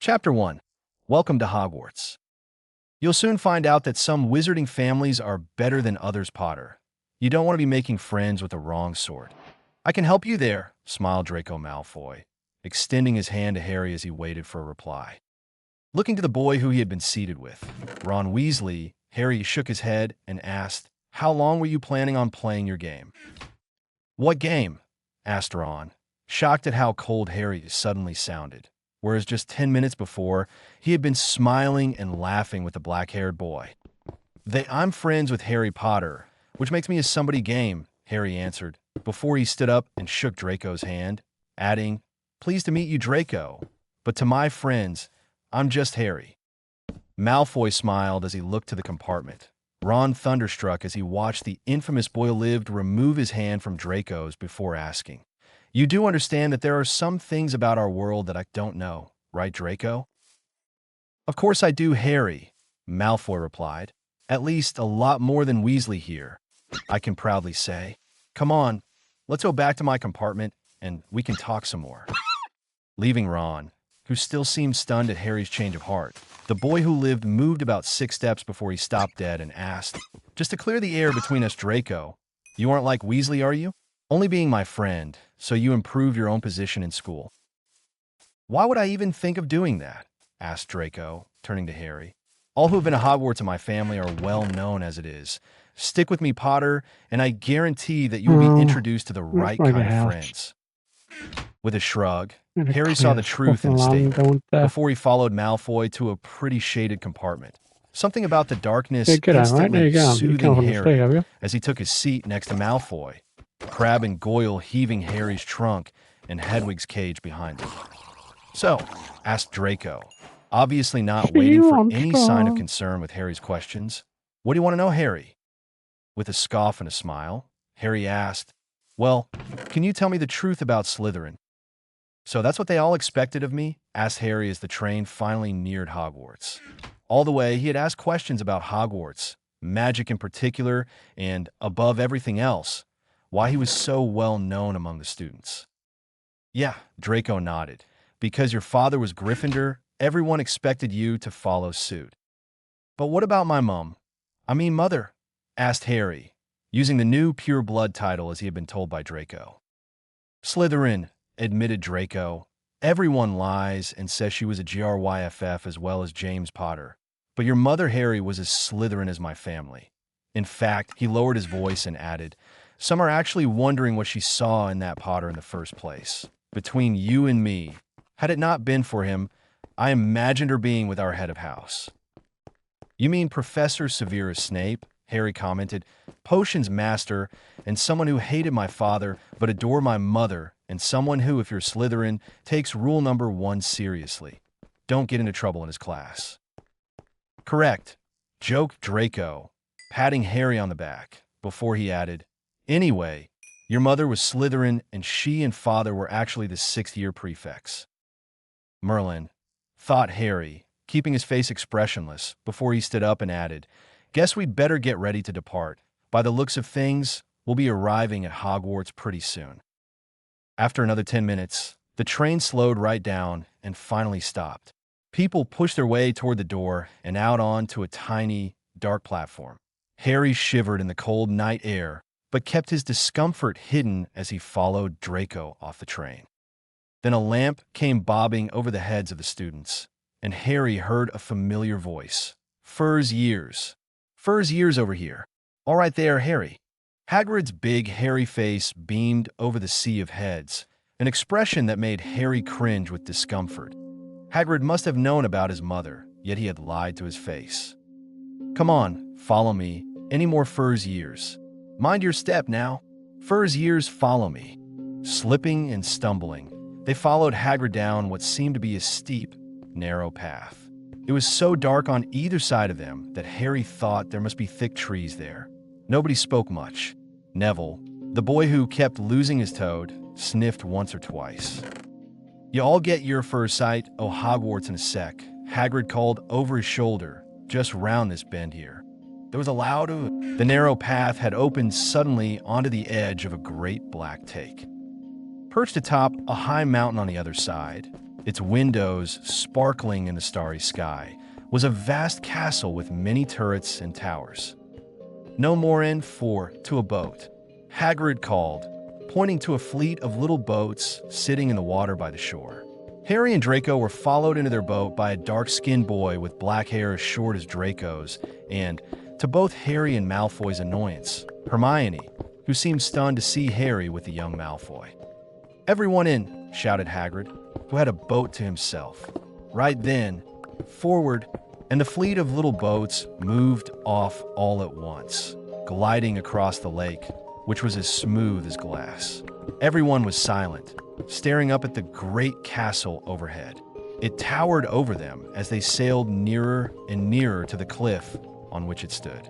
Chapter 1. Welcome to Hogwarts. You'll soon find out that some wizarding families are better than others, Potter. You don't want to be making friends with the wrong sort. I can help you there, smiled Draco Malfoy, extending his hand to Harry as he waited for a reply. Looking to the boy who he had been seated with, Ron Weasley, Harry shook his head and asked, "How long were you planning on playing your game?" "What game?" asked Ron, shocked at how cold Harry suddenly sounded, whereas just 10 minutes before, he had been smiling and laughing with the black-haired boy. I'm friends with Harry Potter, which makes me a somebody game," Harry answered, before he stood up and shook Draco's hand, adding, "Pleased to meet you, Draco, but to my friends, I'm just Harry." Malfoy smiled as he looked to the compartment. Ron thunderstruck as he watched the infamous boy-lived remove his hand from Draco's before asking, "You do understand that there are some things about our world that I don't know, right, Draco?" "Of course I do, Harry," Malfoy replied. "At least a lot more than Weasley here, I can proudly say. Come on, let's go back to my compartment, and we can talk some more." Leaving Ron, who still seemed stunned at Harry's change of heart, the boy who lived moved about 6 steps before he stopped dead and asked, "Just to clear the air between us, Draco, you aren't like Weasley, are you? Only being my friend, so you improve your own position in school." "Why would I even think of doing that?" asked Draco, turning to Harry. "All who have been to Hogwarts in my family are well known as it is. Stick with me, Potter, and I guarantee that you will be introduced to the right kind of friends." With a shrug, Harry saw the truth in the statement before he followed Malfoy to a pretty shaded compartment. Something about the darkness instantly soothing Harry as he took his seat next to Malfoy, Crabbe and Goyle heaving Harry's trunk and Hedwig's cage behind him. "So," asked Draco, obviously not waiting for any sign of concern with Harry's questions, "what do you want to know, Harry?" With a scoff and a smile, Harry asked, "Well, can you tell me the truth about Slytherin?" "So that's what they all expected of me?" asked Harry as the train finally neared Hogwarts. All the way, he had asked questions about Hogwarts, magic in particular, and, above everything else, why he was so well known among the students. "Yeah," Draco nodded. "Because your father was Gryffindor, everyone expected you to follow suit." "But what about my mother?" asked Harry, using the new pure blood title as he had been told by Draco. "Slytherin," admitted Draco. "Everyone lies and says she was a GRYFF as well as James Potter. But your mother, Harry, was as Slytherin as my family. In fact," he lowered his voice and added, "some are actually wondering what she saw in that Potter in the first place. Between you and me, had it not been for him, I imagined her being with our head of house." "You mean Professor Severus Snape?" Harry commented. "Potions master, and someone who hated my father but adored my mother, and someone who, if you're Slytherin, takes rule number 1 seriously. Don't get into trouble in his class." "Correct," joked Draco, patting Harry on the back, before he added, "Anyway, your mother was Slytherin, and she and father were actually the 6th-year prefects." "Merlin," thought Harry, keeping his face expressionless, before he stood up and added, "Guess we'd better get ready to depart. By the looks of things, we'll be arriving at Hogwarts pretty soon." After another 10 minutes, the train slowed right down and finally stopped. People pushed their way toward the door and out onto a tiny, dark platform. Harry shivered in the cold night air, but kept his discomfort hidden as he followed Draco off the train. Then a lamp came bobbing over the heads of the students, and Harry heard a familiar voice. "Fur's years. Fur's years over here. All right there, Harry." Hagrid's big, hairy face beamed over the sea of heads, an expression that made Harry cringe with discomfort. Hagrid must have known about his mother, yet he had lied to his face. "Come on, follow me. Any more Fur's years? Mind your step now. Fur's years, follow me." Slipping and stumbling, they followed Hagrid down what seemed to be a steep, narrow path. It was so dark on either side of them that Harry thought there must be thick trees there. Nobody spoke much. Neville, the boy who kept losing his toad, sniffed once or twice. "You all get your first sight o' Hogwarts in a sec," Hagrid called over his shoulder, "just round this bend here." There was a loud ooh. The narrow path had opened suddenly onto the edge of a great black take. Perched atop a high mountain on the other side, Its windows, sparkling in the starry sky, was a vast castle with many turrets and towers. "No more in for to a boat," Hagrid called, pointing to a fleet of little boats sitting in the water by the shore. Harry and Draco were followed into their boat by a dark-skinned boy with black hair as short as Draco's, and, to both Harry and Malfoy's annoyance, Hermione, who seemed stunned to see Harry with the young Malfoy. "Everyone in!" shouted Hagrid, who had a boat to himself. Right then, forward, and the fleet of little boats moved off all at once, gliding across the lake, which was as smooth as glass. Everyone was silent, staring up at the great castle overhead. It towered over them as they sailed nearer and nearer to the cliff on which it stood.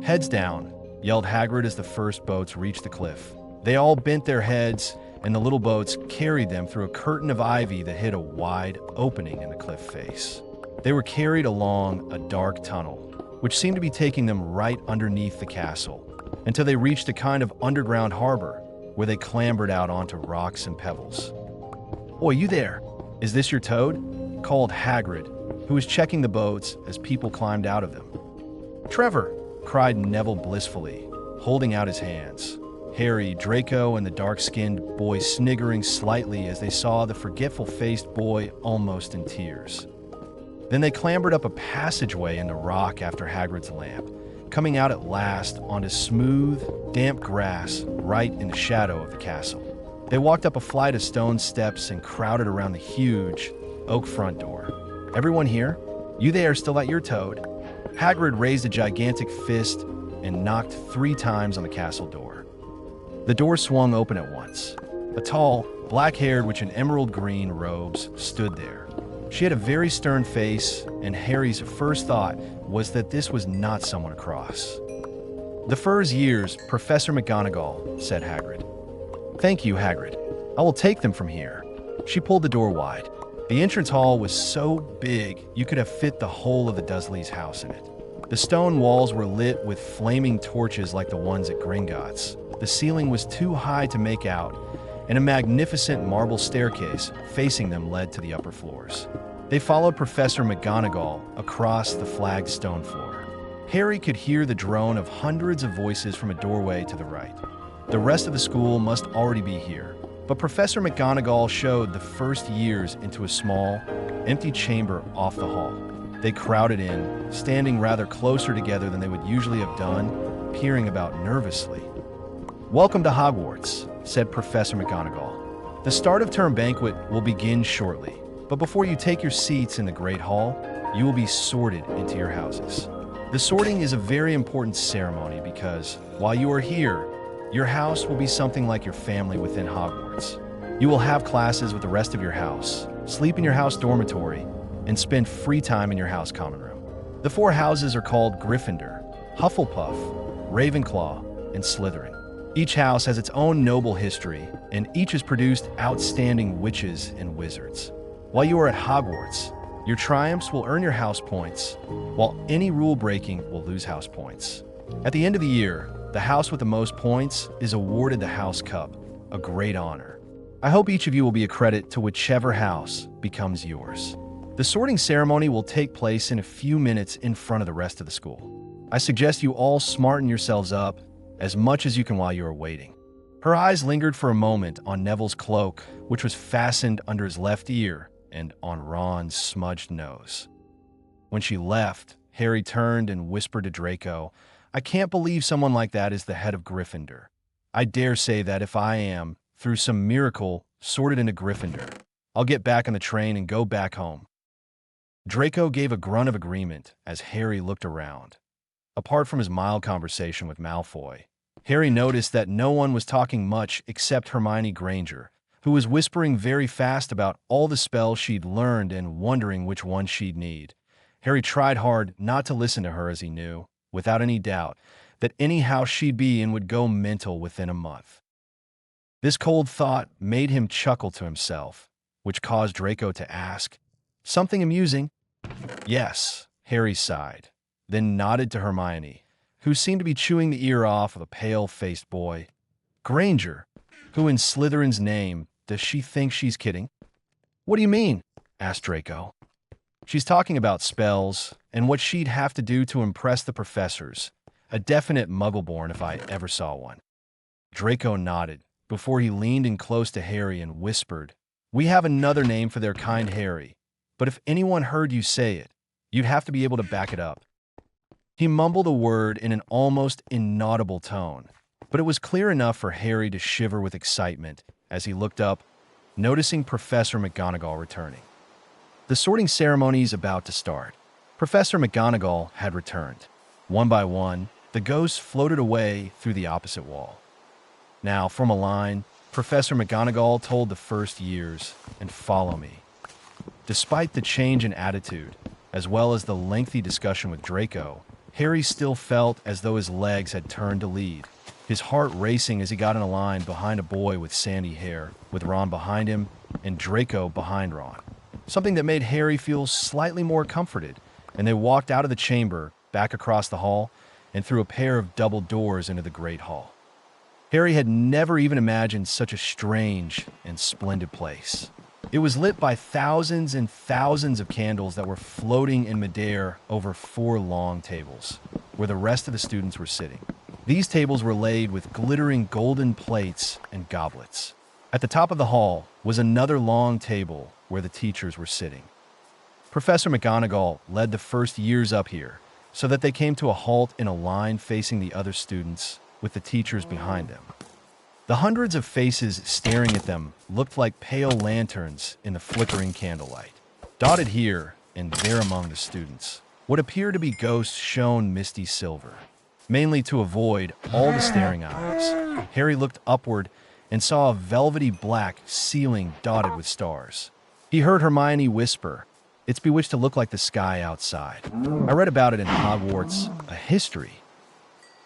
"Heads down," yelled Hagrid as the first boats reached the cliff. They all bent their heads, and the little boats carried them through a curtain of ivy that hid a wide opening in the cliff face. They were carried along a dark tunnel, which seemed to be taking them right underneath the castle, until they reached a kind of underground harbor, where they clambered out onto rocks and pebbles. "Oi, you there! Is this your toad?" called Hagrid, who was checking the boats as people climbed out of them. "Trevor!" cried Neville blissfully, holding out his hands. Harry, Draco, and the dark-skinned boy sniggering slightly as they saw the forgetful-faced boy almost in tears. Then they clambered up a passageway in the rock after Hagrid's lamp, coming out at last onto smooth, damp grass right in the shadow of the castle. They walked up a flight of stone steps and crowded around the huge oak front door. "Everyone here? You there still at your toad?" Hagrid raised a gigantic fist and knocked 3 times on the castle door. The door swung open at once. A tall, black-haired witch in emerald green robes stood there. She had a very stern face, and Harry's first thought was that this was not someone across. "The fur's yours, Professor McGonagall," said Hagrid. "Thank you, Hagrid. I will take them from here." She pulled the door wide. The entrance hall was so big you could have fit the whole of the Dursleys' house in it. The stone walls were lit with flaming torches like the ones at Gringotts. The ceiling was too high to make out, and a magnificent marble staircase facing them led to the upper floors. They followed Professor McGonagall across the flagged stone floor. Harry could hear the drone of hundreds of voices from a doorway to the right. The rest of the school must already be here, but Professor McGonagall showed the first years into a small, empty chamber off the hall. They crowded in, standing rather closer together than they would usually have done, peering about nervously. "Welcome to Hogwarts," said Professor McGonagall. "The start of term banquet will begin shortly, but before you take your seats in the Great Hall, you will be sorted into your houses. The sorting is a very important ceremony because, while you are here, your house will be something like your family within Hogwarts. You will have classes with the rest of your house, sleep in your house dormitory, and spend free time in your house common room. The 4 houses are called Gryffindor, Hufflepuff, Ravenclaw, and Slytherin. Each house has its own noble history, and each has produced outstanding witches and wizards. While you are at Hogwarts, your triumphs will earn your house points, while any rule breaking will lose house points. At the end of the year, the house with the most points is awarded the House Cup, a great honor. I hope each of you will be a credit to whichever house becomes yours. The sorting ceremony will take place in a few minutes in front of the rest of the school. I suggest you all smarten yourselves up as much as you can while you are waiting." Her eyes lingered for a moment on Neville's cloak, which was fastened under his left ear, and on Ron's smudged nose. When she left, Harry turned and whispered to Draco, "I can't believe someone like that is the head of Gryffindor. I dare say that if I am, through some miracle, sorted into Gryffindor, I'll get back on the train and go back home." Draco gave a grunt of agreement as Harry looked around. Apart from his mild conversation with Malfoy, Harry noticed that no one was talking much except Hermione Granger, who was whispering very fast about all the spells she'd learned and wondering which one she'd need. Harry tried hard not to listen to her as he knew, without any doubt, that any house she'd be in would go mental within a month. This cold thought made him chuckle to himself, which caused Draco to ask, "Something amusing?" "Yes," Harry sighed, then nodded to Hermione, who seemed to be chewing the ear off of a pale-faced boy. "Granger, who in Slytherin's name does she think she's kidding?" What do you mean? Asked Draco. She's talking about spells and what she'd have to do to impress the professors. A definite muggle-born if I ever saw one. Draco nodded before he leaned in close to Harry and whispered, "We have another name for their kind, Harry, but if anyone heard you say it, you'd have to be able to back it up." He mumbled a word in an almost inaudible tone, but it was clear enough for Harry to shiver with excitement as he looked up, noticing Professor McGonagall returning. The sorting ceremony is about to start. Professor McGonagall had returned. One by one, the ghosts floated away through the opposite wall. Now, from a line, Professor McGonagall told the first years, "And follow me." Despite the change in attitude, as well as the lengthy discussion with Draco, Harry still felt as though his legs had turned to lead, his heart racing as he got in a line behind a boy with sandy hair, with Ron behind him and Draco behind Ron. Something that made Harry feel slightly more comforted, and they walked out of the chamber, back across the hall, and through a pair of double doors into the Great Hall. Harry had never even imagined such a strange and splendid place. It was lit by thousands and thousands of candles that were floating in midair over 4 long tables, where the rest of the students were sitting. These tables were laid with glittering golden plates and goblets. At the top of the hall was another long table where the teachers were sitting. Professor McGonagall led the first years up here so that they came to a halt in a line facing the other students with the teachers behind them. The hundreds of faces staring at them looked like pale lanterns in the flickering candlelight. Dotted here and there among the students, what appeared to be ghosts shone misty silver. Mainly to avoid all the staring eyes, Harry looked upward and saw a velvety black ceiling dotted with stars. He heard Hermione whisper, "It's bewitched to look like the sky outside. I read about it in Hogwarts, a history."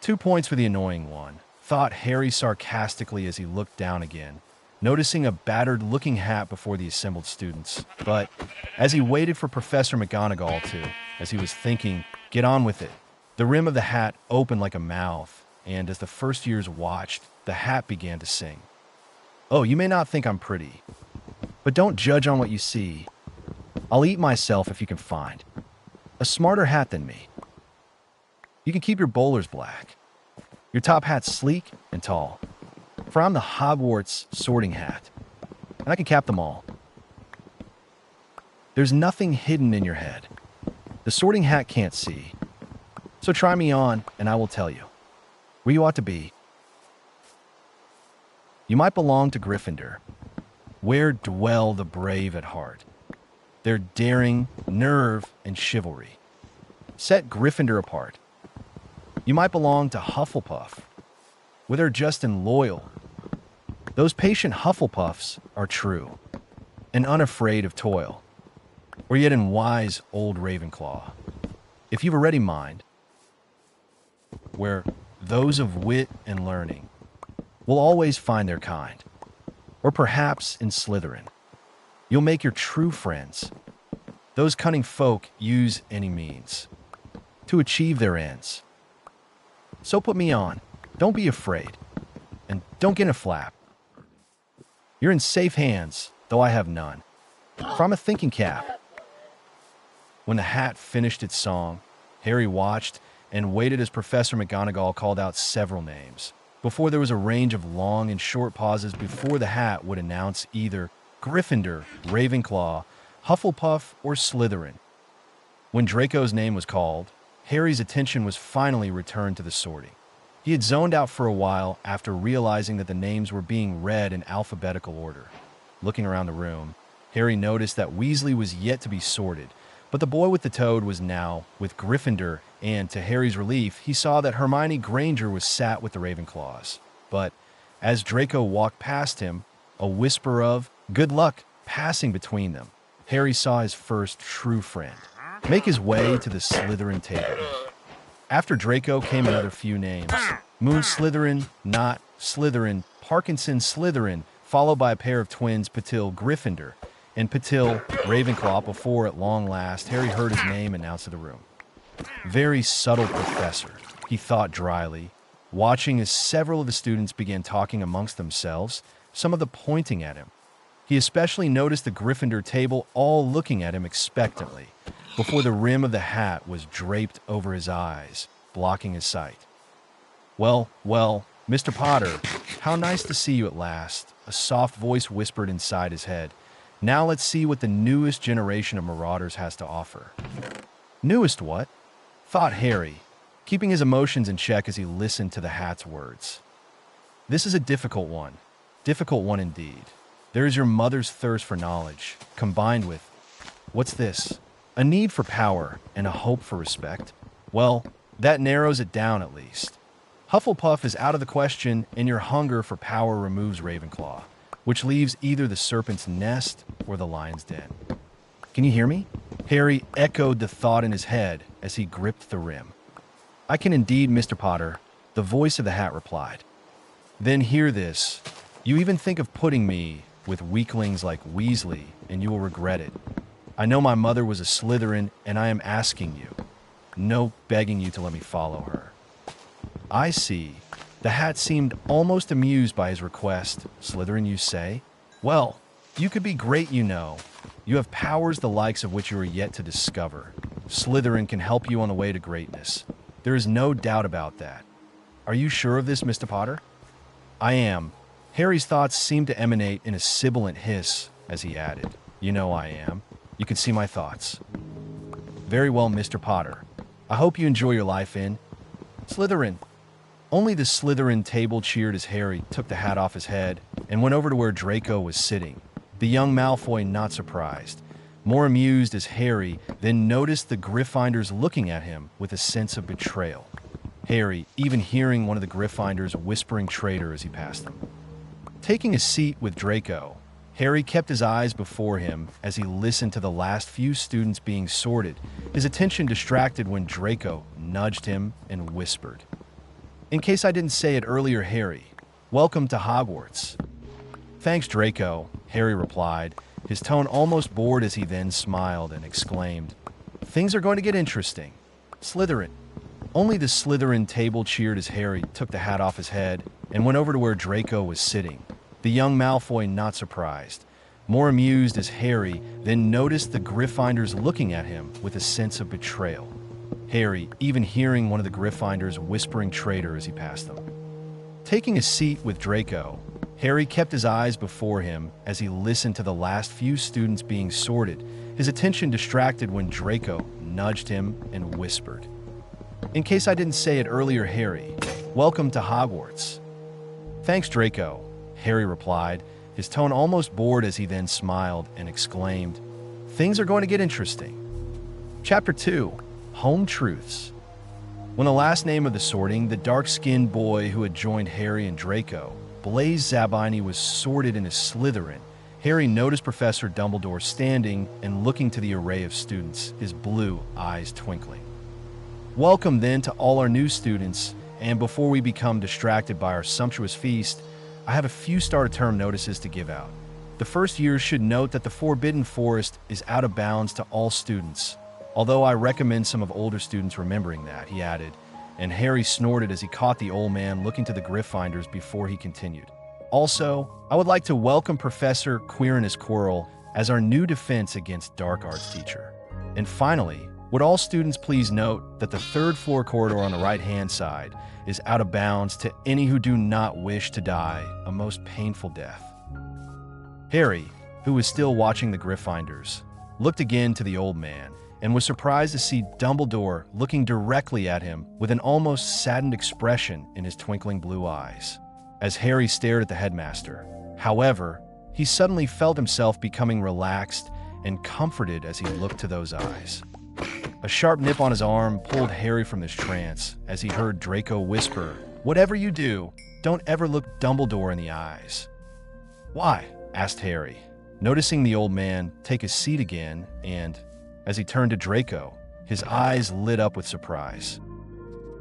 2 points for the annoying one, thought Harry sarcastically as he looked down again, noticing a battered-looking hat before the assembled students. But as he waited for Professor McGonagall to, as he was thinking, get on with it, the rim of the hat opened like a mouth, and as the first years watched, the hat began to sing. "Oh, you may not think I'm pretty, but don't judge on what you see. I'll eat myself if you can find a smarter hat than me. You can keep your bowlers black, your top hat sleek and tall, for I'm the Hogwarts sorting hat, and I can cap them all. There's nothing hidden in your head. The sorting hat can't see. So try me on, and I will tell you where you ought to be. You might belong to Gryffindor, where dwell the brave at heart. Their daring, nerve, and chivalry set Gryffindor apart. You might belong to Hufflepuff, where they're just and loyal. Those patient Hufflepuffs are true and unafraid of toil, or yet in wise old Ravenclaw, if you've a ready mind, where those of wit and learning will always find their kind. Or perhaps in Slytherin, you'll make your true friends. Those cunning folk use any means to achieve their ends. So put me on. Don't be afraid. And don't get in a flap. You're in safe hands, though I have none. For I'm a thinking cap." When the hat finished its song, Harry watched and waited as Professor McGonagall called out several names, before there was a range of long and short pauses before the hat would announce either Gryffindor, Ravenclaw, Hufflepuff, or Slytherin. When Draco's name was called, Harry's attention was finally returned to the sorting. He had zoned out for a while after realizing that the names were being read in alphabetical order. Looking around the room, Harry noticed that Weasley was yet to be sorted, but the boy with the toad was now with Gryffindor, and to Harry's relief, he saw that Hermione Granger was sat with the Ravenclaws. But as Draco walked past him, a whisper of "good luck" passing between them, Harry saw his first true friend make his way to the Slytherin table. After Draco came another few names: Moon Slytherin, Not Slytherin, Parkinson Slytherin, followed by a pair of twins, Patil Gryffindor and Patil Ravenclaw, before at long last Harry heard his name announced to the room. Very subtle professor, he thought dryly, watching as several of the students began talking amongst themselves, some of them pointing at him. He especially noticed the Gryffindor table all looking at him expectantly, before the rim of the hat was draped over his eyes, blocking his sight. Well, Mr. Potter, how nice to see you at last," a soft voice whispered inside his head. "Now let's see what the newest generation of Marauders has to offer." "Newest what?" thought Harry, keeping his emotions in check as he listened to the hat's words. "This is a difficult one indeed. There is your mother's thirst for knowledge, combined with, what's this? A need for power and a hope for respect. Well, that narrows it down at least. Hufflepuff is out of the question, and your hunger for power removes Ravenclaw, which leaves either the serpent's nest or the lion's den." "Can you hear me?" Harry echoed the thought in his head as he gripped the rim. "I can indeed, Mr. Potter," the voice of the hat replied. "Then hear this. You even think of putting me with weaklings like Weasley, and you will regret it. I know my mother was a Slytherin, and I am asking you, no begging you to let me follow her." "I see." The hat seemed almost amused by his request. "Slytherin, you say? Well, you could be great, you know. You have powers the likes of which you are yet to discover. Slytherin can help you on the way to greatness. There is no doubt about that. Are you sure of this, Mr. Potter?" "I am." Harry's thoughts seemed to emanate in a sibilant hiss as he added, "You know I am. You can see my thoughts." "Very well, Mr. Potter. I hope you enjoy your life in Slytherin." Only the Slytherin table cheered as Harry took the hat off his head and went over to where Draco was sitting, the young Malfoy not surprised, more amused as Harry then noticed the Gryffindors looking at him with a sense of betrayal. Harry even hearing one of the Gryffindors whispering traitor as he passed them. Taking a seat with Draco, Harry kept his eyes before him as he listened to the last few students being sorted, his attention distracted when Draco nudged him and whispered, "In case I didn't say it earlier, Harry, welcome to Hogwarts." "Thanks, Draco," Harry replied, his tone almost bored as he then smiled and exclaimed, "Things are going to get interesting. Slytherin." Only the Slytherin table cheered as Harry took the hat off his head and went over to where Draco was sitting, the young Malfoy not surprised, more amused as Harry then noticed the Gryffindors looking at him with a sense of betrayal. Harry even hearing one of the Gryffindors whispering traitor as he passed them. Taking a seat with Draco, Harry kept his eyes before him as he listened to the last few students being sorted, his attention distracted when Draco nudged him and whispered, "In case I didn't say it earlier, Harry, welcome to Hogwarts." "Thanks, Draco," Harry replied, his tone almost bored as he then smiled and exclaimed, "Things are going to get interesting." Chapter 2. Home Truths. When the last name of the sorting, the dark-skinned boy who had joined Harry and Draco, Blaise Zabini, was sorted in a Slytherin, Harry noticed Professor Dumbledore standing and looking to the array of students, his blue eyes twinkling. "Welcome, then, to all our new students, and before we become distracted by our sumptuous feast, I have a few start-of-term notices to give out. The first years should note that the Forbidden Forest is out of bounds to all students, although I recommend some of older students remembering that," he added, and Harry snorted as he caught the old man looking to the Gryffindors before he continued. "Also, I would like to welcome Professor Quirinus Quirrell as our new defense against dark arts teacher. And finally, would all students please note that the third-floor corridor on the right-hand side is out of bounds to any who do not wish to die a most painful death." Harry, who was still watching the Gryffindors, looked again to the old man and was surprised to see Dumbledore looking directly at him with an almost saddened expression in his twinkling blue eyes. As Harry stared at the headmaster, however, he suddenly felt himself becoming relaxed and comforted as he looked to those eyes. A sharp nip on his arm pulled Harry from this trance as he heard Draco whisper, "Whatever you do, don't ever look Dumbledore in the eyes." "Why?" asked Harry, noticing the old man take his seat again, and, as he turned to Draco, his eyes lit up with surprise.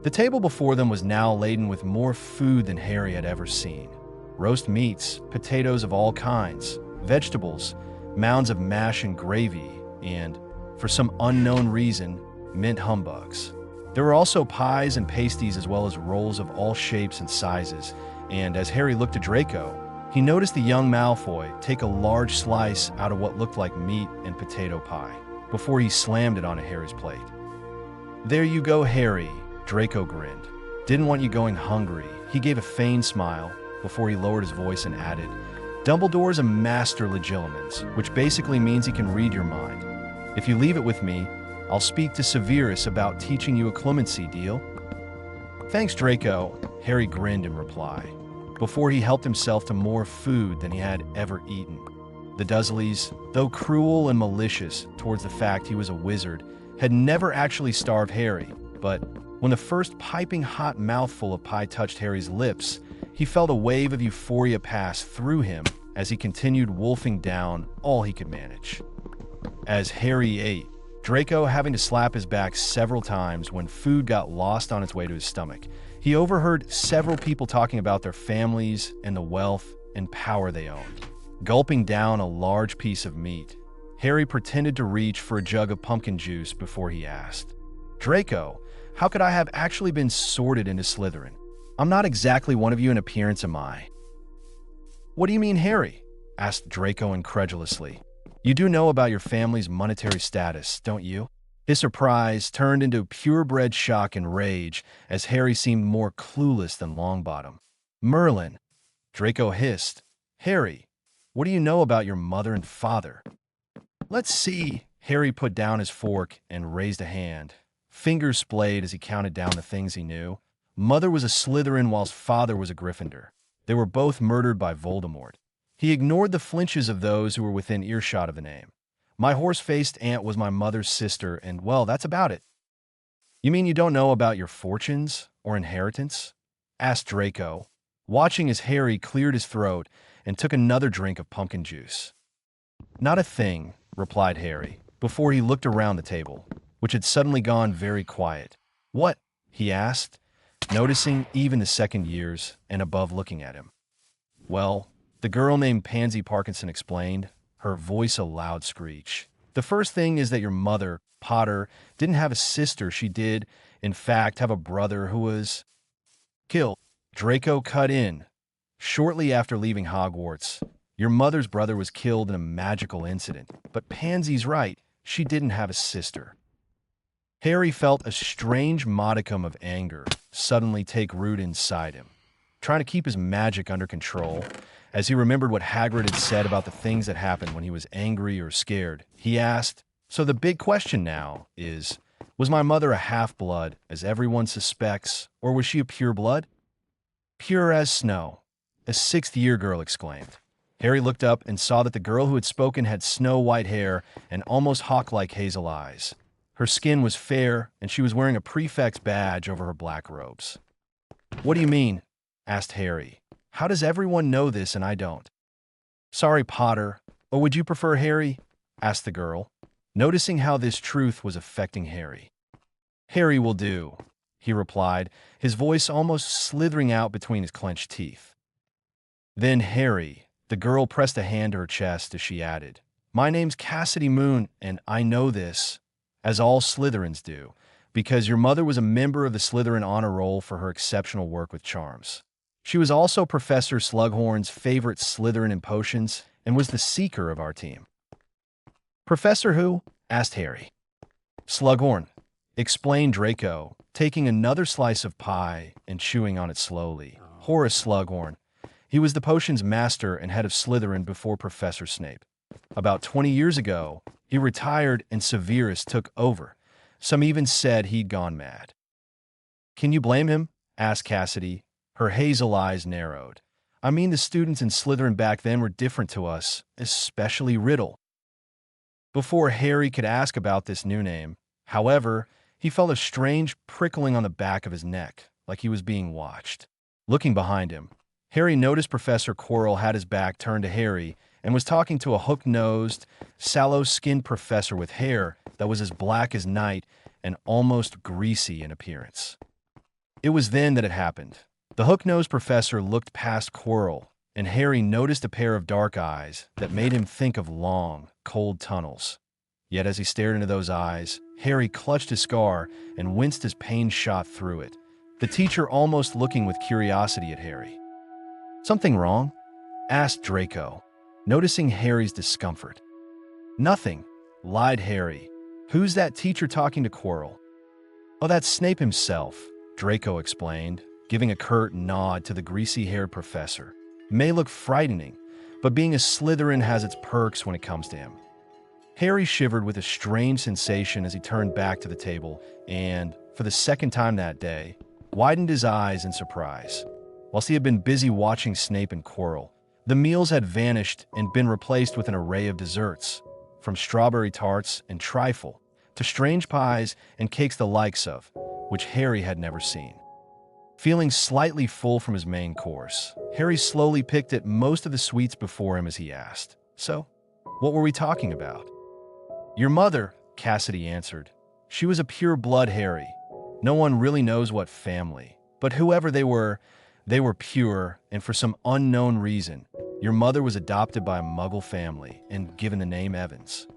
The table before them was now laden with more food than Harry had ever seen. Roast meats, potatoes of all kinds, vegetables, mounds of mash and gravy, and, for some unknown reason, mint humbugs. There were also pies and pasties as well as rolls of all shapes and sizes, and as Harry looked to Draco, He noticed the young Malfoy take a large slice out of what looked like meat and potato pie before he slammed it onto Harry's plate. "There you go, Harry," Draco grinned. "Didn't want you going hungry." He gave a feigned smile before he lowered his voice and added, "Dumbledore's a master legilimens, which basically means he can read your mind. If you leave it with me, I'll speak to Severus about teaching you a clemency, deal?" "Thanks, Draco," Harry grinned in reply, before he helped himself to more food than he had ever eaten. The Dursleys, though cruel and malicious towards the fact he was a wizard, had never actually starved Harry, but when the first piping hot mouthful of pie touched Harry's lips, he felt a wave of euphoria pass through him as he continued wolfing down all he could manage. As Harry ate, Draco having to slap his back several times when food got lost on its way to his stomach, he overheard several people talking about their families and the wealth and power they owned. Gulping down a large piece of meat, Harry pretended to reach for a jug of pumpkin juice before he asked, "Draco, how could I have actually been sorted into Slytherin? I'm not exactly one of you in appearance, am I?" "What do you mean, Harry?" asked Draco incredulously. "You do know about your family's monetary status, don't you?" His surprise turned into purebred shock and rage as Harry seemed more clueless than Longbottom. "Merlin," Draco hissed. "Harry, what do you know about your mother and father?" "Let's see." Harry put down his fork and raised a hand. Fingers splayed as he counted down the things he knew. Mother was a Slytherin whilst father was a Gryffindor. They were both murdered by Voldemort. He ignored the flinches of those who were within earshot of the name. "My horse-faced aunt was my mother's sister, and, well, that's about it." "You mean you don't know about your fortunes or inheritance?" asked Draco, watching as Harry cleared his throat and took another drink of pumpkin juice. "Not a thing," replied Harry, before he looked around the table, which had suddenly gone very quiet. "What?" he asked, noticing even the second years and above looking at him. "Well," the girl named Pansy Parkinson explained, her voice a loud screech. "The first thing is that your mother, Potter, didn't have a sister. She did, in fact, have a brother who was killed." Draco cut in. "Shortly after leaving Hogwarts, your mother's brother was killed in a magical incident. But Pansy's right, she didn't have a sister." Harry felt a strange modicum of anger suddenly take root inside him. Trying to keep his magic under control, as he remembered what Hagrid had said about the things that happened when he was angry or scared, he asked, "So the big question now is, was my mother a half-blood, as everyone suspects, or was she a pure-blood?" "Pure as snow," a sixth-year girl exclaimed. Harry looked up and saw that the girl who had spoken had snow-white hair and almost hawk-like hazel eyes. Her skin was fair, and she was wearing a prefect's badge over her black robes. "What do you mean?" asked Harry. "How does everyone know this and I don't?" "Sorry, Potter. Or would you prefer Harry?" asked the girl, noticing how this truth was affecting Harry. "Harry will do," he replied, his voice almost slithering out between his clenched teeth. "Then Harry," the girl pressed a hand to her chest as she added, "my name's Cassidy Moon, and I know this, as all Slytherins do, because your mother was a member of the Slytherin honor roll for her exceptional work with charms. She was also Professor Slughorn's favorite Slytherin in potions and was the seeker of our team." "Professor who?" asked Harry. "Slughorn," explained Draco, taking another slice of pie and chewing on it slowly. "Horace Slughorn. He was the potions master and head of Slytherin before Professor Snape. About 20 years ago, he retired and Severus took over. Some even said he'd gone mad." "Can you blame him?" asked Cassidy. Her hazel eyes narrowed. "I mean, the students in Slytherin back then were different to us, especially Riddle." Before Harry could ask about this new name, however, he felt a strange prickling on the back of his neck, like he was being watched. Looking behind him, Harry noticed Professor Quirrell had his back turned to Harry and was talking to a hook-nosed, sallow-skinned professor with hair that was as black as night and almost greasy in appearance. It was then that it happened. The hook-nosed professor looked past Quirrell, and Harry noticed a pair of dark eyes that made him think of long, cold tunnels. Yet as he stared into those eyes, Harry clutched his scar and winced as pain shot through it, the teacher almost looking with curiosity at Harry. "Something wrong?" asked Draco, noticing Harry's discomfort. Nothing, lied Harry. Who's that teacher talking to Quirrell? Oh, that's Snape himself, Draco explained, giving a curt nod to the greasy-haired professor. May look frightening, but being a Slytherin has its perks when it comes to him. Harry shivered with a strange sensation as he turned back to the table and, for the second time that day, widened his eyes in surprise. Whilst he had been busy watching Snape and Quirrell, the meals had vanished and been replaced with an array of desserts, from strawberry tarts and trifle to strange pies and cakes the likes of, which Harry had never seen. Feeling slightly full from his main course, Harry slowly picked at most of the sweets before him as he asked, "So, what were we talking about?" "Your mother," Cassidy answered. "She was a pure-blood Harry. No one really knows what family, but whoever they were pure, and for some unknown reason, your mother was adopted by a Muggle family and given the name Evans.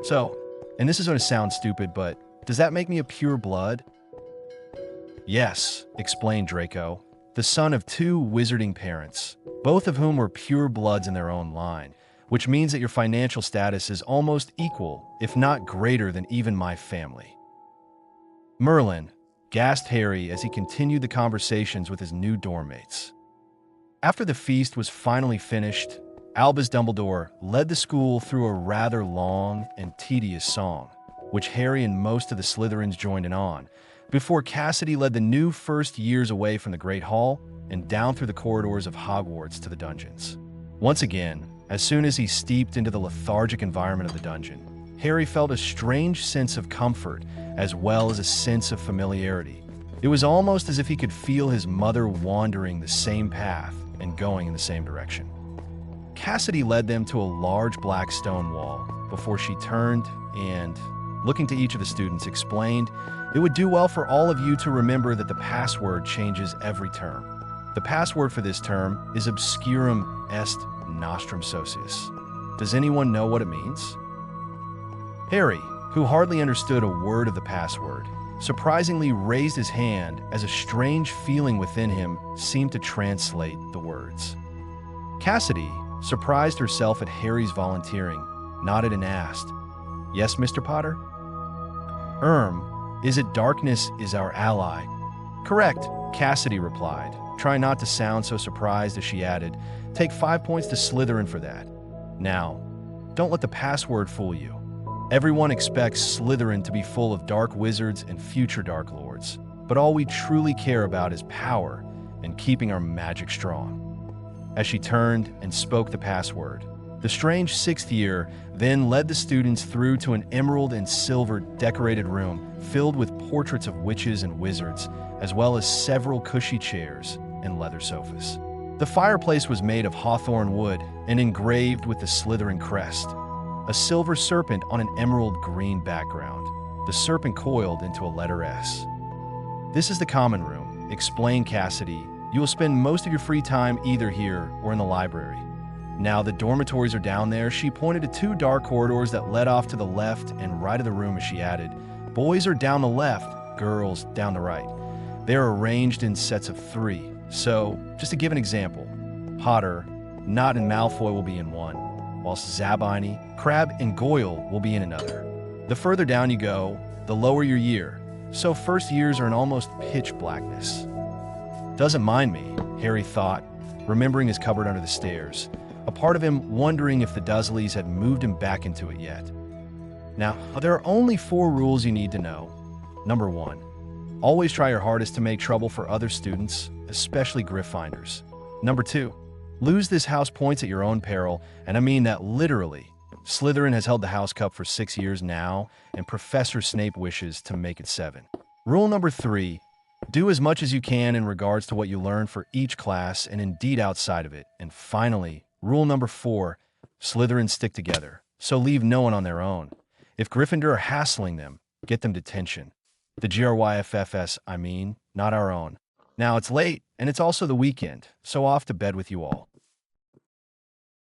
So, and this is going to sound stupid, but does that make me a pure blood?" "Yes," explained Draco, "the son of two wizarding parents, both of whom were pure bloods in their own line, which means that your financial status is almost equal, if not greater than even my family." "Merlin," gasped Harry as he continued the conversations with his new dorm mates. After the feast was finally finished, Albus Dumbledore led the school through a rather long and tedious song, which Harry and most of the Slytherins joined in on, before Cassidy led the new first years away from the Great Hall and down through the corridors of Hogwarts to the dungeons. Once again, as soon as he steeped into the lethargic environment of the dungeon, Harry felt a strange sense of comfort as well as a sense of familiarity. It was almost as if he could feel his mother wandering the same path and going in the same direction. Cassidy led them to a large black stone wall before she turned and, looking to each of the students, explained, "It would do well for all of you to remember that the password changes every term. The password for this term is Obscurum Est Nostrum Socius. Does anyone know what it means?" Harry, who hardly understood a word of the password, surprisingly raised his hand as a strange feeling within him seemed to translate the words. Cassidy, surprised herself at Harry's volunteering, nodded and asked, "Yes, Mr. Potter?" Is it darkness is our ally?" "Correct," Cassidy replied, trying not to sound so surprised as she added, "Take 5 points to Slytherin for that. Now, don't let the password fool you. Everyone expects Slytherin to be full of dark wizards and future Dark Lords, but all we truly care about is power and keeping our magic strong." As she turned and spoke the password, the strange sixth year then led the students through to an emerald and silver decorated room filled with portraits of witches and wizards, as well as several cushy chairs and leather sofas. The fireplace was made of hawthorn wood and engraved with the Slytherin crest, a silver serpent on an emerald green background, the serpent coiled into a letter S. "This is the common room," explained Cassidy. "You will spend most of your free time either here or in the library. Now, the dormitories are down there." She pointed to 2 dark corridors that led off to the left and right of the room as she added, "Boys are down the left, girls down the right. They are arranged in sets of 3. So, just to give an example, Potter, Nott, and Malfoy will be in one, whilst Zabini, Crabbe, and Goyle will be in another. The further down you go, the lower your year, so first years are in almost pitch blackness." "Doesn't mind me," Harry thought, remembering his cupboard under the stairs, a part of him wondering if the Dursleys had moved him back into it yet. Now, there are only 4 rules you need to know. Number 1, always try your hardest to make trouble for other students, especially Gryffindors. Number 2, lose this house points at your own peril, and I mean that literally. Slytherin has held the House Cup for 6 years now, and Professor Snape wishes to make it 7. Rule number 3, do as much as you can in regards to what you learn for each class and indeed outside of it. And finally, rule number 4, Slytherins stick together, so leave no one on their own. If Gryffindor are hassling them, get them detention. The GRYFFS, I mean, not our own. Now it's late, and it's also the weekend, so off to bed with you all.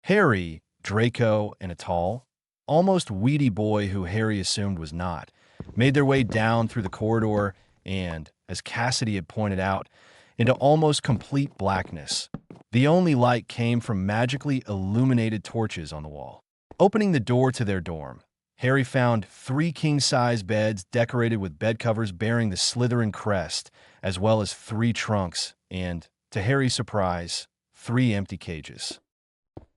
Harry, Draco, and a tall, almost weedy boy who Harry assumed was not, made their way down through the corridor and, as Cassidy had pointed out, into almost complete blackness. The only light came from magically illuminated torches on the wall. Opening the door to their dorm, Harry found 3 king-size beds decorated with bed covers bearing the Slytherin crest, as well as 3 trunks and, to Harry's surprise, 3 empty cages.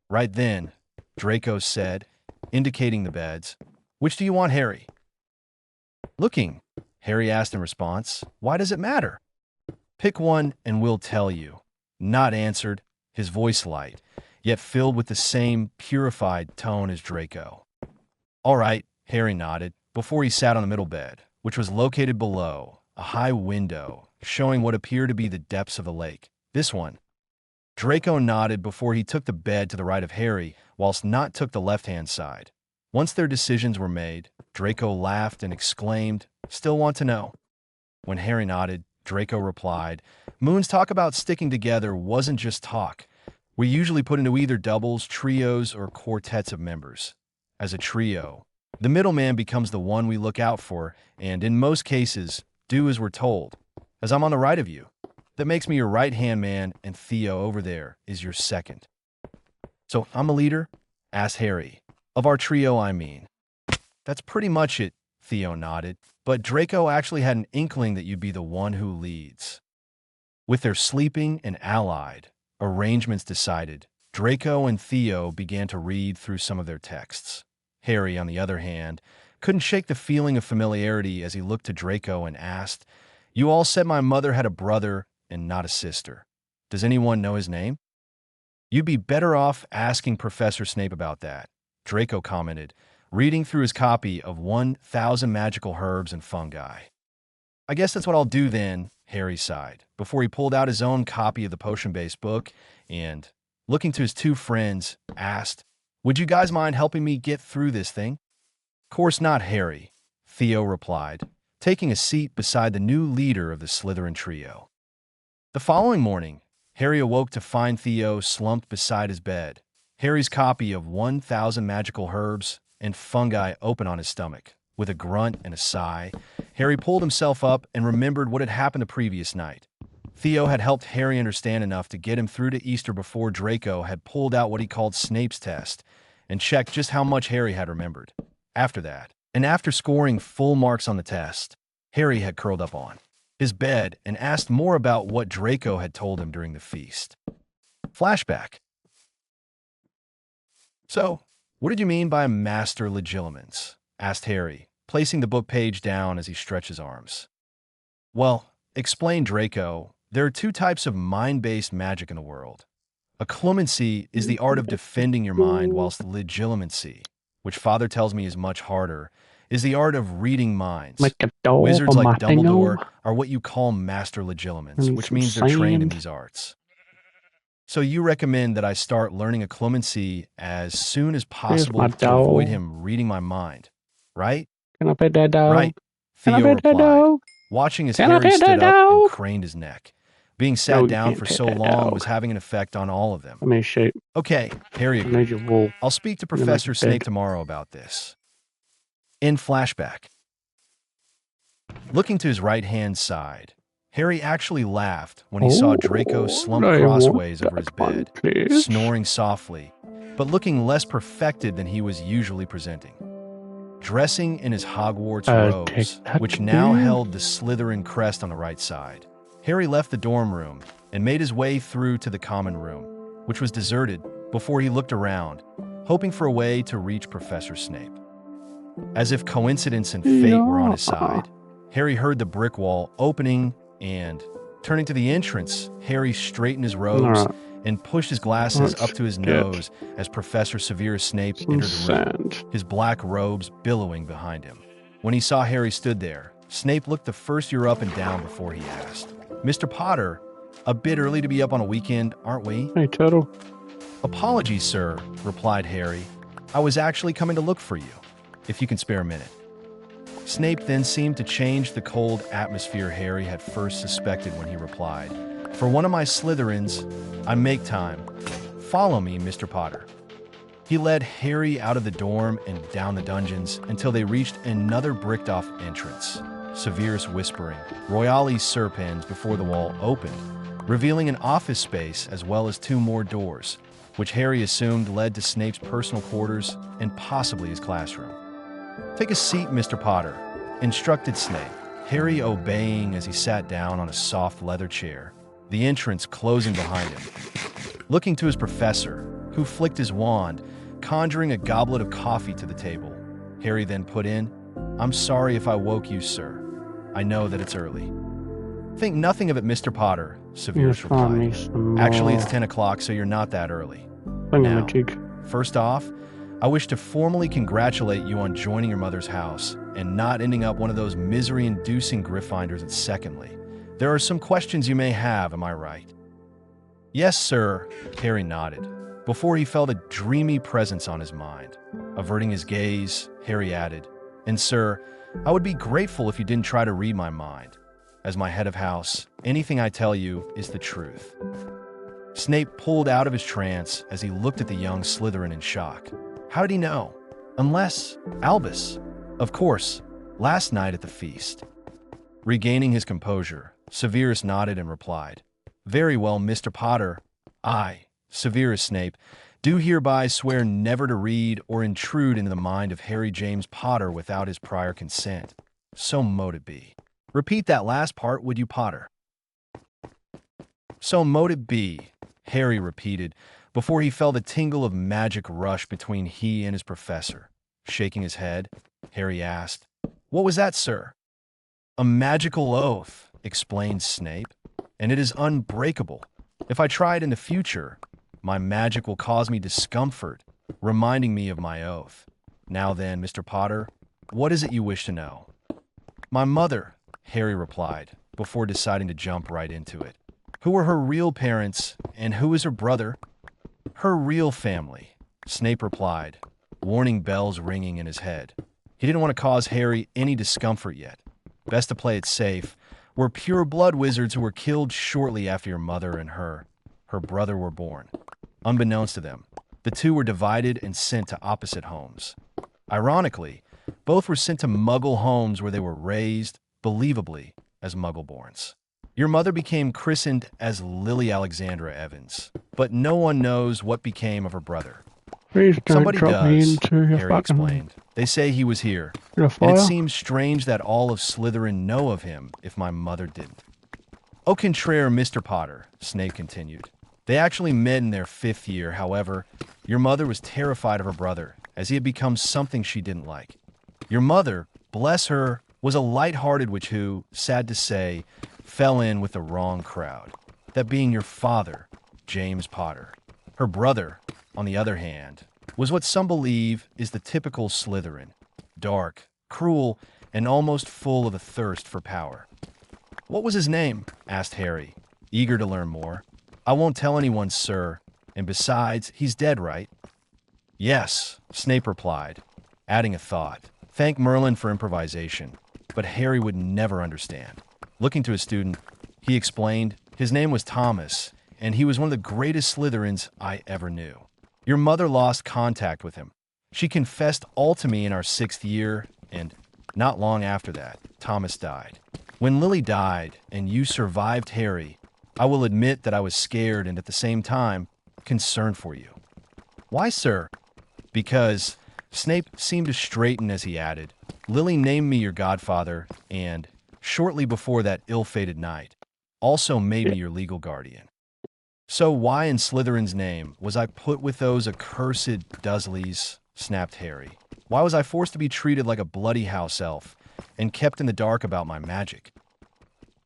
Right then, Draco said, indicating the beds, "Which do you want, Harry?" "Looking," Harry asked in response. "Why does it matter?" "Pick one and we'll tell you." Not answered, his voice light, yet filled with the same purified tone as Draco. "All right," Harry nodded, before he sat on the middle bed, which was located below a high window, showing what appeared to be the depths of the lake. "This one." Draco nodded before he took the bed to the right of Harry, whilst Not took the left-hand side. Once their decisions were made, Draco laughed and exclaimed, "Still want to know?" When Harry nodded, Draco replied, "Moon's talk about sticking together wasn't just talk. We usually put into either doubles, trios, or quartets of members. As a trio, the middleman becomes the one we look out for, and in most cases, do as we're told. As I'm on the right of you, that makes me your right-hand man, and Theo over there is your second." "So I'm a leader?" asked Harry. "Of our trio, I mean." "That's pretty much it," Theo nodded. "But Draco actually had an inkling that you'd be the one who leads." With their sleeping and allied arrangements decided, Draco and Theo began to read through some of their texts. Harry, on the other hand, couldn't shake the feeling of familiarity as he looked to Draco and asked, "You all said my mother had a brother and not a sister. Does anyone know his name?" "You'd be better off asking Professor Snape about that," Draco commented, reading through his copy of 1,000 Magical Herbs and Fungi. "I guess that's what I'll do then," Harry sighed, before he pulled out his own copy of the potion-based book and, looking to his 2 friends, asked, "Would you guys mind helping me get through this thing?" "Course not, Harry," Theo replied, taking a seat beside the new leader of the Slytherin trio. The following morning, Harry awoke to find Theo slumped beside his bed, Harry's copy of 1,000 Magical Herbs and Fungi open on his stomach. With a grunt and a sigh, Harry pulled himself up and remembered what had happened the previous night. Theo had helped Harry understand enough to get him through to Easter before Draco had pulled out what he called Snape's test and checked just how much Harry had remembered. After that, and after scoring full marks on the test, Harry had curled up on his bed and asked more about what Draco had told him during the feast. Flashback. "So, what did you mean by Master Legilimens?" asked Harry, placing the book page down as he stretched his arms. "Well," explained Draco, "there are 2 types of mind-based magic in the world. Occlumency is the art of defending your mind, whilst legilimency, which Father tells me is much harder, is the art of reading minds. Wizards like Dumbledore are what you call Master Legilimens, which means they're trained in these arts. So you recommend that I start learning occlumency as soon as possible to avoid him reading my mind, right?" Can I pet that dog? "Right," Can I Theo pet that replied, dog? watching as Can I Harry pet stood that up and dog? craned his neck. Being No, sat you down can't for pet so that long dog. was having an effect on all of them. I mean, shit. "Okay," Harry I need agreed. your wool. "I'll speak to I'm gonna make Professor it Snape big. tomorrow about this." In flashback. Looking to his right-hand side, Harry actually laughed when he saw Draco slumped I crossways want over his that one, bed, please. snoring softly, but looking less perfected than he was usually presenting. Dressing in his Hogwarts robes, which now held the Slytherin crest on the right side, Harry left the dorm room and made his way through to the common room, which was deserted, before he looked around, hoping for a way to reach Professor Snape. As if coincidence and fate were on his side, Harry heard the brick wall opening and, turning to the entrance, Harry straightened his robes and pushed his glasses up to his nose as Professor Severus Snape entered the room, his black robes billowing behind him. When he saw Harry stood there, Snape looked the first year up and down before he asked, "Mr. Potter, a bit early to be up on a weekend, aren't we?" Hey, Turtle. "Apologies, sir," replied Harry. "I was actually coming to look for you, if you can spare a minute." Snape then seemed to change the cold atmosphere Harry had first suspected when he replied, "For one of my Slytherins, I make time. Follow me, Mr. Potter." He led Harry out of the dorm and down the dungeons until they reached another bricked-off entrance, Severus whispering, "Royales Serpens," before the wall opened, revealing an office space as well as 2 more doors, which Harry assumed led to Snape's personal quarters and possibly his classroom. "Take a seat, Mr. Potter," instructed Snape, Harry obeying as he sat down on a soft leather chair, the entrance closing behind him. Looking to his professor, who flicked his wand, conjuring a goblet of coffee to the table, Harry then put in, "I'm sorry if I woke you, sir. I know that it's early." "Think nothing of it, Mr. Potter," Severus replied. "Actually, it's 10 o'clock, so you're not that early. Now, first off, I wish to formally congratulate you on joining your mother's house and not ending up one of those misery-inducing Gryffindors. And secondly, there are some questions you may have, am I right?" "Yes, sir," Harry nodded, before he felt a dreamy presence on his mind. Averting his gaze, Harry added, "And sir, I would be grateful if you didn't try to read my mind. As my head of house, anything I tell you is the truth." Snape pulled out of his trance as he looked at the young Slytherin in shock. How did he know? Unless Albus. Of course, last night at the feast. Regaining his composure, Severus nodded and replied, "Very well, Mr. Potter. I, Severus Snape, do hereby swear never to read or intrude into the mind of Harry James Potter without his prior consent. So mote it be." "Repeat that last part, would you, Potter?" "So mote it be," Harry repeated, before he felt a tingle of magic rush between he and his professor. Shaking his head, Harry asked, "What was that, sir?" "A magical oath," explained Snape, "and it is unbreakable. If I try it in the future, my magic will cause me discomfort, reminding me of my oath. Now then, Mr. Potter, what is it you wish to know?" "My mother," Harry replied, before deciding to jump right into it. "Who are her real parents, and who is her brother?" "Her real family," Snape replied, warning bells ringing in his head. He didn't want to cause Harry any discomfort yet. Best to play it safe. "Were pure-blood wizards who were killed shortly after your mother and her brother were born. Unbeknownst to them, the two were divided and sent to opposite homes. Ironically, both were sent to Muggle homes where they were raised, believably, as Muggle-borns. Your mother became christened as Lily Alexandra Evans, but no one knows what became of her brother." "Please don't "Somebody drop me does," into your Harry fucking explained. "They say he was here, your and fire." it seems strange that all of Slytherin know of him if my mother didn't." "Au contraire, Mr. Potter," Snape continued. "They actually met in their 5th year. However, your mother was terrified of her brother, as he had become something she didn't like. Your mother, bless her, was a light-hearted witch who, sad to say, fell in with the wrong crowd, that being your father, James Potter. Her brother, on the other hand, was what some believe is the typical Slytherin, dark, cruel, and almost full of a thirst for power." "What was his name?" asked Harry, eager to learn more. "I won't tell anyone, sir, and besides, he's dead, right?" "Yes," Snape replied, adding a thought. Thank Merlin for improvisation, but Harry would never understand. Looking to his student, he explained, "His name was Thomas, and he was one of the greatest Slytherins I ever knew. Your mother lost contact with him. She confessed all to me in our 6th year, and not long after that, Thomas died. When Lily died, and you survived Harry, I will admit that I was scared and at the same time, concerned for you." "Why, sir?" "Because," Snape seemed to straighten as he added, "Lily named me your godfather, and, shortly before that ill-fated night, also made me your legal guardian. So why in Slytherin's name was I put with those accursed Dursleys?" snapped Harry. "Why was I forced to be treated like a bloody house elf and kept in the dark about my magic?"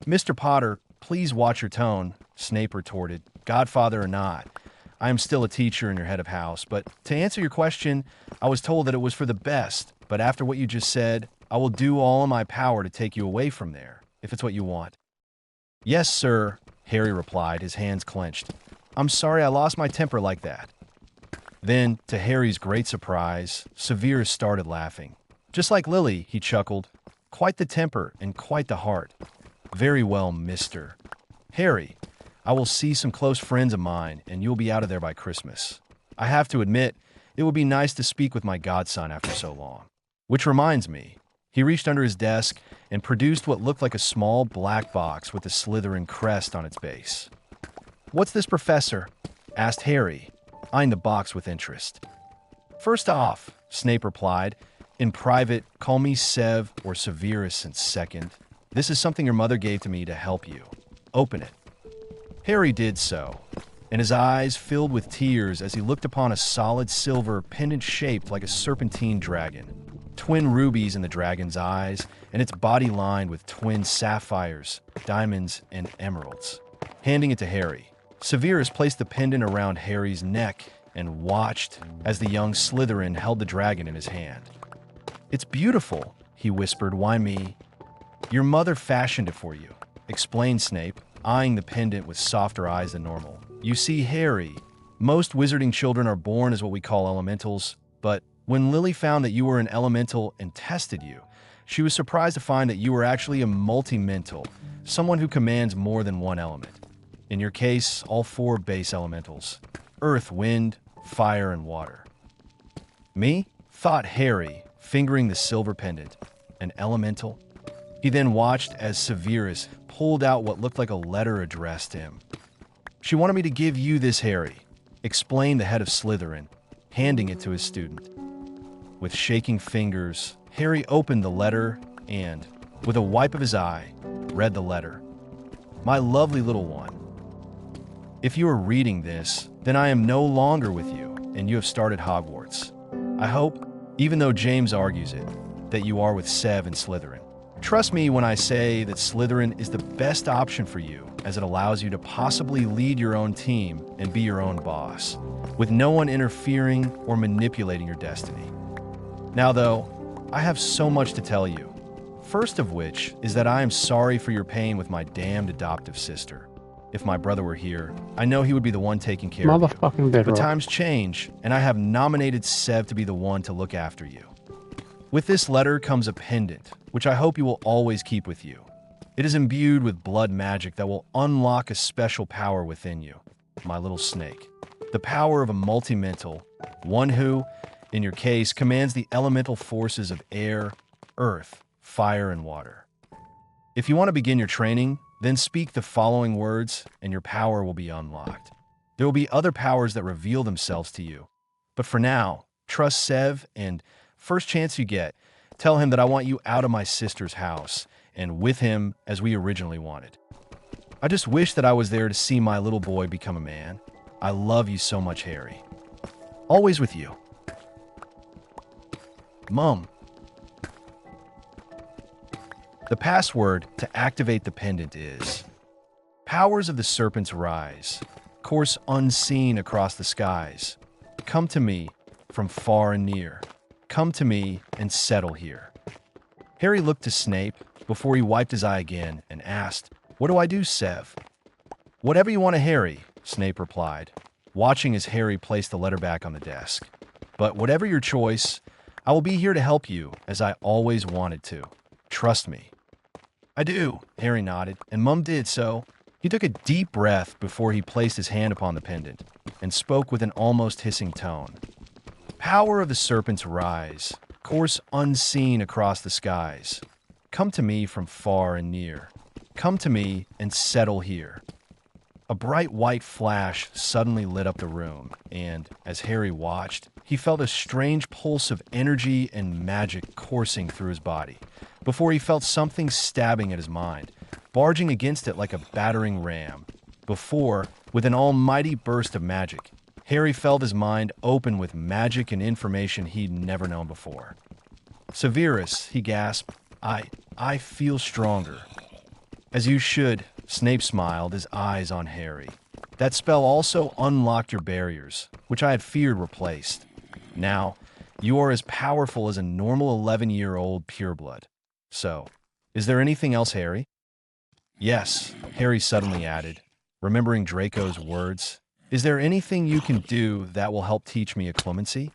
"Mr. Potter, please watch your tone," Snape retorted. "Godfather or not, I am still a teacher and your head of house, but to answer your question, I was told that it was for the best, but after what you just said, I will do all in my power to take you away from there, if it's what you want." "Yes, sir," Harry replied, his hands clenched. "I'm sorry I lost my temper like that." Then, to Harry's great surprise, Severus started laughing. "Just like Lily," he chuckled. "Quite the temper and quite the heart. Very well, mister. Harry, I will see some close friends of mine, and you'll be out of there by Christmas. I have to admit, it would be nice to speak with my godson after so long. Which reminds me," he reached under his desk and produced what looked like a small black box with a Slytherin crest on its base. "What's this, Professor?" asked Harry, eyeing the box with interest. "First off," Snape replied, "in private, call me Sev or Severus in second. This is something your mother gave to me to help you. Open it." Harry did so, and his eyes filled with tears as he looked upon a solid silver pendant shaped like a serpentine dragon. Twin rubies in the dragon's eyes, and its body lined with twin sapphires, diamonds, and emeralds. Handing it to Harry, Severus placed the pendant around Harry's neck and watched as the young Slytherin held the dragon in his hand. "It's beautiful," he whispered. "Why me?" "Your mother fashioned it for you," explained Snape, eyeing the pendant with softer eyes than normal. "You see, Harry, most wizarding children are born as what we call elementals, but when Lily found that you were an elemental and tested you, she was surprised to find that you were actually a multi-mental, someone who commands more than one element. In your case, all 4 base elementals: earth, wind, fire, and water." "Me?" thought Harry, fingering the silver pendant. "An elemental?" He then watched as Severus pulled out what looked like a letter addressed to him. "She wanted me to give you this, Harry," explained the head of Slytherin, handing it to his student. With shaking fingers, Harry opened the letter and, with a wipe of his eye, read the letter. "My lovely little one, if you are reading this, then I am no longer with you, and you have started Hogwarts. I hope, even though James argues it, that you are with Sev and Slytherin. Trust me when I say that Slytherin is the best option for you, as it allows you to possibly lead your own team and be your own boss, with no one interfering or manipulating your destiny. Now though, I have so much to tell you. First of which is that I am sorry for your pain with my damned adoptive sister. If my brother were here, I know he would be the one taking care of you. But times change, and I have nominated Sev to be the one to look after you. With this letter comes a pendant, which I hope you will always keep with you. It is imbued with blood magic that will unlock a special power within you, my little snake. The power of a multi-mental, one who, in your case, commands the elemental forces of air, earth, fire, and water. If you want to begin your training, then speak the following words and your power will be unlocked. There will be other powers that reveal themselves to you. But for now, trust Sev and, first chance you get, tell him that I want you out of my sister's house and with him as we originally wanted. I just wish that I was there to see my little boy become a man. I love you so much, Harry. Always with you. Mum." The password to activate the pendant is: "Powers of the serpents rise, course unseen across the skies. Come to me from far and near. Come to me and settle here." Harry looked to Snape before he wiped his eye again and asked, "What do I do, Sev?" "Whatever you want to, Harry," Snape replied, watching as Harry placed the letter back on the desk. "But whatever your choice, I will be here to help you, as I always wanted to. Trust me." "I do," Harry nodded, and Mum did so. He took a deep breath before he placed his hand upon the pendant and spoke with an almost hissing tone. "Power of the serpents rise, course unseen across the skies. Come to me from far and near. Come to me and settle here." A bright white flash suddenly lit up the room, and, as Harry watched, he felt a strange pulse of energy and magic coursing through his body, before he felt something stabbing at his mind, barging against it like a battering ram. Before, with an almighty burst of magic, Harry felt his mind open with magic and information he'd never known before. "Severus," he gasped, I feel stronger." "As you should," Snape smiled, his eyes on Harry. "That spell also unlocked your barriers, which I had feared were placed. Now, you are as powerful as a normal 11-year-old pureblood. So, is there anything else, Harry?" "Yes," Harry suddenly added, remembering Draco's words. "Is there anything you can do that will help teach me occlumency?"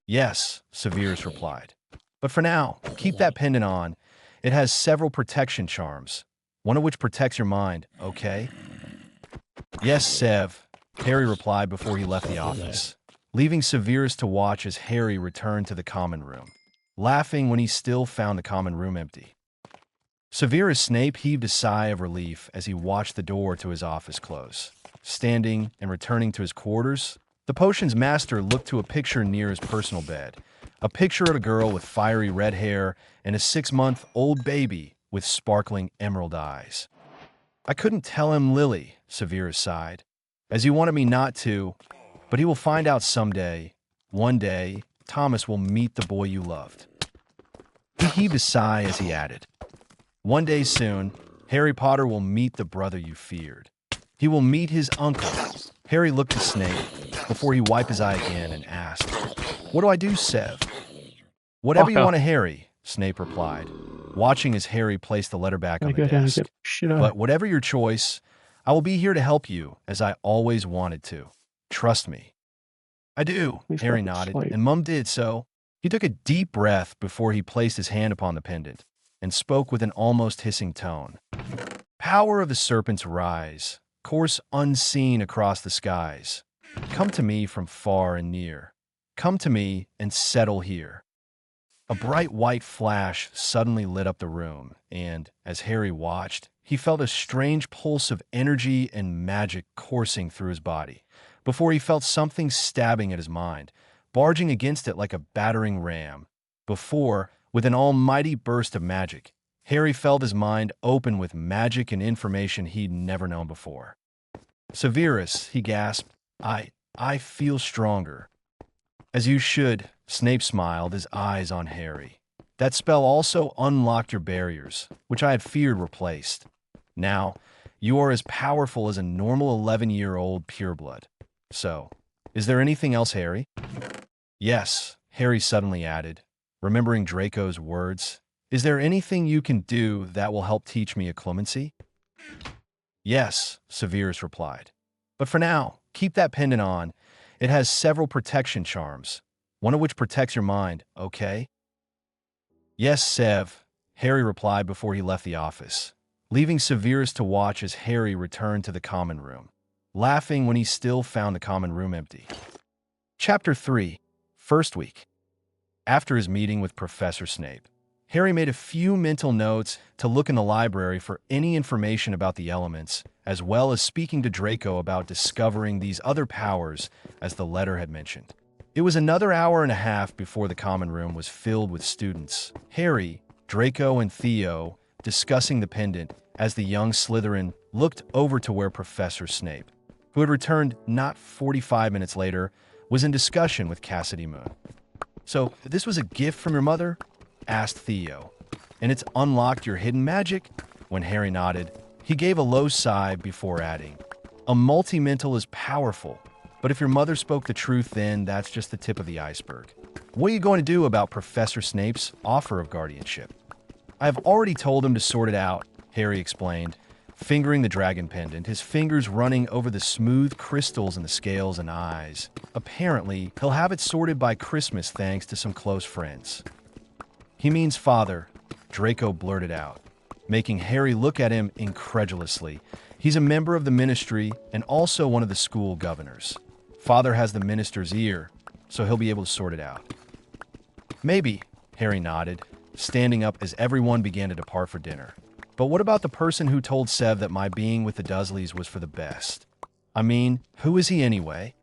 "Yes," Severus replied. "But for now, keep that pendant on. It has several protection charms, one of which protects your mind, okay?" "Yes, Sev," Harry replied before he left the office, leaving Severus to watch as Harry returned to the common room, laughing when he still found the common room empty. Severus Snape heaved a sigh of relief as he watched the door to his office close. Standing and returning to his quarters, the potions master looked to a picture near his personal bed. A picture of a girl with fiery red hair and a 6-month-old baby with sparkling emerald eyes. I couldn't tell him, Lily, Severus sighed, as you wanted me not to, but he will find out someday. One day, Thomas will meet the boy you loved. He heaved a sigh as he added, one day soon, Harry Potter will meet the brother you feared. He will meet his uncle. Harry looked at Snape before he wiped his eye again and asked, what do I do, Sev? Whatever you want to, Harry, Snape replied, watching as Harry placed the letter back on the desk. But whatever your choice, I will be here to help you, as I always wanted to. Trust me. I do, Harry nodded, and Mum did so. He took a deep breath before he placed his hand upon the pendant and spoke with an almost hissing tone. Power of the serpent's rise, course unseen across the skies. Come to me from far and near. Come to me and settle here. A bright white flash suddenly lit up the room, and, as Harry watched, he felt a strange pulse of energy and magic coursing through his body, before he felt something stabbing at his mind, barging against it like a battering ram. Before, with an almighty burst of magic, Harry felt his mind open with magic and information he'd never known before. Severus, he gasped, I feel stronger. As you should, Snape smiled, his eyes on Harry. That spell also unlocked your barriers, which I had feared were placed. Now, you are as powerful as a normal 11-year-old pureblood. So, is there anything else, Harry? Yes, Harry suddenly added, remembering Draco's words. Is there anything you can do that will help teach me a clemency? Yes, Severus replied. But for now, keep that pendant on. It has several protection charms, one of which protects your mind, okay? Yes, Sev, Harry replied before he left the office, leaving Severus to watch as Harry returned to the common room, laughing when he still found the common room empty. Chapter 3, First Week. After his meeting with Professor Snape, Harry made a few mental notes to look in the library for any information about the elements, as well as speaking to Draco about discovering these other powers, as the letter had mentioned. It was another hour and a half before the common room was filled with students. Harry, Draco, and Theo discussing the pendant as the young Slytherin looked over to where Professor Snape, who had returned not 45 minutes later, was in discussion with Cassidy Moon. So, this was a gift from your mother? Asked Theo. And it's unlocked your hidden magic? When Harry nodded, he gave a low sigh before adding, a multi-mental is powerful, but if your mother spoke the truth, then that's just the tip of the iceberg. What are you going to do about Professor Snape's offer of guardianship? I have already told him to sort it out, Harry explained, fingering the dragon pendant, his fingers running over the smooth crystals in the scales and eyes. Apparently, he'll have it sorted by Christmas thanks to some close friends. He means father, Draco blurted out, making Harry look at him incredulously. He's a member of the ministry and also one of the school governors. Father has the minister's ear, so he'll be able to sort it out. Maybe, Harry nodded, standing up as everyone began to depart for dinner. But what about the person who told Sev that my being with the Dursleys was for the best? I mean, who is he anyway?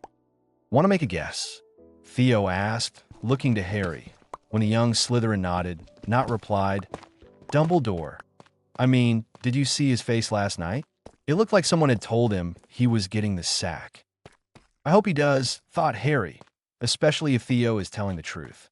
Want to make a guess? Theo asked, looking to Harry. When the young Slytherin nodded, not replied, Dumbledore. I mean, did you see his face last night? It looked like someone had told him he was getting the sack. I hope he does, thought Harry, especially if Theo is telling the truth.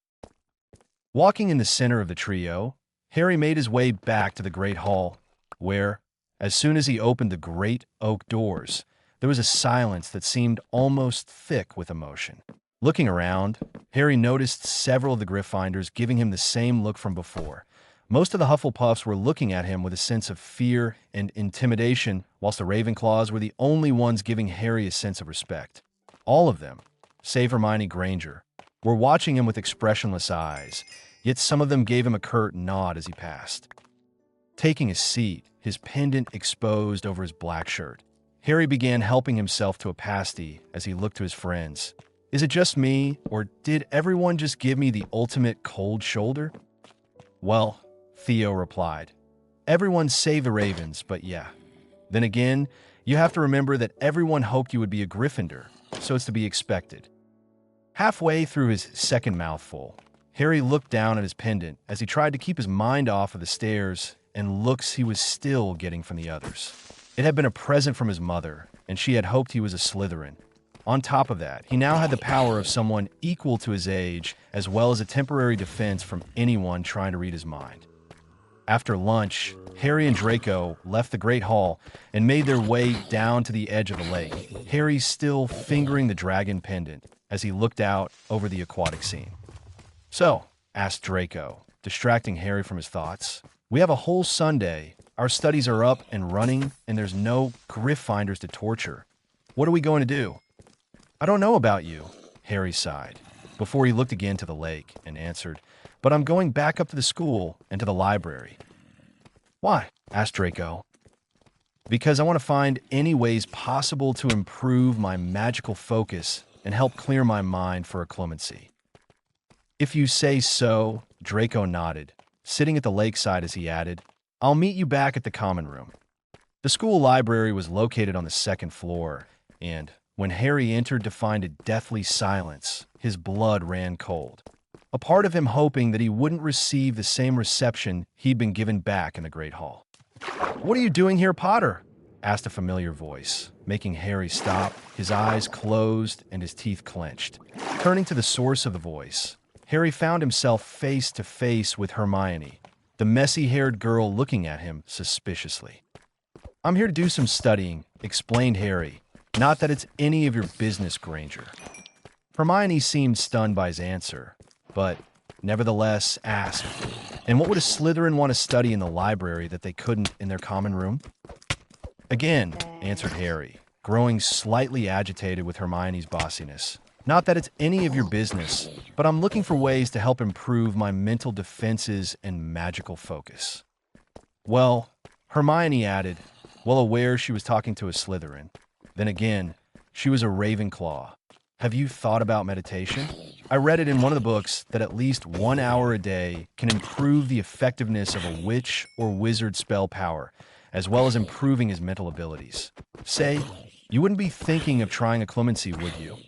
Walking in the center of the trio, Harry made his way back to the Great Hall, where, as soon as he opened the great oak doors, there was a silence that seemed almost thick with emotion. Looking around, Harry noticed several of the Gryffindors giving him the same look from before. Most of the Hufflepuffs were looking at him with a sense of fear and intimidation, whilst the Ravenclaws were the only ones giving Harry a sense of respect. All of them, save Hermione Granger, were watching him with expressionless eyes, yet some of them gave him a curt nod as he passed. Taking a seat, his pendant exposed over his black shirt, Harry began helping himself to a pasty as he looked to his friends. Is it just me, or did everyone just give me the ultimate cold shoulder? Well, Theo replied, Everyone save the ravens, but yeah. Then again, you have to remember that everyone hoped you would be a Gryffindor, so it's to be expected. Halfway through his second mouthful, Harry looked down at his pendant as he tried to keep his mind off of the stares and looks he was still getting from the others. It had been a present from his mother, and she had hoped he was a Slytherin. On top of that, he now had the power of someone equal to his age, as well as a temporary defense from anyone trying to read his mind. After lunch, Harry and Draco left the Great Hall and made their way down to the edge of the lake, Harry still fingering the dragon pendant as he looked out over the aquatic scene. "So," asked Draco, distracting Harry from his thoughts, "we have a whole Sunday, our studies are up and running, and there's no Gryffindors to torture. What are we going to do?" "I don't know about you," Harry sighed, before he looked again to the lake and answered, "but I'm going back up to the school and to the library." "Why?" asked Draco. "Because I want to find any ways possible to improve my magical focus and help clear my mind for a clemency." "If you say so," Draco nodded, sitting at the lakeside as he added, "I'll meet you back at the common room." The school library was located on the second floor, and when Harry entered to find a deathly silence, his blood ran cold. A part of him hoping that he wouldn't receive the same reception he'd been given back in the Great Hall. "What are you doing here, Potter?" asked a familiar voice, making Harry stop, his eyes closed and his teeth clenched. Turning to the source of the voice, Harry found himself face to face with Hermione, the messy-haired girl looking at him suspiciously. "I'm here to do some studying," explained Harry. "Not that it's any of your business, Granger." Hermione seemed stunned by his answer, but nevertheless asked, "And what would a Slytherin want to study in the library that they couldn't in their common room?" "Again," answered Harry, growing slightly agitated with Hermione's bossiness. "Not that it's any of your business, but I'm looking for ways to help improve my mental defenses and magical focus." "Well," Hermione added, well aware she was talking to a Slytherin. Then again, she was a Ravenclaw. "Have you thought about meditation? I read it in one of the books that at least 1 hour a day can improve the effectiveness of a witch or wizard spell power, as well as improving his mental abilities. Say, you wouldn't be thinking of trying a clemency, would you?"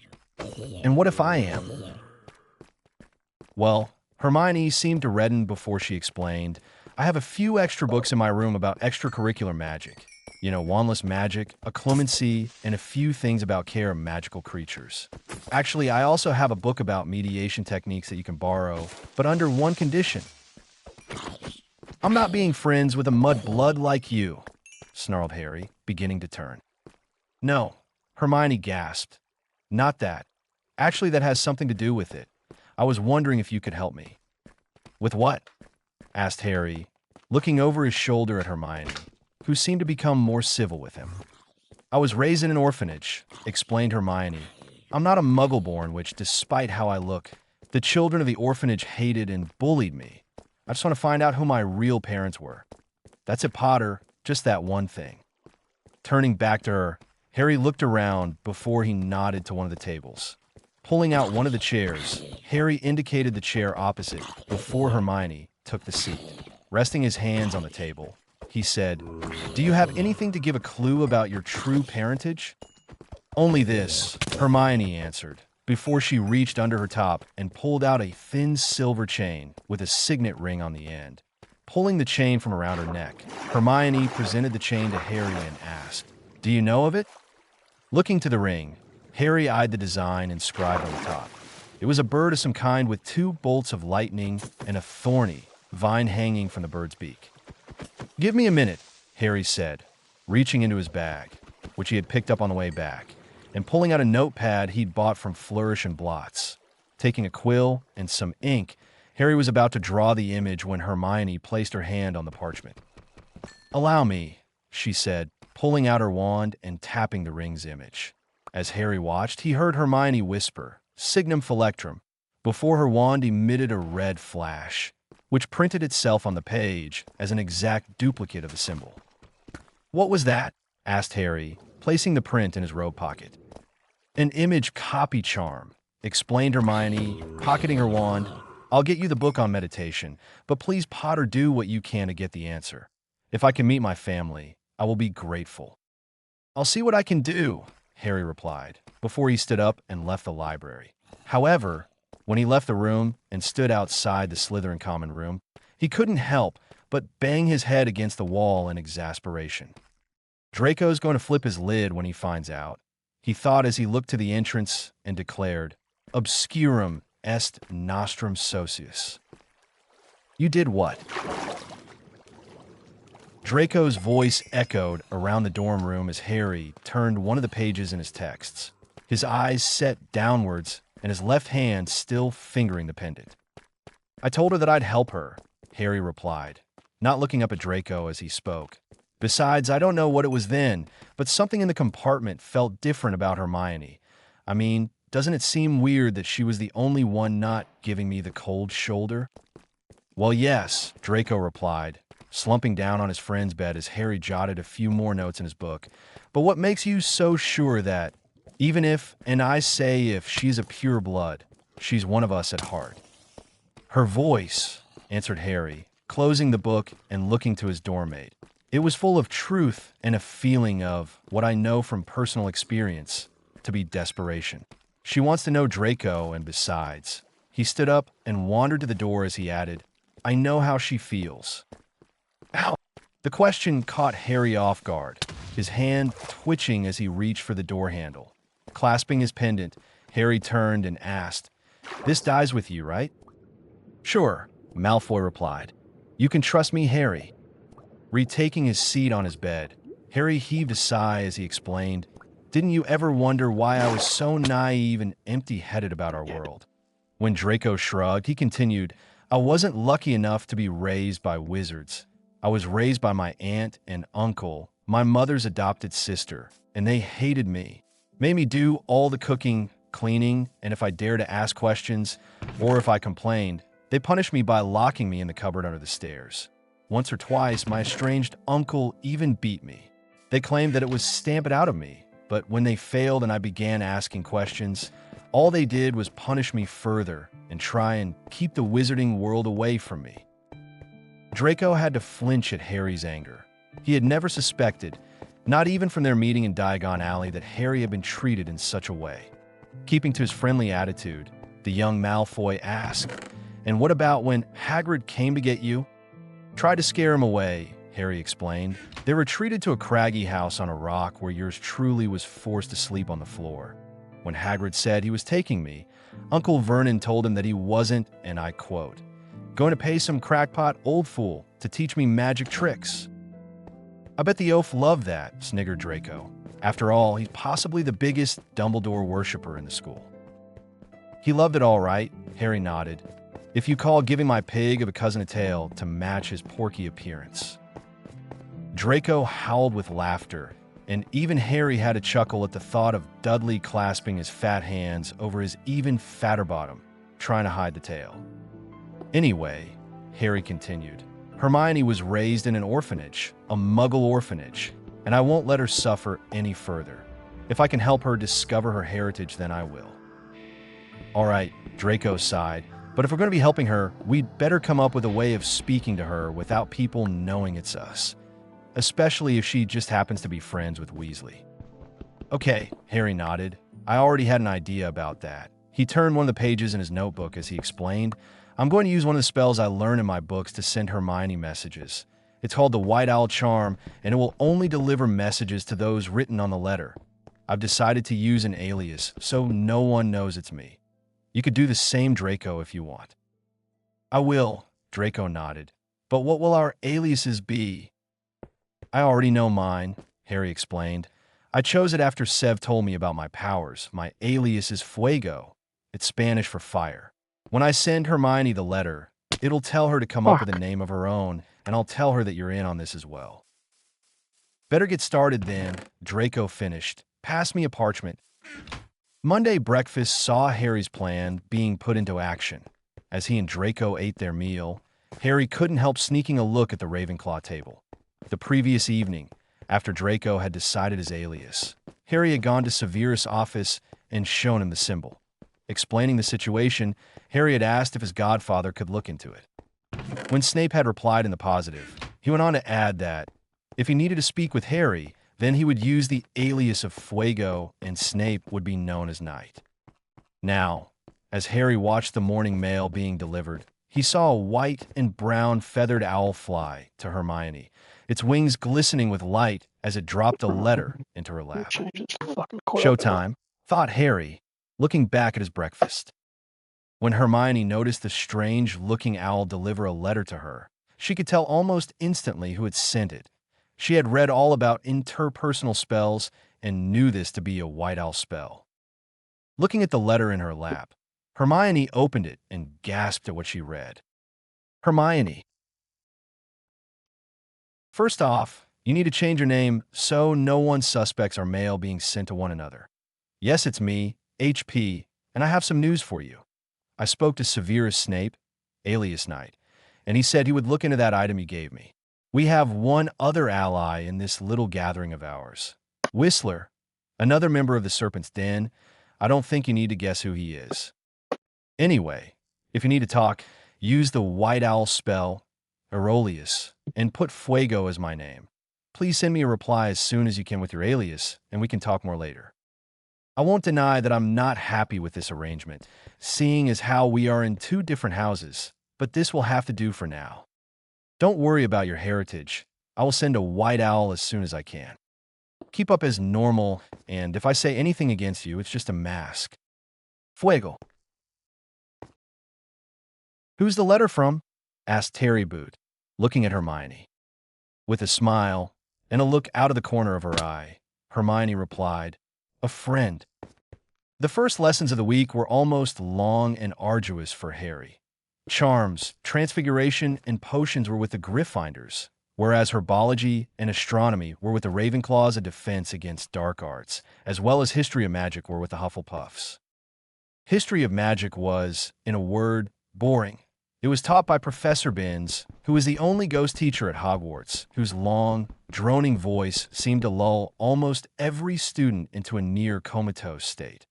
"And what if I am?" Well, Hermione seemed to redden before she explained, "I have a few extra books in my room about extracurricular magic. You know, wandless magic, a clemency, and a few things about care of magical creatures. Actually, I also have a book about mediation techniques that you can borrow, but under one condition." "I'm not being friends with a mudblood like you," snarled Harry, beginning to turn. "No," Hermione gasped. "Not that. Actually, that has something to do with it. I was wondering if you could help me." "With what?" asked Harry, looking over his shoulder at Hermione, who seemed to become more civil with him. "I was raised in an orphanage," explained Hermione. "I'm not a muggle-born, which, despite how I look, the children of the orphanage hated and bullied me. I just want to find out who my real parents were. That's it, Potter, just that one thing." Turning back to her, Harry looked around before he nodded to one of the tables. Pulling out one of the chairs, Harry indicated the chair opposite before Hermione took the seat. Resting his hands on the table, he said, "Do you have anything to give a clue about your true parentage?" "Only this," Hermione answered, before she reached under her top and pulled out a thin silver chain with a signet ring on the end. Pulling the chain from around her neck, Hermione presented the chain to Harry and asked, "Do you know of it?" Looking to the ring, Harry eyed the design inscribed on the top. It was a bird of some kind with 2 bolts of lightning and a thorny vine hanging from the bird's beak. "Give me a minute," Harry said, reaching into his bag, which he had picked up on the way back, and pulling out a notepad he'd bought from Flourish and Blots. Taking a quill and some ink, Harry was about to draw the image when Hermione placed her hand on the parchment. "Allow me," she said, pulling out her wand and tapping the ring's image. As Harry watched, he heard Hermione whisper, "Signum Phillectrum," before her wand emitted a red flash, which printed itself on the page as an exact duplicate of the symbol. "What was that?" asked Harry, placing the print in his robe pocket. "An image copy charm," explained Hermione, pocketing her wand. "I'll get you the book on meditation, but please, Potter, do what you can to get the answer. If I can meet my family, I will be grateful. I'll see what I can do, Harry replied, before he stood up and left the library. However, when he left the room and stood outside the Slytherin common room, he couldn't help but bang his head against the wall in exasperation. Draco's going to flip his lid when he finds out, he thought as he looked to the entrance and declared, Obscurum est nostrum socius. You did what? Draco's voice echoed around the dorm room as Harry turned one of the pages in his texts, his eyes set downwards and his left hand still fingering the pendant. I told her that I'd help her, Harry replied, not looking up at Draco as he spoke. Besides, I don't know what it was then, but something in the compartment felt different about Hermione. I mean, doesn't it seem weird that she was the only one not giving me the cold shoulder? Well, yes, Draco replied, slumping down on his friend's bed as Harry jotted a few more notes in his book. But what makes you so sure that, even if, and I say if she's a pure blood, she's one of us at heart? Her voice, answered Harry, closing the book and looking to his dorm mate. It was full of truth and a feeling of, what I know from personal experience, to be desperation. She wants to know Draco, and besides. He stood up and wandered to the door as he added, I know how she feels. Ow! The question caught Harry off guard, his hand twitching as he reached for the door handle. Clasping his pendant, Harry turned and asked, This dies with you, right? Sure, Malfoy replied. You can trust me, Harry. Retaking his seat on his bed, Harry heaved a sigh as he explained, Didn't you ever wonder why I was so naive and empty-headed about our world? When Draco shrugged, he continued, I wasn't lucky enough to be raised by wizards. I was raised by my aunt and uncle, my mother's adopted sister, and they hated me. Made me do all the cooking, cleaning, and if I dared to ask questions, or if I complained, they punished me by locking me in the cupboard under the stairs. Once or twice, my estranged uncle even beat me. They claimed that it was stamp it out of me, but when they failed and I began asking questions, all they did was punish me further and try and keep the wizarding world away from me. Draco had to flinch at Harry's anger. He had never suspected, not even from their meeting in Diagon Alley, that Harry had been treated in such a way. Keeping to his friendly attitude, the young Malfoy asked, And what about when Hagrid came to get you? Tried to scare him away, Harry explained. They retreated to a craggy house on a rock where yours truly was forced to sleep on the floor. When Hagrid said he was taking me, Uncle Vernon told him that he wasn't, and I quote, going to pay some crackpot old fool to teach me magic tricks. I bet the oaf loved that, sniggered Draco. After all, he's possibly the biggest Dumbledore worshipper in the school. He loved it all right, Harry nodded. If you call giving my pig of a cousin a tail to match his porky appearance. Draco howled with laughter, and even Harry had a chuckle at the thought of Dudley clasping his fat hands over his even fatter bottom, trying to hide the tail. Anyway, Harry continued, Hermione was raised in an orphanage, a muggle orphanage, and I won't let her suffer any further. If I can help her discover her heritage, then I will. All right, Draco sighed, but if we're going to be helping her, we'd better come up with a way of speaking to her without people knowing it's us. Especially if she just happens to be friends with Weasley. Okay, Harry nodded. I already had an idea about that. He turned one of the pages in his notebook as he explained, I'm going to use one of the spells I learned in my books to send Hermione messages. It's called the White Owl Charm, and it will only deliver messages to those written on the letter. I've decided to use an alias, so no one knows it's me. You could do the same, Draco, if you want. I will, Draco nodded. But what will our aliases be? I already know mine, Harry explained. I chose it after Sev told me about my powers. My alias is Fuego. It's Spanish for fire. When I send Hermione the letter, it'll tell her to come up with a name of her own, and I'll tell her that you're in on this as well. Better get started then, Draco finished. Pass me a parchment. Monday breakfast saw Harry's plan being put into action. As he and Draco ate their meal, Harry couldn't help sneaking a look at the Ravenclaw table. The previous evening, after Draco had decided his alias, Harry had gone to Severus' office and shown him the symbol. Explaining the situation, Harry had asked if his godfather could look into it. When Snape had replied in the positive, He went on to add that if he needed to speak with Harry, then he would use the alias of Fuego and Snape would be known as Night. Now, as Harry watched the morning mail being delivered, he saw a white and brown feathered owl fly to Hermione, its wings glistening with light as it dropped a letter into her lap. Showtime, thought Harry, looking back at his breakfast. When Hermione noticed the strange-looking owl deliver a letter to her, she could tell almost instantly who had sent it. She had read all about interpersonal spells and knew this to be a white owl spell. Looking at the letter in her lap, Hermione opened it and gasped at what she read. Hermione. First off, you need to change your name so no one's suspects are mail being sent to one another. Yes, it's me, HP, and I have some news for you. I spoke to Severus Snape, alias Night, and he said he would look into that item you gave me. We have one other ally in this little gathering of ours. Whistler, another member of the Serpent's Den. I don't think you need to guess who he is. Anyway, if you need to talk, use the white owl spell, Aurelius, and put Fuego as my name. Please send me a reply as soon as you can with your alias, and we can talk more later. I won't deny that I'm not happy with this arrangement, seeing as how we are in two different houses, but this will have to do for now. Don't worry about your heritage. I will send a white owl as soon as I can. Keep up as normal, and if I say anything against you, it's just a mask. Fuego. Who's the letter from? Asked Terry Boot, looking at Hermione. With a smile and a look out of the corner of her eye, Hermione replied, a friend. The first lessons of the week were almost long and arduous for Harry. Charms, transfiguration, and potions were with the Gryffindors, whereas herbology and astronomy were with the Ravenclaws, a defense against dark arts, as well as history of magic were with the Hufflepuffs. History of magic was, in a word, boring. It was taught by Professor Binns, who was the only ghost teacher at Hogwarts, whose long, droning voice seemed to lull almost every student into a near comatose state.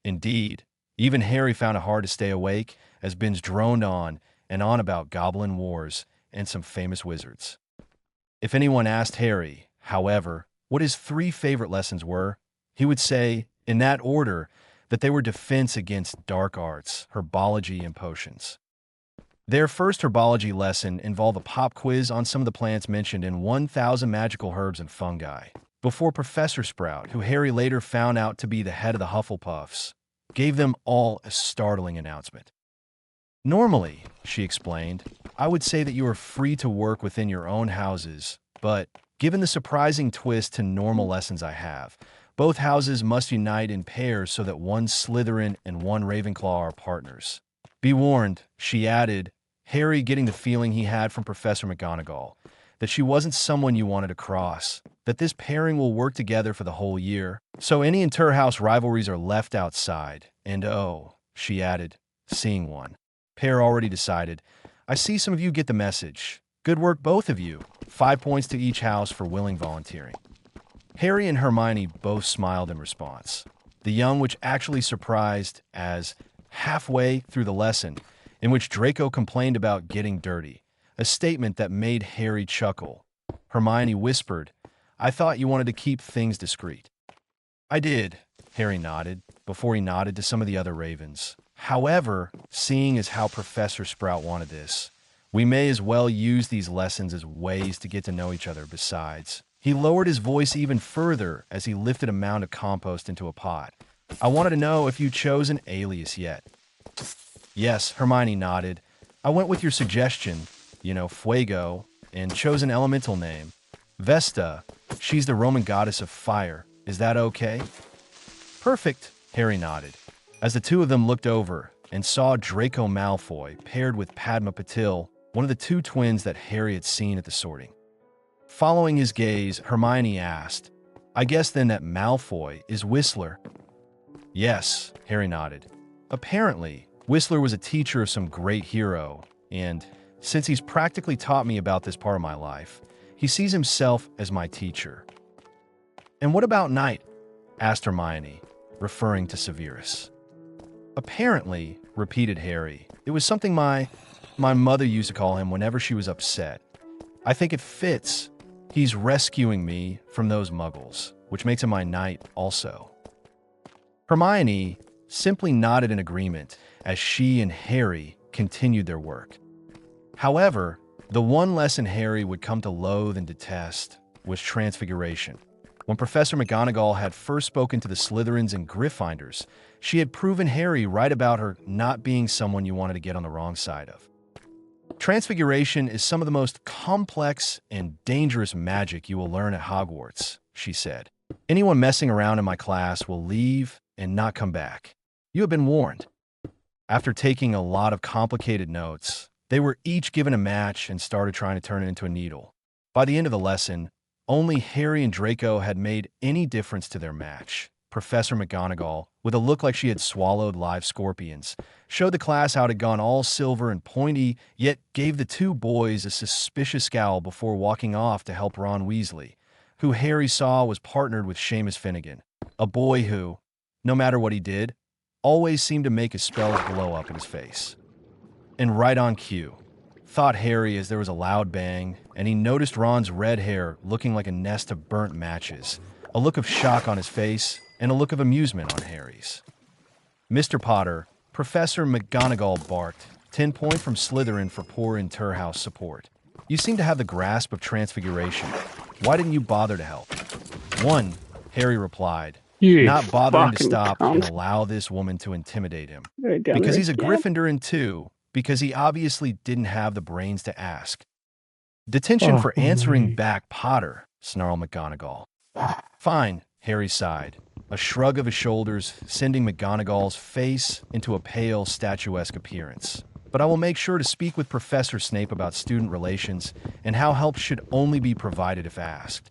Indeed, even Harry found it hard to stay awake as Binns droned on and on about goblin wars and some famous wizards. If anyone asked Harry, however, what his 3 favorite lessons were, he would say, in that order, that they were defense against dark arts, herbology, and potions. Their first herbology lesson involved a pop quiz on some of the plants mentioned in 1,000 magical herbs and fungi, before Professor Sprout, who Harry later found out to be the head of the Hufflepuffs, gave them all a startling announcement. Normally, she explained, I would say that you are free to work within your own houses, but given the surprising twist to normal lessons I have, both houses must unite in pairs so that one Slytherin and one Ravenclaw are partners. Be warned, she added, Harry getting the feeling he had from Professor McGonagall, that she wasn't someone you wanted to cross, that this pairing will work together for the whole year, so any inter-house rivalries are left outside, and oh, she added, seeing one pair already decided, I see some of you get the message. Good work, both of you. 5 points to each house for willing volunteering. Harry and Hermione both smiled in response, the young which actually surprised as, halfway through the lesson, in which Draco complained about getting dirty, a statement that made Harry chuckle. Hermione whispered, I thought you wanted to keep things discreet. I did, Harry nodded, before he nodded to some of the other Ravens. However, seeing as how Professor Sprout wanted this, we may as well use these lessons as ways to get to know each other. Besides, he lowered his voice even further as he lifted a mound of compost into a pot. I wanted to know if you chose an alias yet. Yes, Hermione nodded. I went with your suggestion, Fuego, and chose an elemental name. Vesta, she's the Roman goddess of fire. Is that okay? Perfect, Harry nodded, as the two of them looked over and saw Draco Malfoy paired with Padma Patil, one of the 2 twins that Harry had seen at the sorting. Following his gaze, Hermione asked, I guess then that Malfoy is Whistler. Yes, Harry nodded. Apparently, Whistler was a teacher of some great hero, and since he's practically taught me about this part of my life, he sees himself as my teacher. And what about Night? Asked Hermione, referring to Severus. Apparently, repeated Harry, it was something my mother used to call him whenever she was upset. I think it fits. He's rescuing me from those muggles, which makes him my knight also. Hermione simply nodded in agreement as she and Harry continued their work. However, the one lesson Harry would come to loathe and detest was transfiguration. When Professor McGonagall had first spoken to the Slytherins and Gryffindors, she had proven Harry right about her not being someone you wanted to get on the wrong side of. Transfiguration is some of the most complex and dangerous magic you will learn at Hogwarts, she said. Anyone messing around in my class will leave and not come back. You have been warned. After taking a lot of complicated notes, they were each given a match and started trying to turn it into a needle. By the end of the lesson, only Harry and Draco had made any difference to their match. Professor McGonagall, with a look like she had swallowed live scorpions, showed the class how it had gone all silver and pointy, yet gave the two boys a suspicious scowl before walking off to help Ron Weasley, who Harry saw was partnered with Seamus Finnegan, a boy who, no matter what he did, always seemed to make his spells blow up in his face. And right on cue, thought Harry as there was a loud bang, and he noticed Ron's red hair looking like a nest of burnt matches, a look of shock on his face, and a look of amusement on Harry's. Mr. Potter, Professor McGonagall barked, 10 point from Slytherin for poor inter-house support. You seem to have the grasp of transfiguration. Why didn't you bother to help? 1, Harry replied, not bothering to stop and allow this woman to intimidate him. Because he's a Gryffindor, and 2, because he obviously didn't have the brains to ask. Detention for answering back, Potter, snarled McGonagall. Fine, Harry sighed, a shrug of his shoulders sending McGonagall's face into a pale, statuesque appearance. But I will make sure to speak with Professor Snape about student relations and how help should only be provided if asked.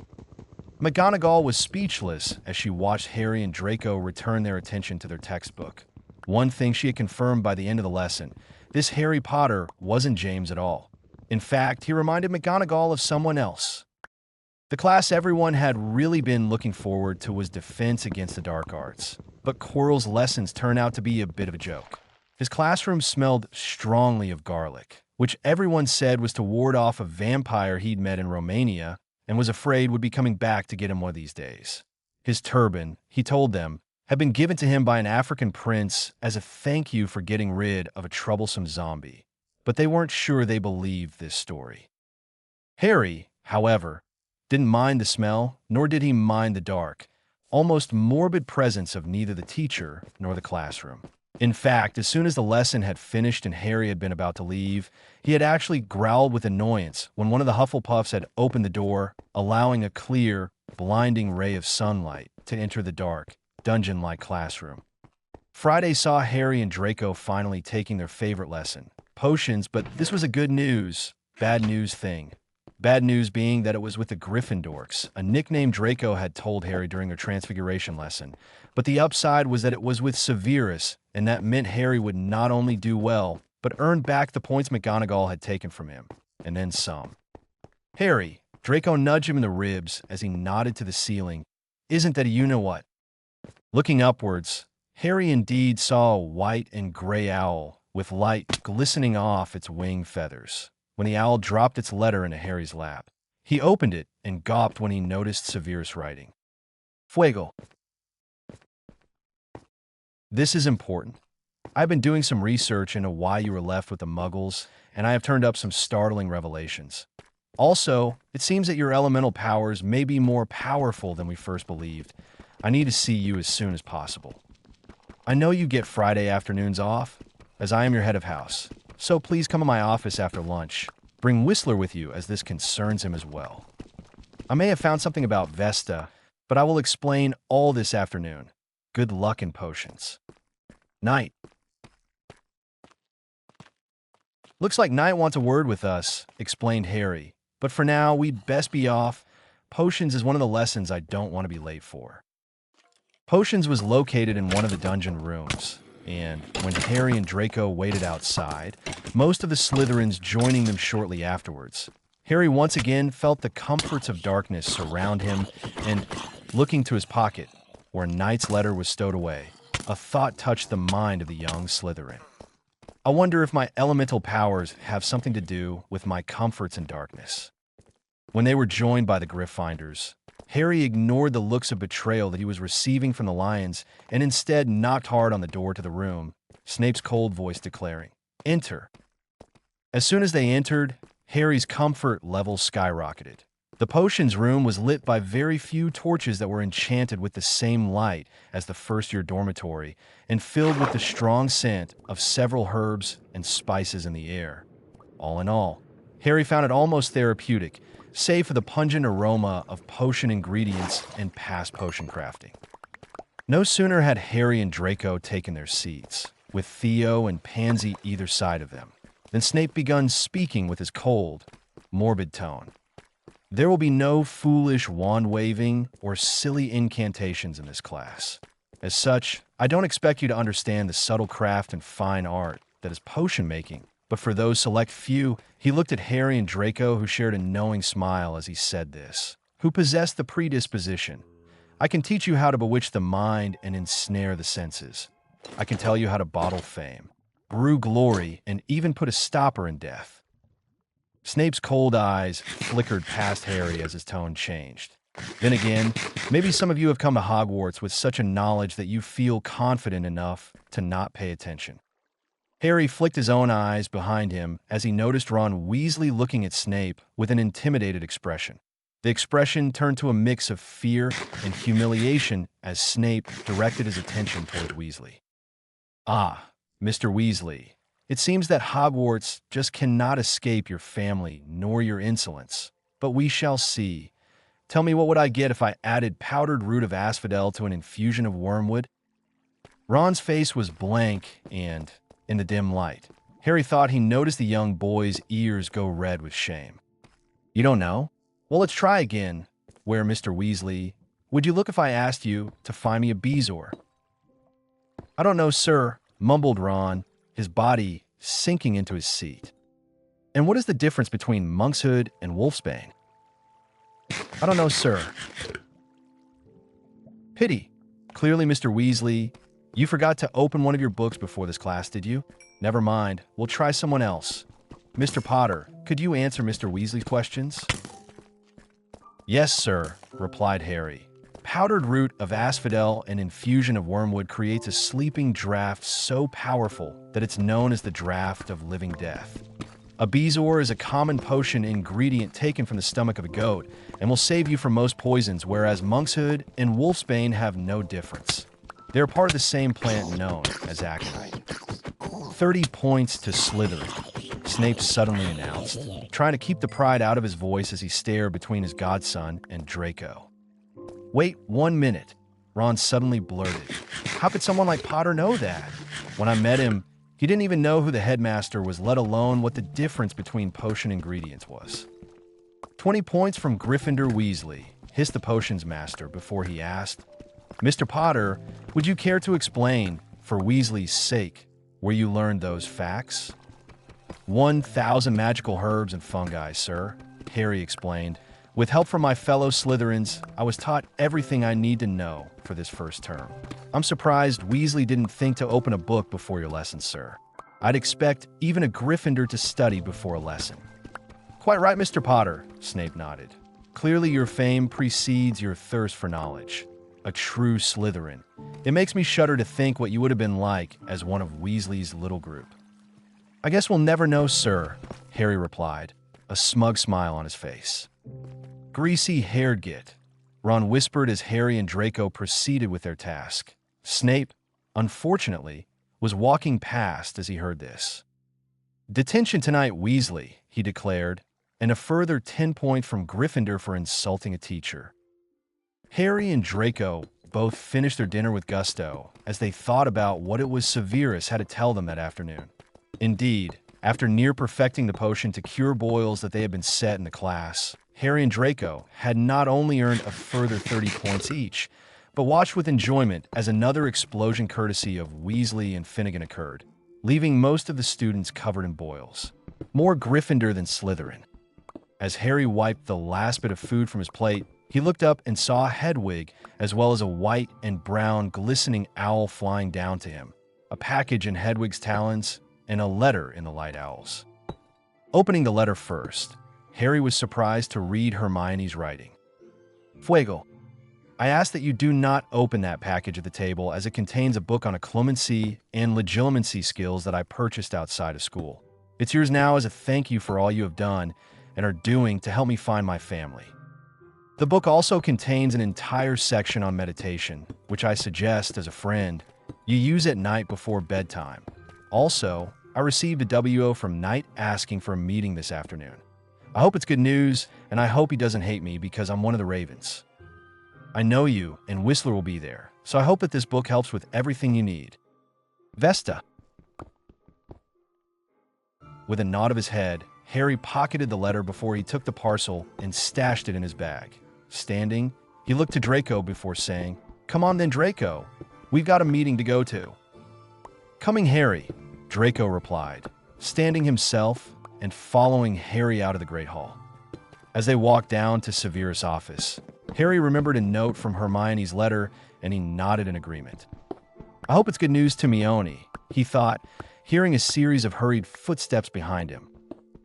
McGonagall was speechless as she watched Harry and Draco return their attention to their textbook. One thing she had confirmed by the end of the lesson, this Harry Potter wasn't James at all. In fact, he reminded McGonagall of someone else. The class everyone had really been looking forward to was defense against the dark arts, but Quirrell's lessons turned out to be a bit of a joke. His classroom smelled strongly of garlic, which everyone said was to ward off a vampire he'd met in Romania and was afraid would be coming back to get him one of these days. His turban, he told them, had been given to him by an African prince as a thank you for getting rid of a troublesome zombie, but they weren't sure they believed this story. Harry, however, didn't mind the smell, nor did he mind the dark, almost morbid presence of neither the teacher nor the classroom. In fact, as soon as the lesson had finished and Harry had been about to leave, he had actually growled with annoyance when one of the Hufflepuffs had opened the door, allowing a clear, blinding ray of sunlight to enter the dark, dungeon-like classroom. Friday saw Harry and Draco finally taking their favorite lesson, potions, but this was a good news, bad news thing. Bad news being that it was with the Gryffindorks, a nickname Draco had told Harry during their transfiguration lesson. But the upside was that it was with Severus, and that meant Harry would not only do well, but earn back the points McGonagall had taken from him, and then some. Harry, Draco nudged him in the ribs as he nodded to the ceiling. Isn't that a you-know-what? Looking upwards, Harry indeed saw a white and gray owl with light glistening off its wing feathers. When the owl dropped its letter into Harry's lap, he opened it and gawped when he noticed Severus writing. Fuego. This is important. I've been doing some research into why you were left with the Muggles, and I have turned up some startling revelations. Also, it seems that your elemental powers may be more powerful than we first believed. I need to see you as soon as possible. I know you get Friday afternoons off, as I am your head of house. So please come to my office after lunch. Bring Whistler with you, as this concerns him as well. I may have found something about Vesta, but I will explain all this afternoon. Good luck in potions. Night. Looks like Knight wants a word with us, explained Harry. But for now, we'd best be off. Potions is one of the lessons I don't want to be late for. Potions was located in one of the dungeon rooms. And when Harry and Draco waited outside, most of the Slytherins joining them shortly afterwards, Harry once again felt the comforts of darkness surround him, and, looking to his pocket, where Knight's letter was stowed away, a thought touched the mind of the young Slytherin. I wonder if my elemental powers have something to do with my comforts in darkness. When they were joined by the Gryffindors, Harry ignored the looks of betrayal that he was receiving from the Lions and instead knocked hard on the door to the room, Snape's cold voice declaring, "Enter." As soon as they entered, Harry's comfort level skyrocketed. The potions room was lit by very few torches that were enchanted with the same light as the first-year dormitory and filled with the strong scent of several herbs and spices in the air. All in all, Harry found it almost therapeutic, save for the pungent aroma of potion ingredients and past potion crafting. No sooner had Harry and Draco taken their seats, with Theo and Pansy either side of them, than Snape begun speaking with his cold, morbid tone. There will be no foolish wand-waving or silly incantations in this class. As such, I don't expect you to understand the subtle craft and fine art that is potion-making, but for those select few, he looked at Harry and Draco, who shared a knowing smile as he said this, who possessed the predisposition. I can teach you how to bewitch the mind and ensnare the senses. I can tell you how to bottle fame, brew glory, and even put a stopper in death. Snape's cold eyes flickered past Harry as his tone changed. Then again, maybe some of you have come to Hogwarts with such a knowledge that you feel confident enough to not pay attention. Harry flicked his own eyes behind him as he noticed Ron Weasley looking at Snape with an intimidated expression. The expression turned to a mix of fear and humiliation as Snape directed his attention toward Weasley. "Ah, Mr. Weasley, it seems that Hogwarts just cannot escape your family nor your insolence, but we shall see. Tell me, what would I get if I added powdered root of asphodel to an infusion of wormwood?" Ron's face was blank and, in the dim light, Harry thought he noticed the young boy's ears go red with shame. "You don't know? Well, let's try again. Where, Mr. Weasley, would you look if I asked you to find me a bezoar?" "I don't know, sir," mumbled Ron, his body sinking into his seat. "And what is the difference between monkshood and wolfsbane?" "I don't know, sir." "Pity. Clearly, Mr. Weasley, you forgot to open one of your books before this class, did you? Never mind, we'll try someone else. Mr. Potter, could you answer Mr. Weasley's questions?" "Yes, sir," replied Harry. "Powdered root of asphodel and infusion of wormwood creates a sleeping draught so powerful that it's known as the draught of living death. A bezoar is a common potion ingredient taken from the stomach of a goat and will save you from most poisons, whereas monkshood and wolfsbane have no difference. They're part of the same plant known as aconite." 30 points to Slytherin, Snape suddenly announced, trying to keep the pride out of his voice as he stared between his godson and Draco. "Wait 1 minute," Ron suddenly blurted. "How could someone like Potter know that? When I met him, he didn't even know who the headmaster was, let alone what the difference between potion ingredients was." 20 points from Gryffindor Weasley, hissed the potions master before he asked, "Mr. Potter, would you care to explain, for Weasley's sake, where you learned those facts?" 1,000 magical herbs and fungi, sir," Harry explained. "With help from my fellow Slytherins, I was taught everything I need to know for this first term. I'm surprised Weasley didn't think to open a book before your lesson, sir. I'd expect even a Gryffindor to study before a lesson." "Quite right, Mr. Potter," Snape nodded. "Clearly your fame precedes your thirst for knowledge. A true Slytherin. It makes me shudder to think what you would have been like as one of Weasley's little group." "I guess we'll never know, sir," Harry replied, a smug smile on his face. "Greasy-haired git," Ron whispered as Harry and Draco proceeded with their task. Snape, unfortunately, was walking past as he heard this. "Detention tonight, Weasley," he declared, and a further 10 points from Gryffindor for insulting a teacher. Harry and Draco both finished their dinner with gusto as they thought about what it was Severus had to tell them that afternoon. Indeed, after near perfecting the potion to cure boils that they had been set in the class, Harry and Draco had not only earned a further 30 points each, but watched with enjoyment as another explosion courtesy of Weasley and Finnegan occurred, leaving most of the students covered in boils. More Gryffindor than Slytherin. As Harry wiped the last bit of food from his plate, he looked up and saw Hedwig, as well as a white and brown glistening owl flying down to him, a package in Hedwig's talons, and a letter in the light owl's. Opening the letter first, Harry was surprised to read Hermione's writing. Fuego. I ask that you do not open that package at the table, as it contains a book on occlumency and legilimency skills that I purchased outside of school. It's yours now as a thank you for all you have done and are doing to help me find my family. The book also contains an entire section on meditation, which I suggest, as a friend, you use at night before bedtime. Also, I received a WO from Knight asking for a meeting this afternoon. I hope it's good news, and I hope he doesn't hate me because I'm one of the Ravens. I know you, and Whistler will be there, so I hope that this book helps with everything you need. Vesta. With a nod of his head, Harry pocketed the letter before he took the parcel and stashed it in his bag. Standing, he looked to Draco before saying, "Come on then, Draco. We've got a meeting to go to." "Coming, Harry," Draco replied, standing himself and following Harry out of the Great Hall. As they walked down to Severus' office, Harry remembered a note from Hermione's letter, and he nodded in agreement. I hope it's good news to Hermione, he thought, hearing a series of hurried footsteps behind him.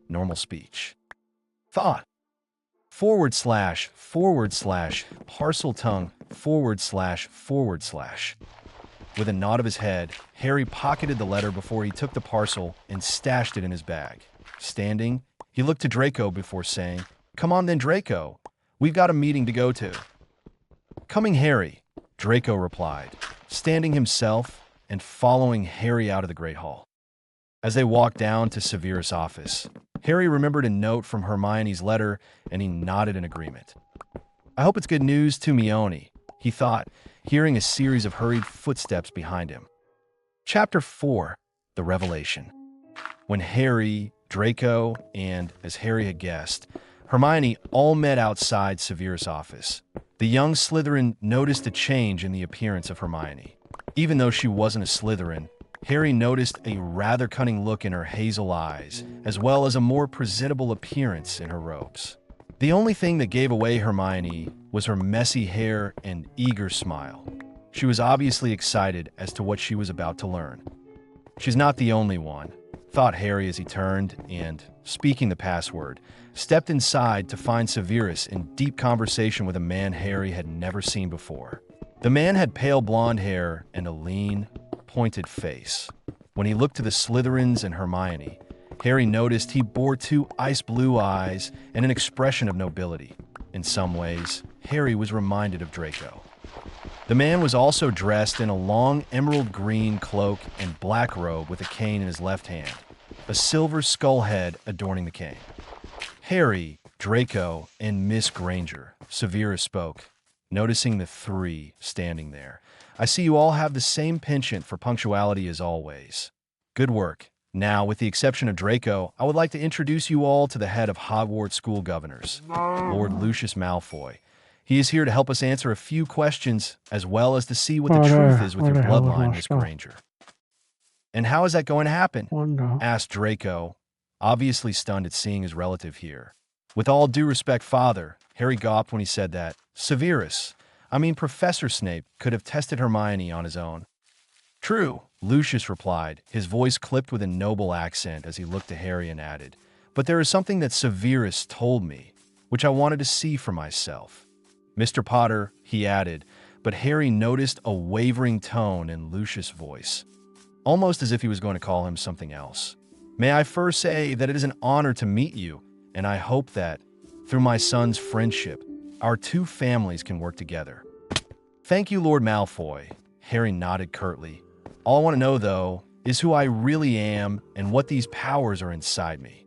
Normal speech. Thought. / parcel tongue / With a nod of his head, Harry pocketed the letter before he took the parcel and stashed it in his bag. Standing, he looked to Draco before saying, "Come on then, Draco. We've got a meeting to go to." "Coming, Harry," Draco replied, standing himself and following Harry out of the Great Hall. As they walked down to Severus' office, Harry remembered a note from Hermione's letter, and he nodded in agreement. I hope it's good news to Hermione, he thought, hearing a series of hurried footsteps behind him. Chapter 4. The Revelation. When Harry, Draco, and, as Harry had guessed, Hermione all met outside Severus' office, the young Slytherin noticed a change in the appearance of Hermione. Even though she wasn't a Slytherin, Harry noticed a rather cunning look in her hazel eyes, as well as a more presentable appearance in her robes. The only thing that gave away Hermione was her messy hair and eager smile. She was obviously excited as to what she was about to learn. She's not the only one, thought Harry as he turned and, speaking the password, stepped inside to find Severus in deep conversation with a man Harry had never seen before. The man had pale blonde hair and a lean, pointed face. When he looked to the Slytherins and Hermione, Harry noticed he bore 2 ice blue eyes and an expression of nobility. In some ways, Harry was reminded of Draco. The man was also dressed in a long emerald green cloak and black robe with a cane in his left hand, a silver skull head adorning the cane. Harry, Draco, and Miss Granger, Severus spoke, noticing the 3 standing there. I see you all have the same penchant for punctuality as always. Good work. Now, with the exception of Draco, I would like to introduce you all to the head of Hogwarts School Governors, Lord Lucius Malfoy. He is here to help us answer a few questions, as well as to see what the truth is with your bloodline, Miss Granger. And how is that going to happen? Asked Draco, obviously stunned at seeing his relative here. With all due respect, Father, Harry gawped when he said that. Professor Snape could have tested Hermione on his own. True, Lucius replied, his voice clipped with a noble accent as he looked to Harry and added, but there is something that Severus told me, which I wanted to see for myself. Mr. Potter, he added, but Harry noticed a wavering tone in Lucius' voice, almost as if he was going to call him something else. May I first say that it is an honor to meet you, and I hope that, through my son's friendship, our 2 families can work together. Thank you, Lord Malfoy. Harry nodded curtly. All I want to know, though, is who I really am and what these powers are inside me.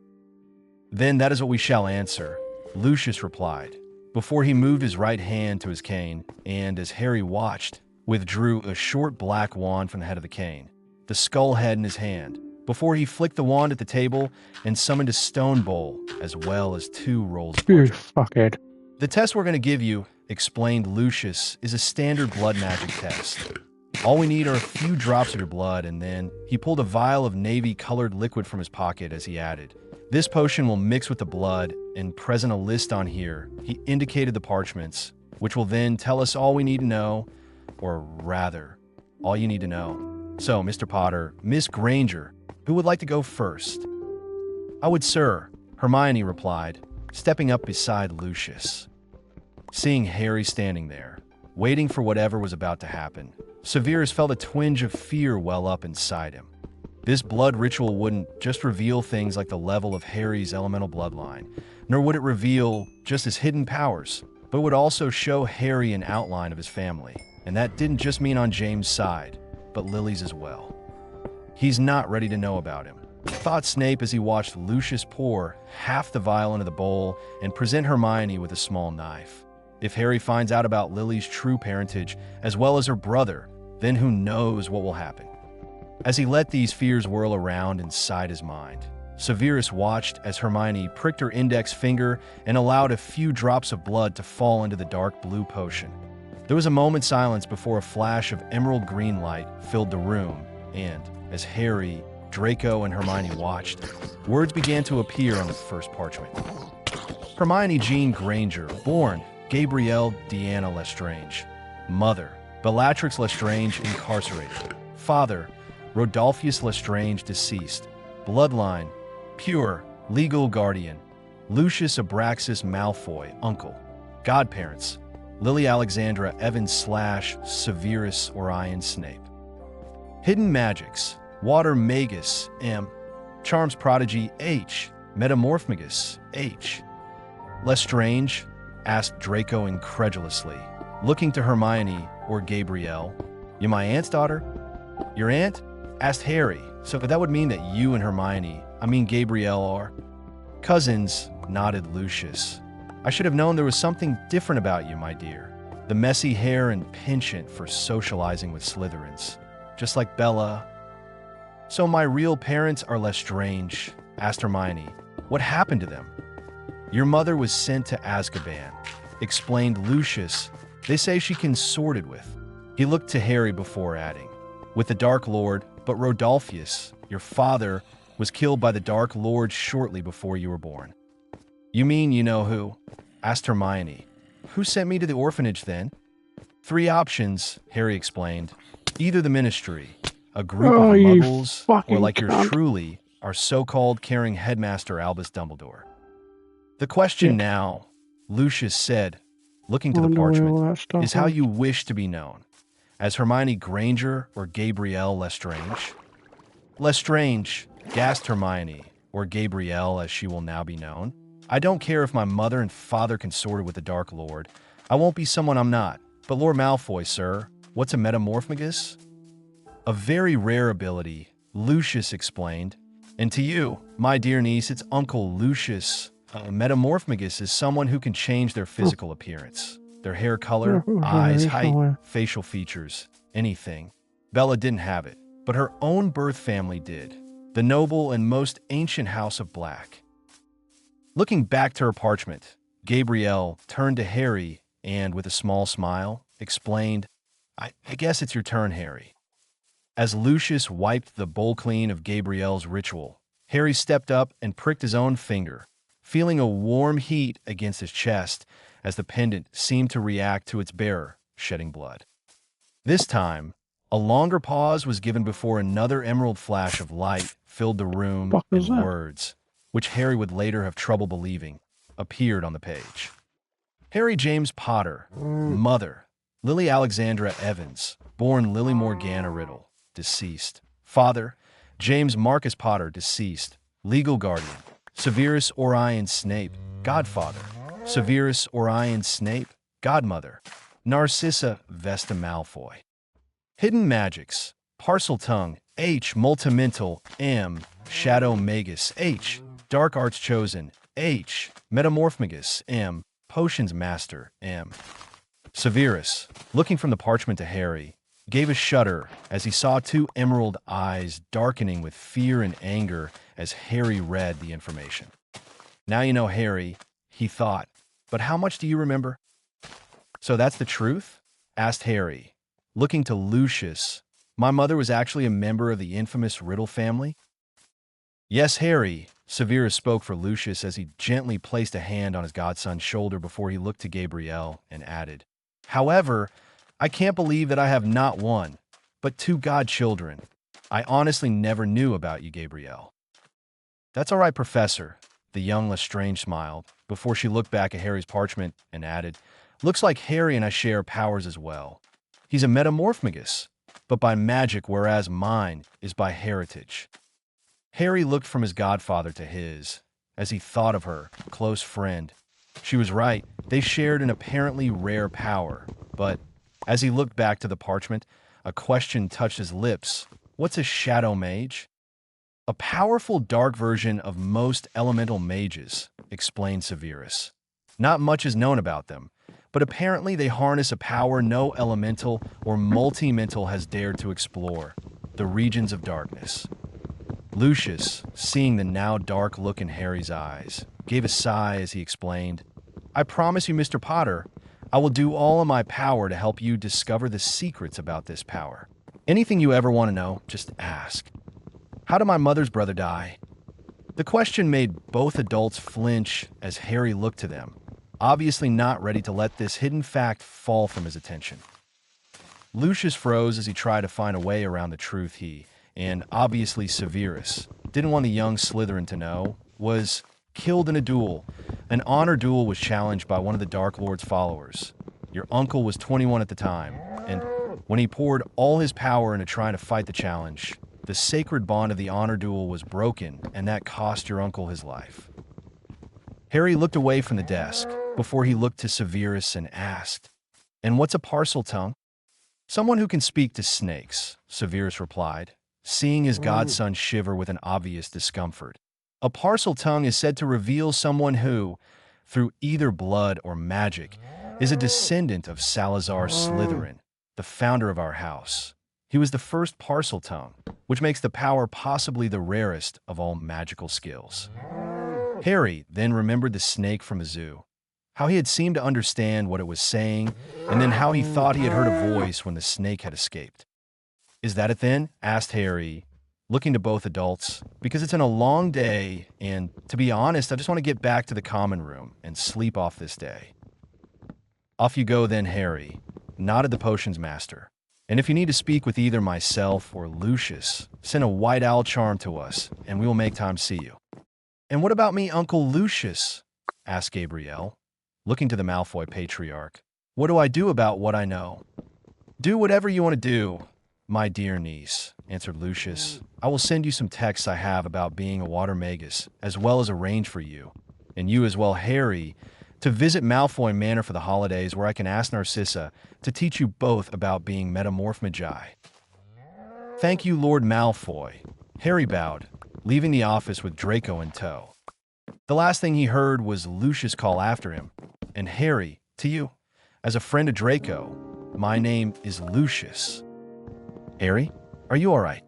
Then that is what we shall answer, Lucius replied, before he moved his right hand to his cane and, as Harry watched, withdrew a short black wand from the head of the cane, the skull head in his hand, before he flicked the wand at the table and summoned a stone bowl, as well as 2 rolls of You water. fuckhead. The test we're going to give you, explained Lucius, is a standard blood magic test. All we need are a few drops of your blood, and then he pulled a vial of navy-colored liquid from his pocket as he added, this potion will mix with the blood and present a list on here. He indicated the parchments, which will then tell us all we need to know, or rather, all you need to know. So, Mr. Potter, Miss Granger, who would like to go first? I would, sir, Hermione replied, stepping up beside Lucius. Seeing Harry standing there, waiting for whatever was about to happen, Severus felt a twinge of fear well up inside him. This blood ritual wouldn't just reveal things like the level of Harry's elemental bloodline, nor would it reveal just his hidden powers, but would also show Harry an outline of his family. And that didn't just mean on James' side, but Lily's as well. He's not ready to know about him, thought Snape as he watched Lucius pour half the vial into the bowl and present Hermione with a small knife. If Harry finds out about Lily's true parentage, as well as her brother, then who knows what will happen. As he let these fears whirl around inside his mind, Severus watched as Hermione pricked her index finger and allowed a few drops of blood to fall into the dark blue potion. There was a moment's silence before a flash of emerald green light filled the room, and as Harry, Draco, and Hermione watched, words began to appear on the first parchment. Hermione Jean Granger, born Gabrielle Deanna Lestrange. Mother, Bellatrix Lestrange, incarcerated. Father, Rodolphus Lestrange, deceased. Bloodline, pure, legal guardian. Lucius Abraxas Malfoy, uncle. Godparents, Lily Alexandra Evans / Severus Orion Snape. Hidden magics, Water Magus, M. Charms Prodigy, H. Metamorphmagus, H. Lestrange, asked Draco incredulously, looking to Hermione or Gabrielle. You my aunt's daughter? Your aunt? Asked Harry. So that would mean that you and Hermione, Gabrielle, are cousins, nodded Lucius. I should have known there was something different about you, my dear. The messy hair and penchant for socializing with Slytherins. Just like Bella. So my real parents are Lestrange, asked Hermione. What happened to them? Your mother was sent to Azkaban, explained Lucius. They say she consorted with. He looked to Harry before adding, with the Dark Lord, but Rodolphus, your father, was killed by the Dark Lord shortly before you were born. You mean you know who? Asked Hermione. Who sent me to the orphanage then? 3 options, Harry explained. Either the Ministry, a group of muggles, or like yours truly, our so-called caring headmaster Albus Dumbledore. The question now, Lucius said, looking to the parchment, is how you wish to be known. As Hermione Granger or Gabrielle Lestrange? Lestrange, gasped Hermione, or Gabrielle as she will now be known. I don't care if my mother and father consorted with the Dark Lord. I won't be someone I'm not. But Lord Malfoy, sir, what's a metamorphmagus? A very rare ability, Lucius explained. And to you, my dear niece, it's Uncle Lucius. A metamorphmagus is someone who can change their physical appearance. Their hair color, eyes, height, facial features, anything. Bella didn't have it, but her own birth family did. The noble and most ancient House of Black. Looking back to her parchment, Gabrielle turned to Harry and, with a small smile, explained, I guess it's your turn, Harry. As Lucius wiped the bowl clean of Gabrielle's ritual, Harry stepped up and pricked his own finger, feeling a warm heat against his chest as the pendant seemed to react to its bearer, shedding blood. This time, a longer pause was given before another emerald flash of light filled the room and words, which Harry would later have trouble believing, appeared on the page. Harry James Potter, mother, Lily Alexandra Evans, born Lily Morgana Riddle, deceased. Father, James Marcus Potter, deceased. Legal guardian, Severus Orion Snape, godfather. Severus Orion Snape, godmother. Narcissa Vesta Malfoy. Hidden magics, Parseltongue, H. Multimental, M. Shadow Magus, H. Dark Arts Chosen, H. Metamorphmagus, M. Potions Master, M. Severus, looking from the parchment to Harry, gave a shudder as he saw 2 emerald eyes darkening with fear and anger as Harry read the information. Now you know, Harry, he thought, but how much do you remember? So that's the truth? Asked Harry, looking to Lucius. My mother was actually a member of the infamous Riddle family? Yes, Harry, Severus spoke for Lucius as he gently placed a hand on his godson's shoulder before he looked to Gabrielle and added, however, I can't believe that I have not 1, but 2 godchildren. I honestly never knew about you, Gabrielle. That's all right, Professor. The young Lestrange smiled, before she looked back at Harry's parchment and added, "Looks like Harry and I share powers as well. He's a metamorphagus, but by magic, whereas mine is by heritage." Harry looked from his godfather to his, as he thought of her close friend. She was right, they shared an apparently rare power, but as he looked back to the parchment, a question touched his lips. What's a shadow mage? "A powerful dark version of most elemental mages," explained Severus. "Not much is known about them, but apparently they harness a power no elemental or multi-mental has dared to explore, the regions of darkness." Lucius, seeing the now dark look in Harry's eyes, gave a sigh as he explained, "I promise you, Mr. Potter, I will do all in my power to help you discover the secrets about this power. Anything you ever want to know, just ask." "How did my mother's brother die?" The question made both adults flinch as Harry looked to them, obviously not ready to let this hidden fact fall from his attention. Lucius froze as he tried to find a way around the truth he, and obviously Severus, didn't want the young Slytherin to know, was killed in a duel. An honor duel was challenged by one of the Dark Lord's followers. Your uncle was 21 at the time, and when he poured all his power into trying to fight the challenge, the sacred bond of the honor duel was broken, and that cost your uncle his life. Harry looked away from the desk before he looked to Severus and asked, "And what's a parcel tongue?" "Someone who can speak to snakes," Severus replied, seeing his godson shiver with an obvious discomfort. "A parcel tongue is said to reveal someone who, through either blood or magic, is a descendant of Salazar Slytherin, the founder of our house. He was the first parcel tongue, which makes the power possibly the rarest of all magical skills." Harry then remembered the snake from the zoo, how he had seemed to understand what it was saying, and then how he thought he had heard a voice when the snake had escaped. "Is that it then?" asked Harry, looking to both adults, "because it's been a long day, and to be honest, I just want to get back to the common room and sleep off this day." "Off you go then, Harry," nodded the potions master. "And if you need to speak with either myself or Lucius, send a white owl charm to us, and we will make time to see you." "And what about me, Uncle Lucius?" asked Gabrielle, looking to the Malfoy patriarch. "What do I do about what I know?" "Do whatever you want to do, my dear niece," answered Lucius. "I will send you some texts I have about being a water magus, as well as arrange for you, and you as well, Harry, to visit Malfoy Manor for the holidays, where I can ask Narcissa to teach you both about being metamorph magi." "Thank you, Lord Malfoy." Harry bowed, leaving the office with Draco in tow. The last thing he heard was Lucius call after him, "And Harry, to you, as a friend of Draco, my name is Lucius." "Harry, are you all right?"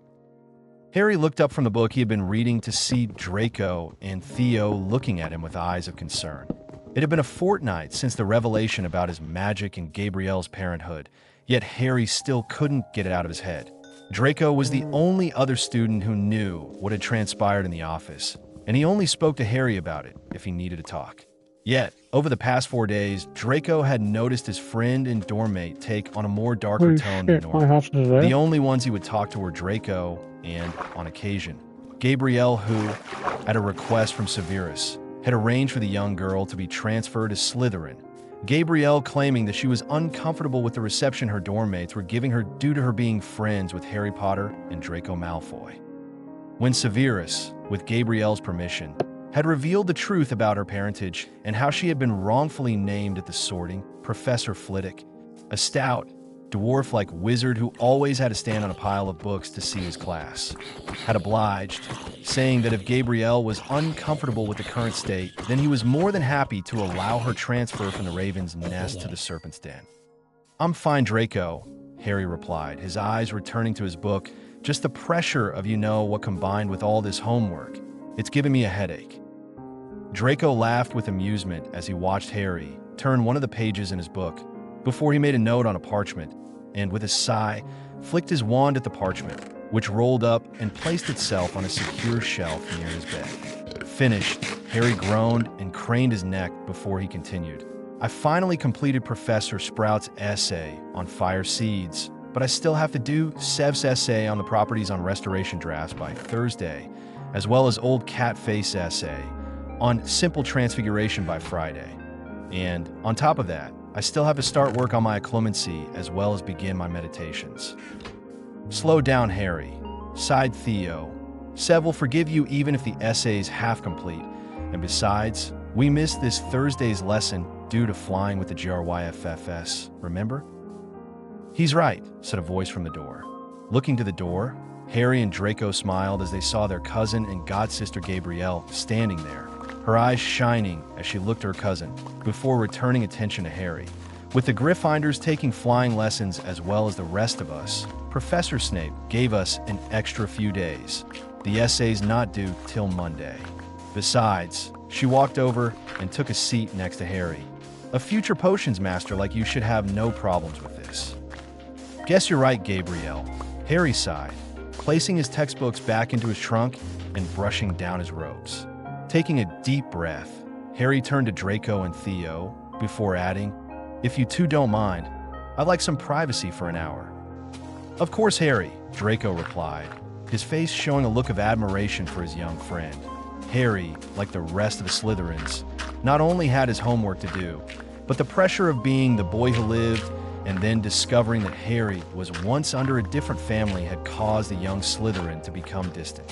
Harry looked up from the book he had been reading to see Draco and Theo looking at him with eyes of concern. It had been a fortnight since the revelation about his magic and Gabrielle's parenthood, yet Harry still couldn't get it out of his head. Draco was the only other student who knew what had transpired in the office, and he only spoke to Harry about it if he needed to talk. Yet, over the past 4 days, Draco had noticed his friend and dormmate take on a more darker tone than normal. The only ones he would talk to were Draco and, on occasion, Gabrielle, who, at a request from Severus, had arranged for the young girl to be transferred to Slytherin. Gabrielle claiming that she was uncomfortable with the reception her dormmates were giving her due to her being friends with Harry Potter and Draco Malfoy. When Severus, with Gabrielle's permission, had revealed the truth about her parentage and how she had been wrongfully named at the sorting, Professor Flitwick, a stout, dwarf-like wizard who always had to stand on a pile of books to see his class, had obliged, saying that if Gabrielle was uncomfortable with the current state, then he was more than happy to allow her transfer from the Raven's Nest to the Serpent's Den. "I'm fine, Draco," Harry replied, his eyes returning to his book. "Just the pressure of what combined with all this homework. It's giving me a headache." Draco laughed with amusement as he watched Harry turn one of the pages in his book, before he made a note on a parchment, and with a sigh, flicked his wand at the parchment, which rolled up and placed itself on a secure shelf near his bed. Finished, Harry groaned and craned his neck before he continued. "I finally completed Professor Sprout's essay on fire seeds, but I still have to do Sev's essay on the properties on restoration drafts by Thursday, as well as Old Cat Face essay, on simple transfiguration by Friday. And on top of that, I still have to start work on my occlumency as well as begin my meditations. Slow down, Harry, sighed Theo. Sev will forgive you even if the essay's half complete. And besides, we missed this Thursday's lesson due to flying with the GRYFFS, remember? He's right, said a voice from the door. Looking to the door, Harry and Draco smiled as they saw their cousin and godsister Gabrielle standing there, her eyes shining as she looked at her cousin, before returning attention to Harry. With the Gryffindors taking flying lessons as well as the rest of us, Professor Snape gave us an extra few days. The essay's not due till Monday. Besides, she walked over and took a seat next to Harry. A future potions master like you should have no problems with this. Guess you're right, Gabrielle. Harry sighed, placing his textbooks back into his trunk and brushing down his robes. Taking a deep breath, Harry turned to Draco and Theo before adding, "If you two don't mind, I'd like some privacy for an hour." "Of course, Harry," Draco replied, his face showing a look of admiration for his young friend. Harry, like the rest of the Slytherins, not only had his homework to do, but the pressure of being the boy who lived and then discovering that Harry was once under a different family had caused the young Slytherin to become distant.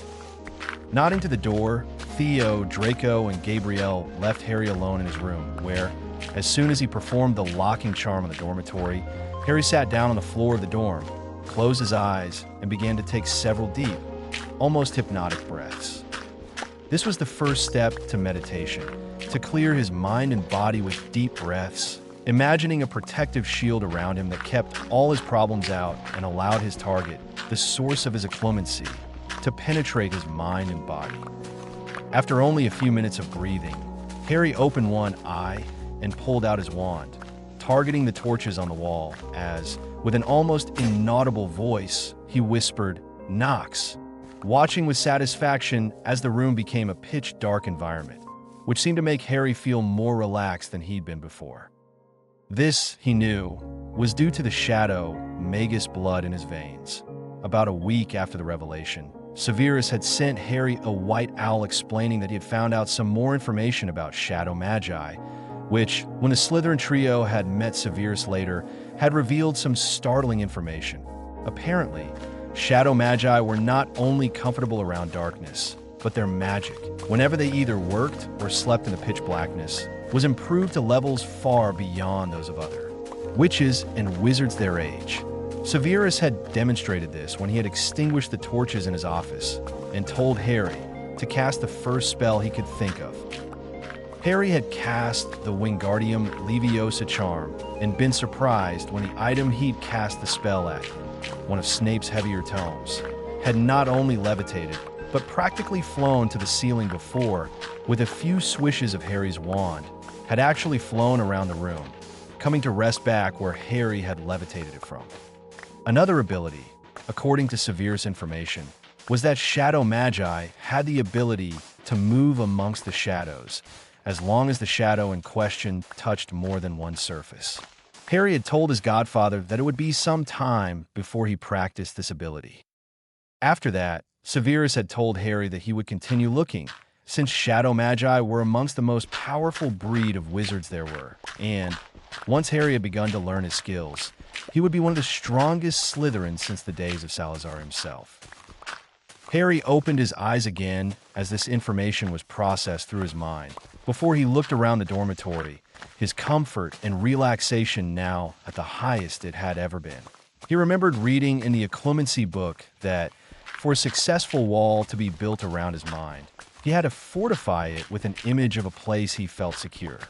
Nodding to the door, Theo, Draco, and Gabrielle left Harry alone in his room, where, as soon as he performed the locking charm on the dormitory, Harry sat down on the floor of the dorm, closed his eyes, and began to take several deep, almost hypnotic breaths. This was the first step to meditation, to clear his mind and body with deep breaths, imagining a protective shield around him that kept all his problems out and allowed his target, the source of his occlumency, to penetrate his mind and body. After only a few minutes of breathing, Harry opened one eye and pulled out his wand, targeting the torches on the wall as, with an almost inaudible voice, he whispered, "Nox," watching with satisfaction as the room became a pitch-dark environment, which seemed to make Harry feel more relaxed than he'd been before. This, he knew, was due to the shadow, Magus blood in his veins. About a week after the revelation, Severus had sent Harry a white owl explaining that he had found out some more information about shadow magi, which, when the Slytherin trio had met Severus later, had revealed some startling information. Apparently, shadow magi were not only comfortable around darkness, but their magic, whenever they either worked or slept in the pitch blackness, was improved to levels far beyond those of other witches and wizards their age. Severus had demonstrated this when he had extinguished the torches in his office and told Harry to cast the first spell he could think of. Harry had cast the Wingardium Leviosa charm and been surprised when the item he'd cast the spell at, one of Snape's heavier tomes, had not only levitated, but practically flown to the ceiling before, with a few swishes of Harry's wand, had actually flown around the room, coming to rest back where Harry had levitated it from. Another ability, according to Severus' information, was that shadow magi had the ability to move amongst the shadows, as long as the shadow in question touched more than one surface. Harry had told his godfather that it would be some time before he practiced this ability. After that, Severus had told Harry that he would continue looking, since shadow magi were amongst the most powerful breed of wizards there were, and, once Harry had begun to learn his skills, he would be one of the strongest Slytherins since the days of Salazar himself. Harry opened his eyes again as this information was processed through his mind, before he looked around the dormitory, his comfort and relaxation now at the highest it had ever been. He remembered reading in the occlumency book that, for a successful wall to be built around his mind, he had to fortify it with an image of a place he felt secure.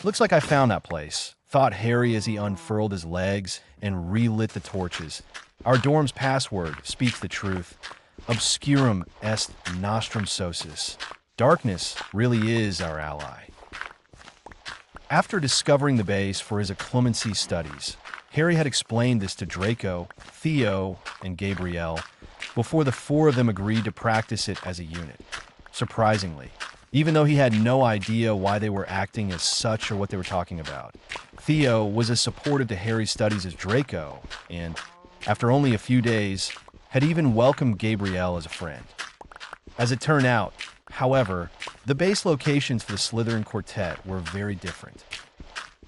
"Looks like I found that place," thought Harry as he unfurled his legs and relit the torches. "Our dorm's password speaks the truth. Obscurum est nostrum socis. Darkness really is our ally." After discovering the base for his occlumency studies, Harry had explained this to Draco, Theo, and Gabrielle before the four of them agreed to practice it as a unit. Surprisingly, even though he had no idea why they were acting as such or what they were talking about, Theo was as supportive to Harry's studies as Draco, and, after only a few days, had even welcomed Gabrielle as a friend. As it turned out, however, The base locations for the Slytherin quartet were very different.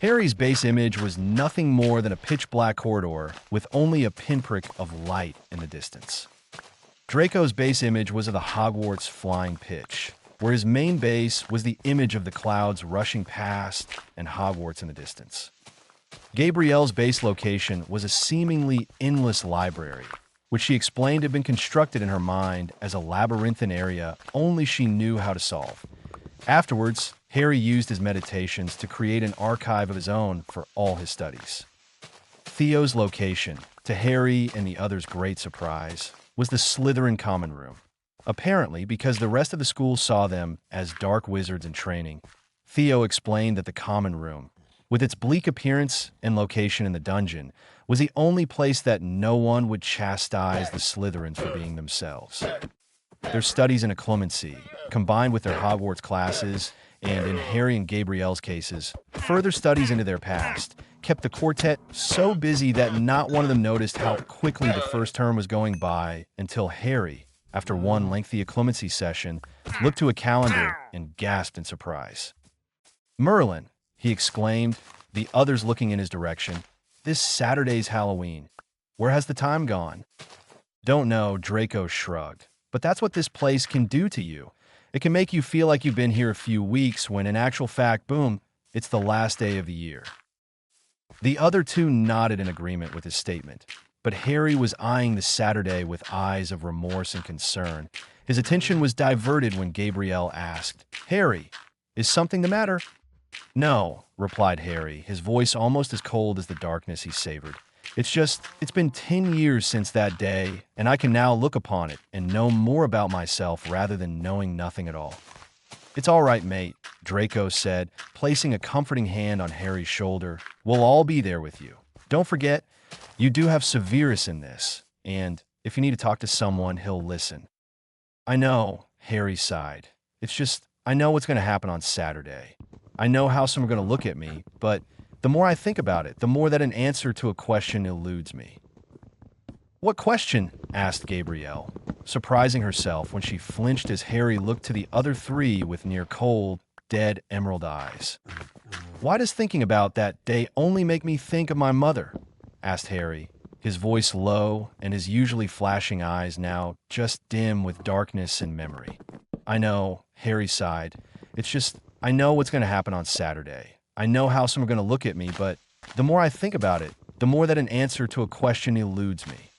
Harry's base image was nothing more than a pitch-black corridor with only a pinprick of light in the distance. Draco's base image was of the Hogwarts flying pitch, where his main base was the image of the clouds rushing past and Hogwarts in the distance. Gabrielle's base location was a seemingly endless library, which she explained had been constructed in her mind as a labyrinthine area only she knew how to solve. Afterwards, Harry used his meditations to create an archive of his own for all his studies. Theo's location, to Harry and the others' great surprise, was the Slytherin common room. Apparently, because the rest of the school saw them as dark wizards in training, Theo explained that the common room, with its bleak appearance and location in the dungeon, was the only place that no one would chastise the Slytherins for being themselves. Their studies in occlumency, combined with their Hogwarts classes, and in Harry and Gabrielle's cases, further studies into their past, kept the quartet so busy that not one of them noticed how quickly the first term was going by until Harry, after one lengthy occlumency session, looked to a calendar and gasped in surprise. "Merlin," he exclaimed, the others looking in his direction, "this Saturday's Halloween. Where has the time gone?" "Don't know," Draco shrugged. "But that's what this place can do to you. It can make you feel like you've been here a few weeks when in actual fact, boom, it's the last day of the year." The other two nodded in agreement with his statement, but Harry was eyeing the Saturday with eyes of remorse and concern. His attention was diverted when Gabrielle asked, "Harry, is something the matter?" "No," replied Harry, his voice almost as cold as the darkness he savored. It's been 10 years since that day, and I can now look upon it and know more about myself rather than knowing nothing at all." "It's all right, mate," Draco said, placing a comforting hand on Harry's shoulder. "We'll all be there with you. Don't forget, you do have Severus in this, and if you need to talk to someone, he'll listen." "I know," Harry sighed. I know what's going to happen on Saturday. I know how some are going to look at me, but the more I think about it, the more that an answer to a question eludes me." "What question?" asked Gabrielle, surprising herself when she flinched as Harry looked to the other three with near cold, dead emerald eyes. "Why does thinking about that day only make me think of my mother?" asked Harry, his voice low and his usually flashing eyes now just dim with darkness and memory. "I know," Harry sighed. I know what's going to happen on Saturday. I know how some are going to look at me, but the more I think about it, the more that an answer to a question eludes me."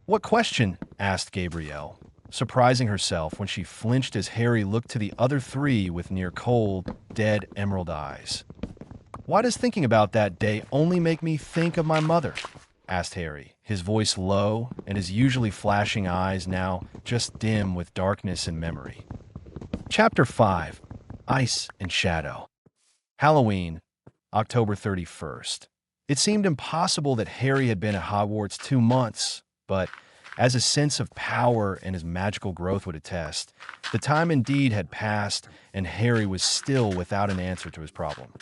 "What question?" asked Gabrielle, surprising herself when she flinched as Harry looked to the other three with near cold, dead emerald eyes. "Why does thinking about that day only make me think of my mother?" asked Harry, his voice low and his usually flashing eyes now just dim with darkness and memory. Chapter 5. Ice and Shadow. Halloween, October 31st. It seemed impossible that Harry had been at Hogwarts 2 months, but as his sense of power and his magical growth would attest, the time indeed had passed and Harry was still without an answer to his problem.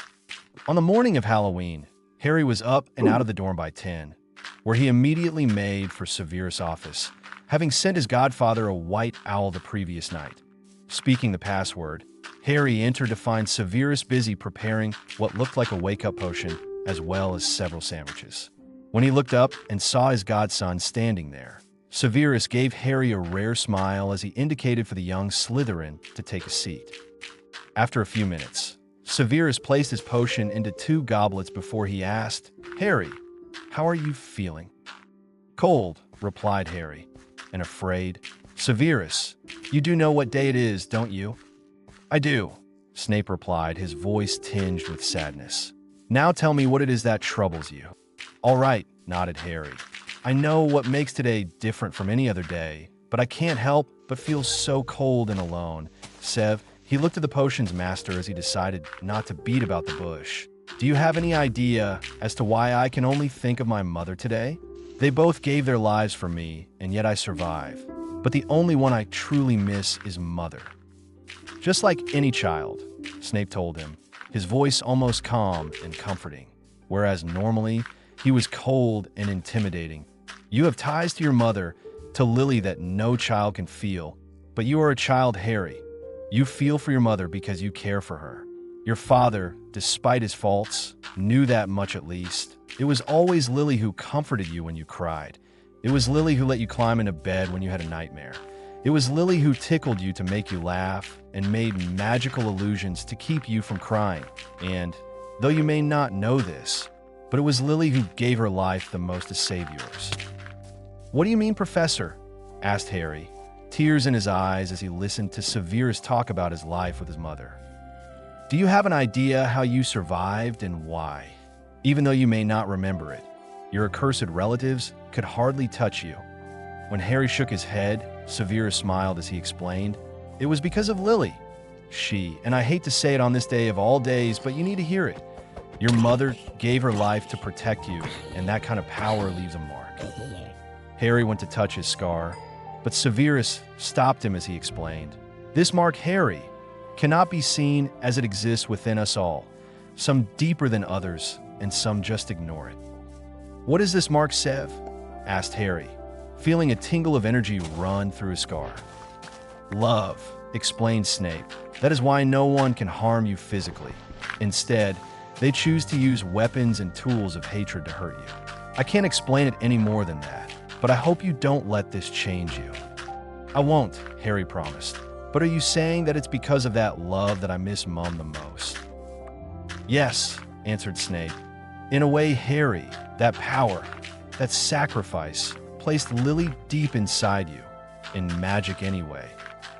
On the morning of Halloween, Harry was up and out of the dorm by 10, where he immediately made for Severus' office, having sent his godfather a white owl the previous night. Speaking the password, Harry entered to find Severus busy preparing what looked like a wake-up potion, as well as several sandwiches. When he looked up and saw his godson standing there, Severus gave Harry a rare smile as he indicated for the young Slytherin to take a seat. After a few minutes, Severus placed his potion into 2 goblets before he asked, "Harry, how are you feeling?" "Cold," replied Harry, and afraid. "Severus, you do know what day it is, don't you?" "I do," Snape replied, his voice tinged with sadness. "Now tell me what it is that troubles you." "All right," nodded Harry. "I know what makes today different from any other day, but I can't help but feel so cold and alone." He looked at the potions master as he decided not to beat about the bush. "Do you have any idea as to why I can only think of my mother today? They both gave their lives for me, and yet I survive. But the only one I truly miss is Mother." "Just like any child," Snape told him, his voice almost calm and comforting, whereas normally he was cold and intimidating. "You have ties to your mother, to Lily that no child can feel, but you are a child, Harry. You feel for your mother because you care for her. Your father, despite his faults, knew that much at least. It was always Lily who comforted you when you cried. It was Lily who let you climb into bed when you had a nightmare. It was Lily who tickled you to make you laugh and made magical illusions to keep you from crying. And, though you may not know this, but it was Lily who gave her life the most to save yours. "What do you mean, Professor?" asked Harry, tears in his eyes as he listened to Severus talk about his life with his mother. "Do you have an idea how you survived and why? Even though you may not remember it, your accursed relatives could hardly touch you." When Harry shook his head, Severus smiled as he explained, "It was because of Lily. She, and I hate to say it on this day of all days, but you need to hear it. Your mother gave her life to protect you, and that kind of power leaves a mark." Harry went to touch his scar, but Severus stopped him as he explained, "This mark, Harry, cannot be seen as it exists within us all, some deeper than others, and some just ignore it." "What is this mark, Sev?" asked Harry, feeling a tingle of energy run through his scar. "Love," explained Snape. "That is why no one can harm you physically. Instead, they choose to use weapons and tools of hatred to hurt you. I can't explain it any more than that, but I hope you don't let this change you." "I won't," Harry promised. "But are you saying that it's because of that love that I miss Mom the most?" "Yes," answered Snape. "In a way, Harry, that power, that sacrifice, placed Lily deep inside you, in magic anyway.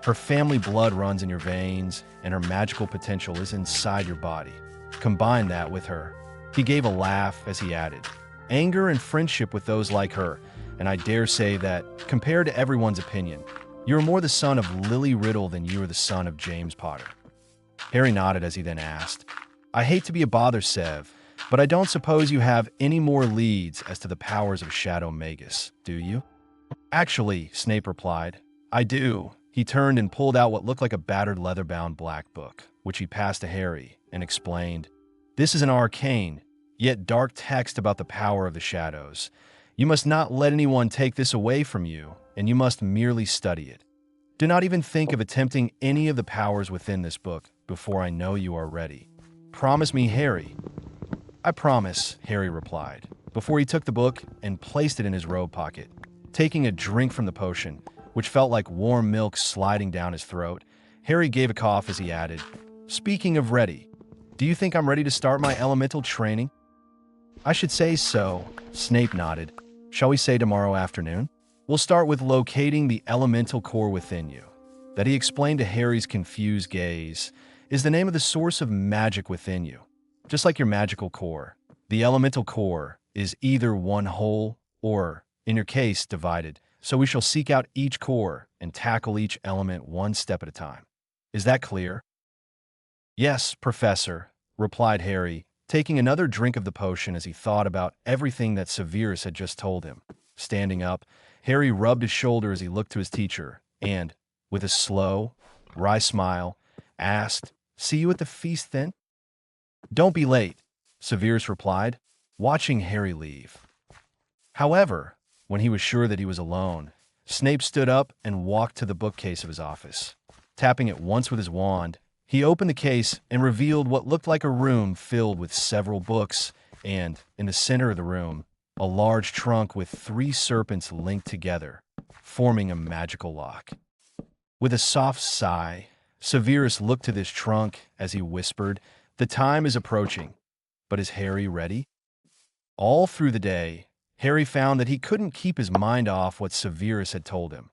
Her family blood runs in your veins, and her magical potential is inside your body. Combine that with her." He gave a laugh as he added, "Anger and friendship with those like her, and I dare say that, compared to everyone's opinion, you are more the son of Lily Riddle than you are the son of James Potter." Harry nodded as he then asked, "I hate to be a bother, Sev, but I don't suppose you have any more leads as to the powers of Shadow Magus, do you?" "Actually," Snape replied, "I do." He turned and pulled out what looked like a battered leather-bound black book, which he passed to Harry, and explained, "This is an arcane, yet dark text about the power of the shadows. You must not let anyone take this away from you, and you must merely study it. Do not even think of attempting any of the powers within this book before I know you are ready. Promise me, Harry." "I promise," Harry replied, before he took the book and placed it in his robe pocket. Taking a drink from the potion, which felt like warm milk sliding down his throat, Harry gave a cough as he added, "Speaking of ready, do you think I'm ready to start my elemental training?" "I should say so," Snape nodded. "Shall we say tomorrow afternoon? We'll start with locating the elemental core within you." That, he explained to Harry's confused gaze, is the name of the source of magic within you. Just like your magical core, the elemental core is either one whole or, in your case, divided. So we shall seek out each core and tackle each element one step at a time. Is that clear?" "Yes, Professor," replied Harry, taking another drink of the potion as he thought about everything that Severus had just told him. Standing up, Harry rubbed his shoulder as he looked to his teacher and, with a slow, wry smile, asked, "See you at the feast then?" "Don't be late," Severus replied, watching Harry leave. However, when he was sure that he was alone, Snape stood up and walked to the bookcase of his office. Tapping it once with his wand, he opened the case and revealed what looked like a room filled with several books, and, in the center of the room, a large trunk with 3 serpents linked together, forming a magical lock. With a soft sigh, Severus looked to this trunk as he whispered, "The time is approaching, but is Harry ready?" All through the day, Harry found that he couldn't keep his mind off what Severus had told him.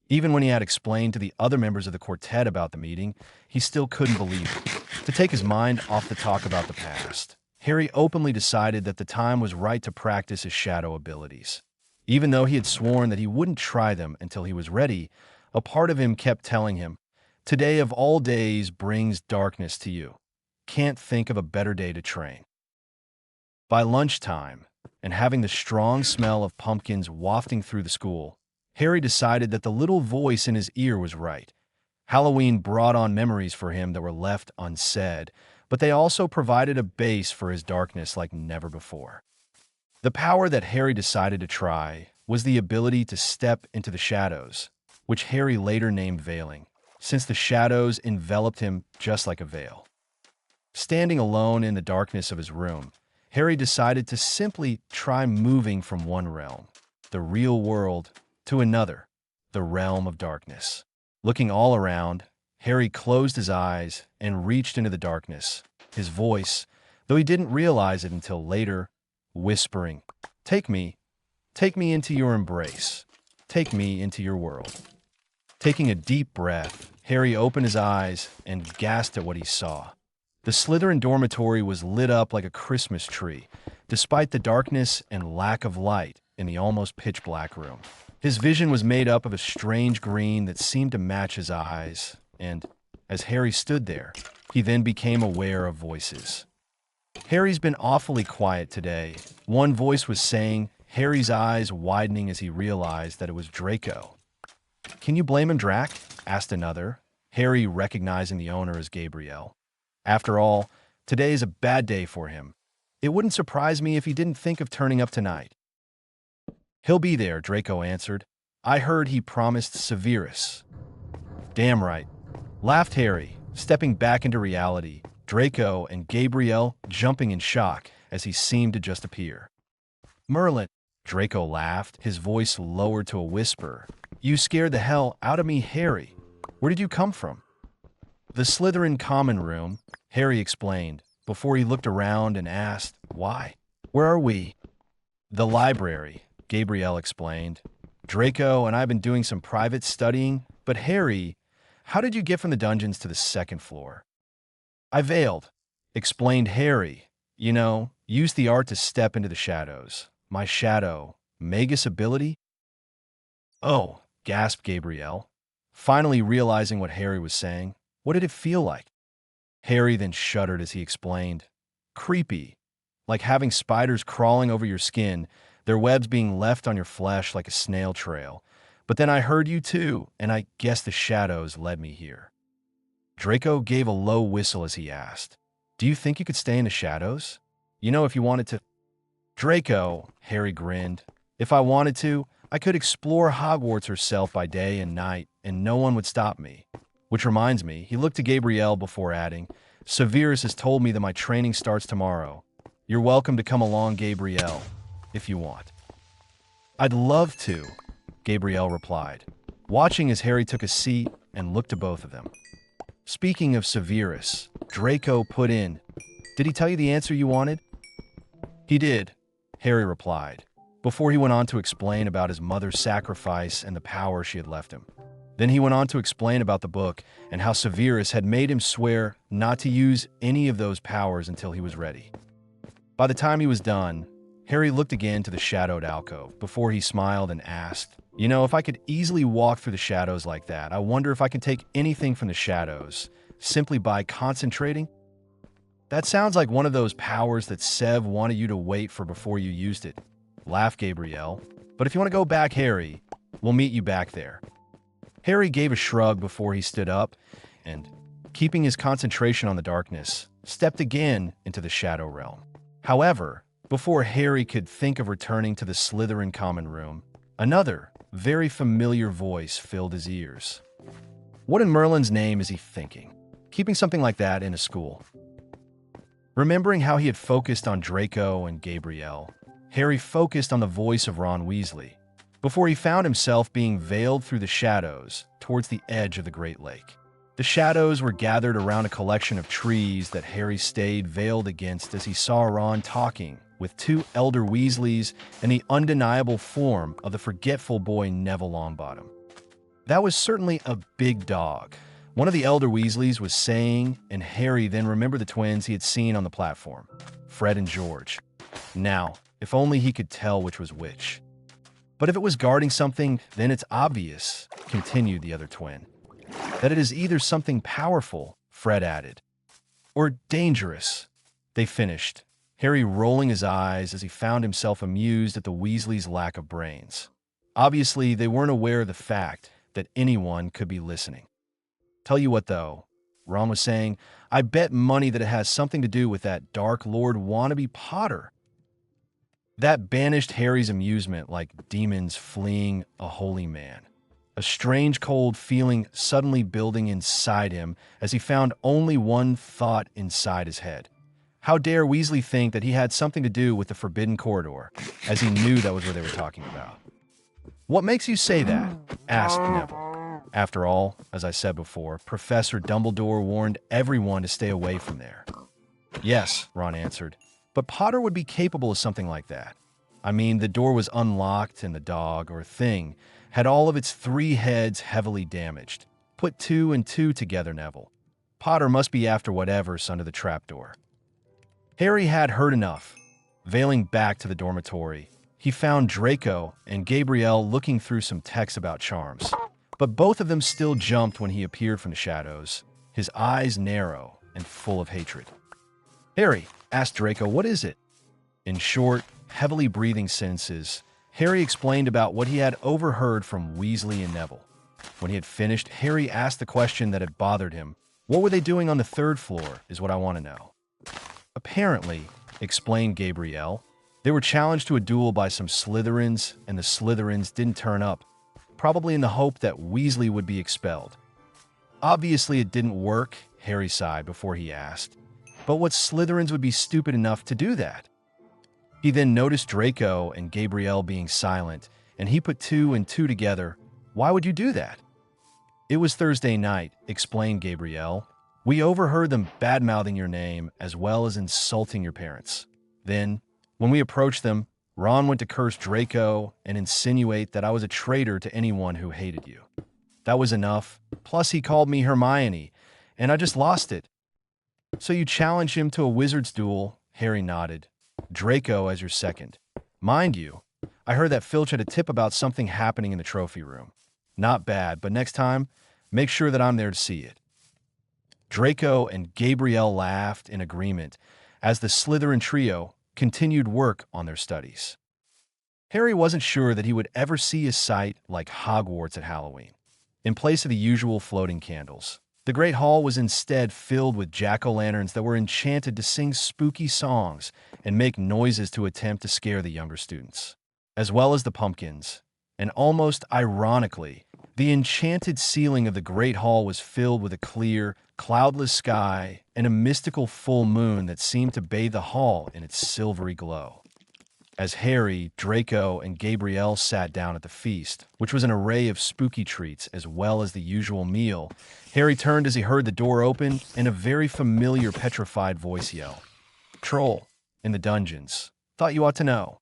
Even when he had explained to the other members of the quartet about the meeting, he still couldn't believe it. To take his mind off the talk about the past, Harry openly decided that the time was right to practice his shadow abilities. Even though he had sworn that he wouldn't try them until he was ready, a part of him kept telling him, "Today of all days brings darkness to you. Can't think of a better day to train." By lunchtime, and having the strong smell of pumpkins wafting through the school, Harry decided that the little voice in his ear was right. Halloween brought on memories for him that were left unsaid, but they also provided a base for his darkness like never before. The power that Harry decided to try was the ability to step into the shadows, which Harry later named Veiling. since the shadows enveloped him just like a veil. Standing alone in the darkness of his room, Harry decided to simply try moving from one realm, the real world, to another, the realm of darkness. Looking all around, Harry closed his eyes and reached into the darkness, his voice, though he didn't realize it until later, whispering, take me into your embrace. Take me into your world." Taking a deep breath, Harry opened his eyes and gasped at what he saw. The Slytherin dormitory was lit up like a Christmas tree, despite the darkness and lack of light in the almost pitch-black room. His vision was made up of a strange green that seemed to match his eyes, and as Harry stood there, he then became aware of voices. Harry's been awfully quiet today. One voice was saying, Harry's eyes widening as he realized that it was Draco. "Can you blame him, Drac?" asked another, Harry recognizing the owner as Gabriel. After all, today is a bad day for him. It wouldn't surprise me if he didn't think of turning up tonight. "He'll be there," Draco answered. "I heard he promised Severus." "Damn right," laughed Harry, stepping back into reality, Draco and Gabriel jumping in shock as he seemed to just appear. "Merlin," Draco laughed, his voice lowered to a whisper. "You scared the hell out of me, Harry. Where did you come from?" "The Slytherin common room," Harry explained, before he looked around and asked, "Why? Where are we?" "The library," Gabriel explained. "Draco and I have been doing some private studying, but Harry, how did you get from the dungeons to the second floor?" "I veiled," explained Harry. "You know, use the art to step into the shadows. My shadow, Magus ability?" "Oh," gasped Gabriel, finally realizing what Harry was saying. "What did it feel like?" Harry then shuddered as he explained. "Creepy. Like having spiders crawling over your skin, their webs being left on your flesh like a snail trail. But then I heard you too, and I guess the shadows led me here." Draco gave a low whistle as he asked, "Do you think you could stay in the shadows? You know, if you wanted to—" "Draco," Harry grinned. "If I wanted to, I could explore Hogwarts herself by day and night, and no one would stop me. Which reminds me," he looked to Gabrielle before adding, "Severus has told me that my training starts tomorrow. You're welcome to come along, Gabrielle, if you want." "I'd love to," Gabrielle replied, watching as Harry took a seat and looked to both of them. "Speaking of Severus," Draco put in, "did he tell you the answer you wanted?" "He did," Harry replied, before he went on to explain about his mother's sacrifice and the power she had left him. Then he went on to explain about the book and how Severus had made him swear not to use any of those powers until he was ready. By the time he was done, Harry looked again to the shadowed alcove before he smiled and asked, "You know, if I could easily walk through the shadows like that, I wonder if I can take anything from the shadows simply by concentrating?" "That sounds like one of those powers that Sev wanted you to wait for before you used it," laughed Gabrielle. "But if you want to go back, Harry, we'll meet you back there." Harry gave a shrug before he stood up and, keeping his concentration on the darkness, stepped again into the shadow realm. However, before Harry could think of returning to the Slytherin common room, another, very familiar voice filled his ears. What in Merlin's name is he thinking? Keeping something like that in a school? Remembering how he had focused on Draco and Gabrielle, Harry focused on the voice of Ron Weasley, before he found himself being veiled through the shadows towards the edge of the Great Lake. The shadows were gathered around a collection of trees that Harry stayed veiled against as he saw Ron talking with two elder Weasleys and the undeniable form of the forgetful boy Neville Longbottom. That was certainly a big dog, one of the elder Weasleys was saying, and Harry then remembered the twins he had seen on the platform, Fred and George. Now, if only he could tell which was which. "But if it was guarding something, then it's obvious," continued the other twin. "That it is either something powerful," Fred added, "or dangerous," they finished, Harry rolling his eyes as he found himself amused at the Weasleys' lack of brains. Obviously, they weren't aware of the fact that anyone could be listening. "Tell you what, though," Ron was saying, "I bet money that it has something to do with that Dark Lord wannabe Potter." That banished Harry's amusement like demons fleeing a holy man. a strange cold feeling suddenly building inside him as he found only one thought inside his head. How dare Weasley think that he had something to do with the Forbidden Corridor, as he knew that was what they were talking about. "What makes you say that?" asked Neville. After all, as I said before, Professor Dumbledore warned everyone to stay away from there. "Yes," Ron answered, "but Potter would be capable of something like that. I mean, the door was unlocked and the dog, or thing, had all of its 3 heads heavily damaged. Put 2 and 2 together, Neville. Potter must be after whatever's under the trapdoor." Harry had heard enough. Veiling back to the dormitory, he found Draco and Gabrielle looking through some texts about charms. But both of them still jumped when he appeared from the shadows, his eyes narrow and full of hatred. "Harry," asked Draco, "what is it?" In short, heavily breathing sentences, Harry explained about what he had overheard from Weasley and Neville. When he had finished, Harry asked the question that had bothered him. "What were they doing on the 3rd floor, is what I want to know." "Apparently," explained Gabrielle, "they were challenged to a duel by some Slytherins, and the Slytherins didn't turn up, probably in the hope that Weasley would be expelled." Obviously it didn't work, Harry sighed before he asked. "But what Slytherins would be stupid enough to do that?" He then noticed Draco and Gabrielle being silent, and he put 2 and 2 together. "Why would you do that?" "It was Thursday night," explained Gabrielle. "We overheard them bad-mouthing your name as well as insulting your parents. Then, when we approached them, Ron went to curse Draco and insinuate that I was a traitor to anyone who hated you. That was enough. Plus he called me Hermione, and I just lost it." "So you challenged him to a wizard's duel?" Harry nodded. "Draco as your second. Mind you, I heard that Filch had a tip about something happening in the trophy room. Not bad, but next time, make sure that I'm there to see it." Draco and Gabrielle laughed in agreement as the Slytherin trio continued work on their studies. Harry wasn't sure that he would ever see a sight like Hogwarts at Halloween. In place of the usual floating candles, the Great Hall was instead filled with jack-o'-lanterns that were enchanted to sing spooky songs and make noises to attempt to scare the younger students, as well as the pumpkins. And almost ironically, the enchanted ceiling of the Great Hall was filled with a clear, cloudless sky and a mystical full moon that seemed to bathe the hall in its silvery glow. As Harry, Draco, and Gabrielle sat down at the feast, which was an array of spooky treats as well as the usual meal, Harry turned as he heard the door open and a very familiar petrified voice yell, "Troll, in the dungeons. Thought you ought to know."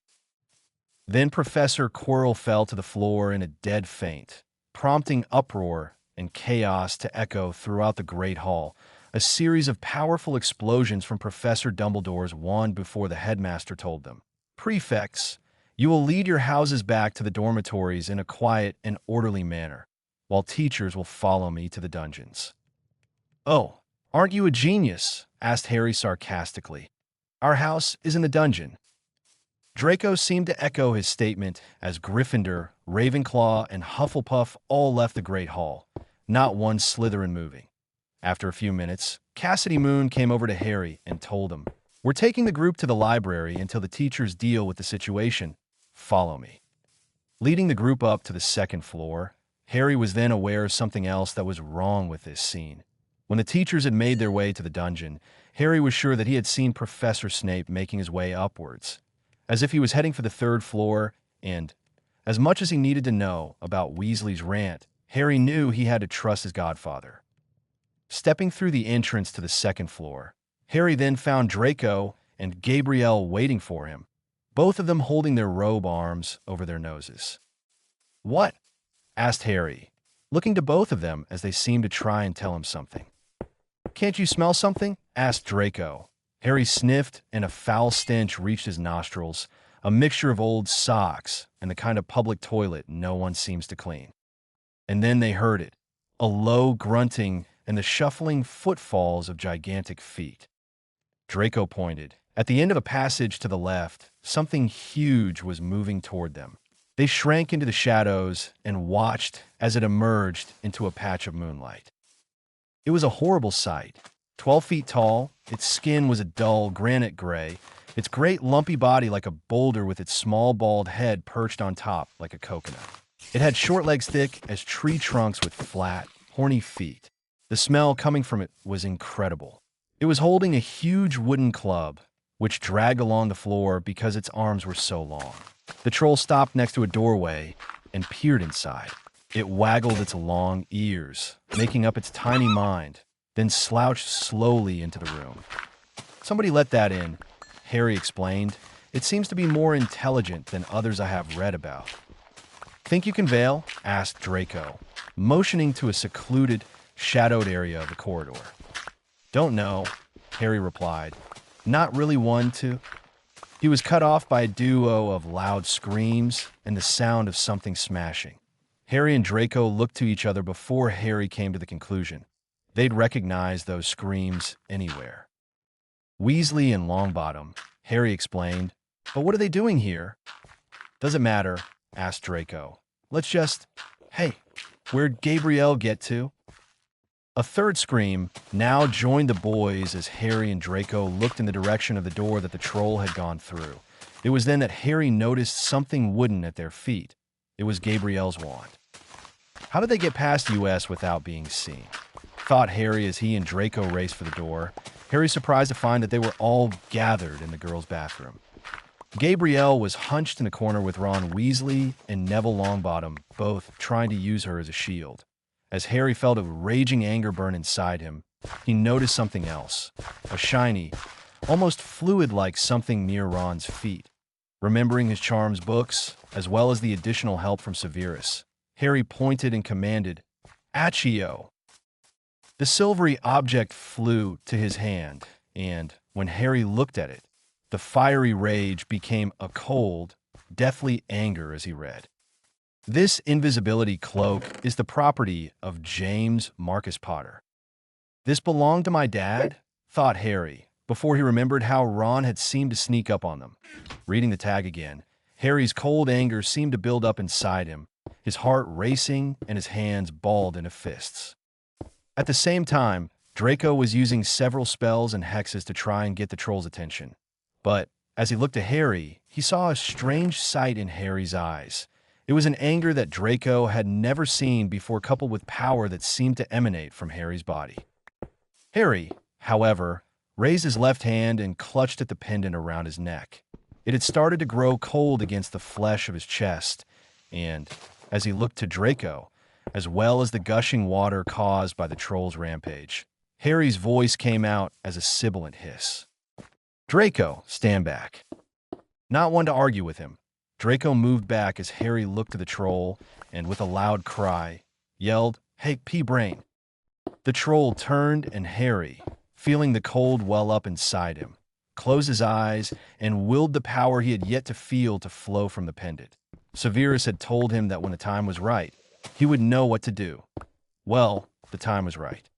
Then Professor Quirrell fell to the floor in a dead faint, prompting uproar and chaos to echo throughout the Great Hall, a series of powerful explosions from Professor Dumbledore's wand before the headmaster told them, "Prefects, you will lead your houses back to the dormitories in a quiet and orderly manner, while teachers will follow me to the dungeons." "Oh, aren't you a genius?" asked Harry sarcastically. "Our house is in the dungeon." Draco seemed to echo his statement as Gryffindor, Ravenclaw, and Hufflepuff all left the Great Hall, not one Slytherin moving. After a few minutes, Cassidy Moon came over to Harry and told him, "We're taking the group to the library until the teachers deal with the situation. Follow me." Leading the group up to the 2nd floor, Harry was then aware of something else that was wrong with this scene. When the teachers had made their way to the dungeon, Harry was sure that he had seen Professor Snape making his way upwards, as if he was heading for the 3rd floor, and, as much as he needed to know about Weasley's rant, Harry knew he had to trust his godfather. Stepping through the entrance to the 2nd floor, Harry then found Draco and Gabrielle waiting for him, both of them holding their robe arms over their noses. "What?" asked Harry, looking to both of them as they seemed to try and tell him something. "Can't you smell something?" asked Draco. Harry sniffed, and a foul stench reached his nostrils, a mixture of old socks and the kind of public toilet no one seems to clean. And then they heard it, a low grunting and the shuffling footfalls of gigantic feet. Draco pointed. At the end of a passage to the left, something huge was moving toward them. They shrank into the shadows and watched as it emerged into a patch of moonlight. It was a horrible sight. 12 feet tall, its skin was a dull granite gray, its great lumpy body like a boulder with its small bald head perched on top like a coconut. It had short legs thick as tree trunks with flat, horny feet. The smell coming from it was incredible. It was holding a huge wooden club, which dragged along the floor because its arms were so long. The troll stopped next to a doorway and peered inside. It waggled its long ears, making up its tiny mind, then slouched slowly into the room. "Somebody let that in," Harry explained. "It seems to be more intelligent than others I have read about." "Think you can veil?" asked Draco, motioning to a secluded, shadowed area of the corridor. "Don't know," Harry replied. "Not really one to." He was cut off by a duo of loud screams and the sound of something smashing. Harry and Draco looked to each other before Harry came to the conclusion. They'd recognize those screams anywhere. "Weasley and Longbottom," Harry explained. "But what are they doing here?" "Does it matter?" asked Draco. "Let's just... Hey, where'd Gabrielle get to?" A third scream now joined the boys as Harry and Draco looked in the direction of the door that the troll had gone through. It was then that Harry noticed something wooden at their feet. It was Gabrielle's wand. How did they get past US without being seen? Thought Harry as he and Draco raced for the door. Harry surprised to find that they were all gathered in the girls' bathroom. Gabrielle was hunched in a corner with Ron Weasley and Neville Longbottom, both trying to use her as a shield. As Harry felt a raging anger burn inside him, he noticed something else, a shiny, almost fluid-like something near Ron's feet. Remembering his charms books, as well as the additional help from Severus, Harry pointed and commanded, "Accio!" The silvery object flew to his hand, and, when Harry looked at it, the fiery rage became a cold, deathly anger as he read. "This invisibility cloak is the property of James Marcus Potter." "This belonged to my dad?" thought Harry, before he remembered how Ron had seemed to sneak up on them. Reading the tag again, Harry's cold anger seemed to build up inside him, his heart racing and his hands balled into fists. At the same time, Draco was using several spells and hexes to try and get the troll's attention. But as he looked at Harry, he saw a strange sight in Harry's eyes. It was an anger that Draco had never seen before, coupled with power that seemed to emanate from Harry's body. Harry, however, raised his left hand and clutched at the pendant around his neck. It had started to grow cold against the flesh of his chest, and, as he looked to Draco, as well as the gushing water caused by the troll's rampage, Harry's voice came out as a sibilant hiss. "Draco, stand back." Not one to argue with him, Draco moved back as Harry looked to the troll and, with a loud cry, yelled, "Hey, P-Brain!" The troll turned, and Harry, feeling the cold well up inside him, closed his eyes and willed the power he had yet to feel to flow from the pendant. Severus had told him that when the time was right, he would know what to do. Well, the time was right.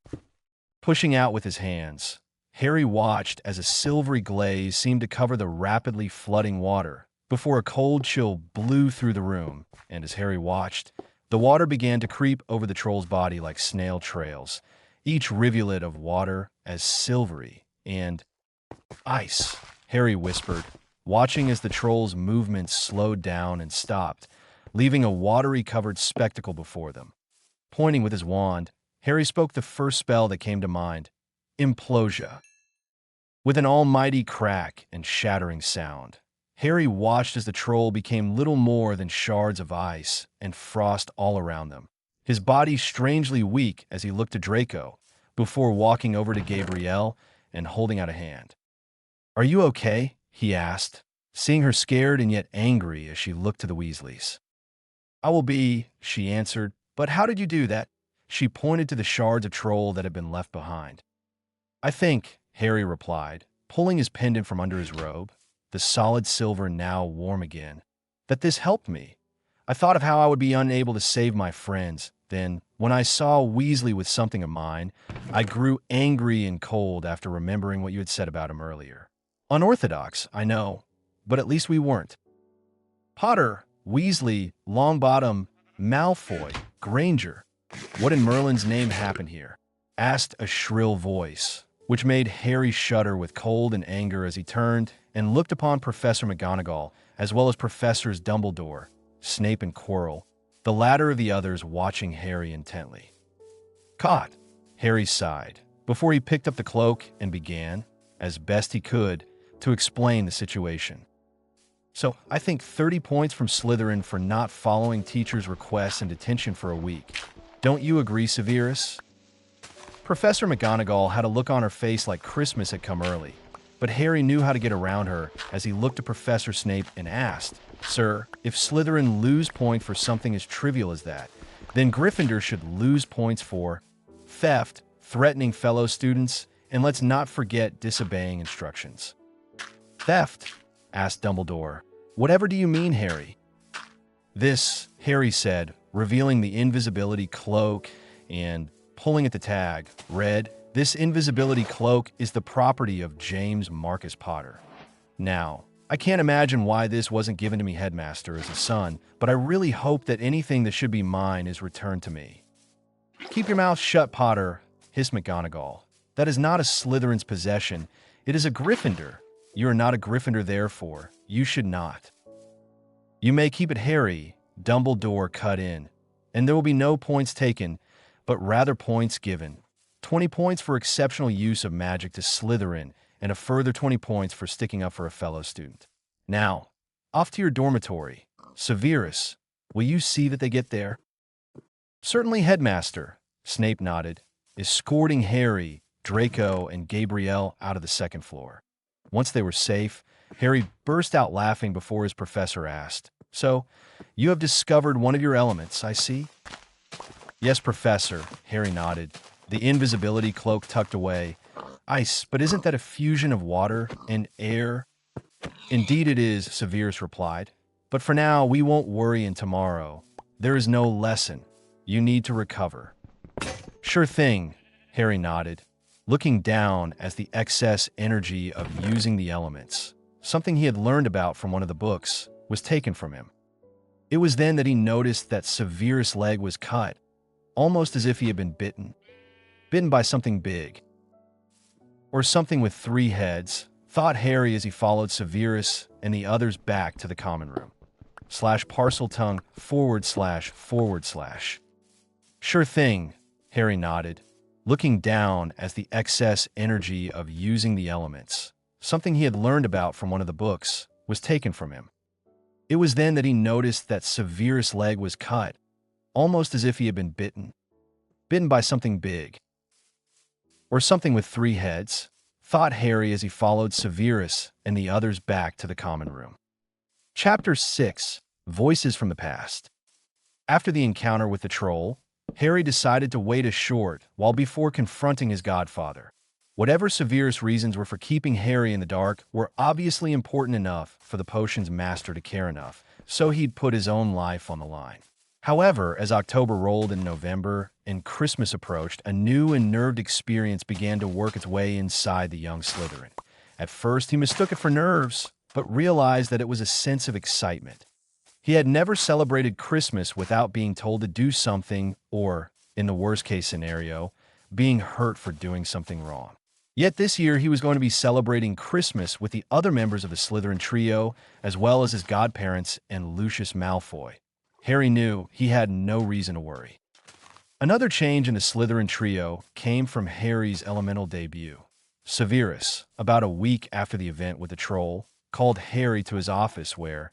Pushing out with his hands, Harry watched as a silvery glaze seemed to cover the rapidly flooding water before a cold chill blew through the room, and as Harry watched, the water began to creep over the troll's body like snail trails, each rivulet of water as silvery and ice, Harry whispered, watching as the troll's movements slowed down and stopped, leaving a watery-covered spectacle before them. Pointing with his wand, Harry spoke the first spell that came to mind, Implosia. With an almighty crack and shattering sound, Harry watched as the troll became little more than shards of ice and frost all around them, his body strangely weak as he looked to Draco, before walking over to Gabrielle and holding out a hand. "Are you okay?" he asked, seeing her scared and yet angry as she looked to the Weasleys. "I will be," she answered, "but how did you do that?" She pointed to the shards of troll that had been left behind. "I think," Harry replied, pulling his pendant from under his robe, the solid silver now warm again, "that this helped me. I thought of how I would be unable to save my friends. Then, when I saw Weasley with something of mine, I grew angry and cold after remembering what you had said about him earlier. Unorthodox, I know, but at least we weren't." "Potter, Weasley, Longbottom, Malfoy, Granger. What in Merlin's name happened here?" asked a shrill voice, which made Harry shudder with cold and anger as he turned and looked upon Professor McGonagall, as well as Professors Dumbledore, Snape, and Quirrell, the latter of the others watching Harry intently. Caught, Harry sighed, before he picked up the cloak and began, as best he could, to explain the situation. So, I think 30 points from Slytherin for not following teacher's requests and detention for a week. Don't you agree, Severus? Professor McGonagall had a look on her face like Christmas had come early, but Harry knew how to get around her as he looked at Professor Snape and asked, Sir, if Slytherin lose point for something as trivial as that, then Gryffindor should lose points for theft, threatening fellow students, and let's not forget disobeying instructions. Theft? Asked Dumbledore. Whatever do you mean, Harry? This, Harry said, revealing the invisibility cloak and pulling at the tag, read, This invisibility cloak is the property of James Marcus Potter. Now, I can't imagine why this wasn't given to me, Headmaster, as a son, but I really hope that anything that should be mine is returned to me. Keep your mouth shut, Potter, hissed McGonagall. That is not a Slytherin's possession. It is a Gryffindor. You are not a Gryffindor, therefore. You should not. You may keep it, Harry, Dumbledore cut in, and there will be no points taken, but rather points given. 20 points for exceptional use of magic to Slytherin, and a further 20 points for sticking up for a fellow student. Now, off to your dormitory. Severus, will you see that they get there? Certainly, Headmaster, Snape nodded, escorting Harry, Draco, and Gabrielle out of the second floor. Once they were safe, Harry burst out laughing before his professor asked, So, you have discovered one of your elements, I see? Yes, Professor, Harry nodded, the invisibility cloak tucked away. Ice, but isn't that a fusion of water and air? Indeed it is, Severus replied. But for now, we won't worry, and tomorrow. There is no lesson. You need to recover. Sure thing, Harry nodded, looking down as the excess energy of using the elements, something he had learned about from one of the books, was taken from him. It was then that he noticed that Severus' leg was cut, almost as if he had been bitten by something big. Or something with 3 heads, thought Harry as he followed Severus and the others back to the common room. /Parseltongue // Sure thing, Harry nodded, looking down as the excess energy of using the elements, something he had learned about from one of the books, was taken from him. It was then that he noticed that Severus' leg was cut, almost as if he had been bitten by something big. Or something with 3 heads, thought Harry as he followed Severus and the others back to the common room. Chapter 6. Voices from the Past. After the encounter with the troll, Harry decided to wait a short while before confronting his godfather. Whatever Severus' reasons were for keeping Harry in the dark were obviously important enough for the potion's master to care enough, so he'd put his own life on the line. However, as October rolled in November and Christmas approached, a new and nerved experience began to work its way inside the young Slytherin. At first, he mistook it for nerves, but realized that it was a sense of excitement. He had never celebrated Christmas without being told to do something or, in the worst-case scenario, being hurt for doing something wrong. Yet this year, he was going to be celebrating Christmas with the other members of the Slytherin trio, as well as his godparents and Lucius Malfoy. Harry knew he had no reason to worry. Another change in the Slytherin trio came from Harry's elemental debut. Severus, about a week after the event with the troll, called Harry to his office where,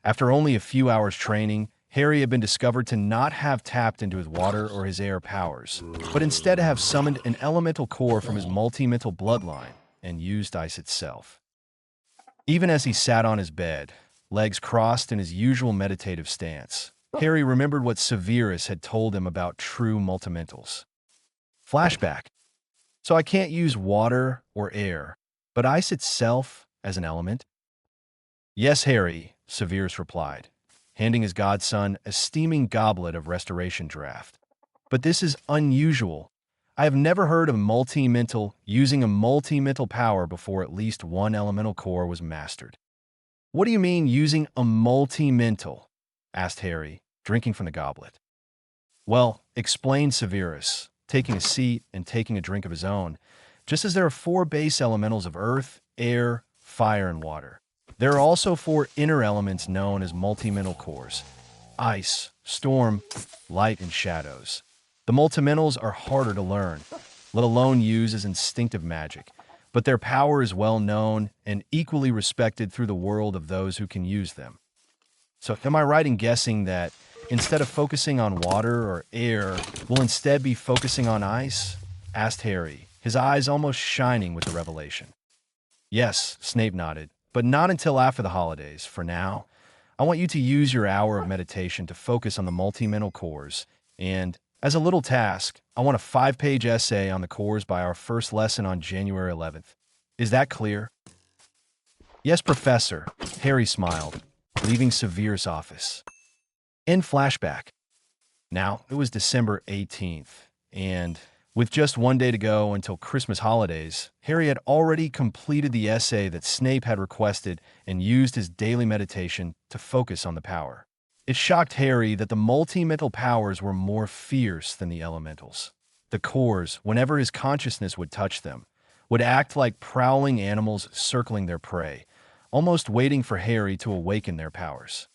after only a few hours training, Harry had been discovered to not have tapped into his water or his air powers, but instead have summoned an elemental core from his multi-mental bloodline and used ice itself. Even as he sat on his bed, legs crossed in his usual meditative stance, Harry remembered what Severus had told him about true multimentals. Flashback. So I can't use water or air, but ice itself as an element? Yes, Harry, Severus replied, handing his godson a steaming goblet of restoration draft. But this is unusual. I have never heard of using a multi-mental power before at least one elemental core was mastered. What do you mean using a multi-mental? Asked Harry, drinking from the goblet. Well, explained Severus, taking a seat and taking a drink of his own, just as there are 4 base elementals of earth, air, fire, and water. There are also 4 inner elements known as multi-mental cores: ice, storm, light, and shadows. The multimentals are harder to learn, let alone use as instinctive magic, but their power is well known and equally respected through the world of those who can use them. So am I right in guessing that instead of focusing on water or air, we'll instead be focusing on ice? Asked Harry, his eyes almost shining with the revelation. Yes, Snape nodded, but not until after the holidays. For now, I want you to use your hour of meditation to focus on the multi-mental cores, and as a little task, I want a 5-page essay on the cores by our first lesson on January 11th. Is that clear? Yes, Professor, Harry smiled, leaving Severe's office. In flashback. Now, it was December 18th, and with just one day to go until Christmas holidays, Harry had already completed the essay that Snape had requested and used his daily meditation to focus on the power. It shocked Harry that the multi-mental powers were more fierce than the elementals. The cores, whenever his consciousness would touch them, would act like prowling animals circling their prey, almost waiting for Harry to awaken their powers.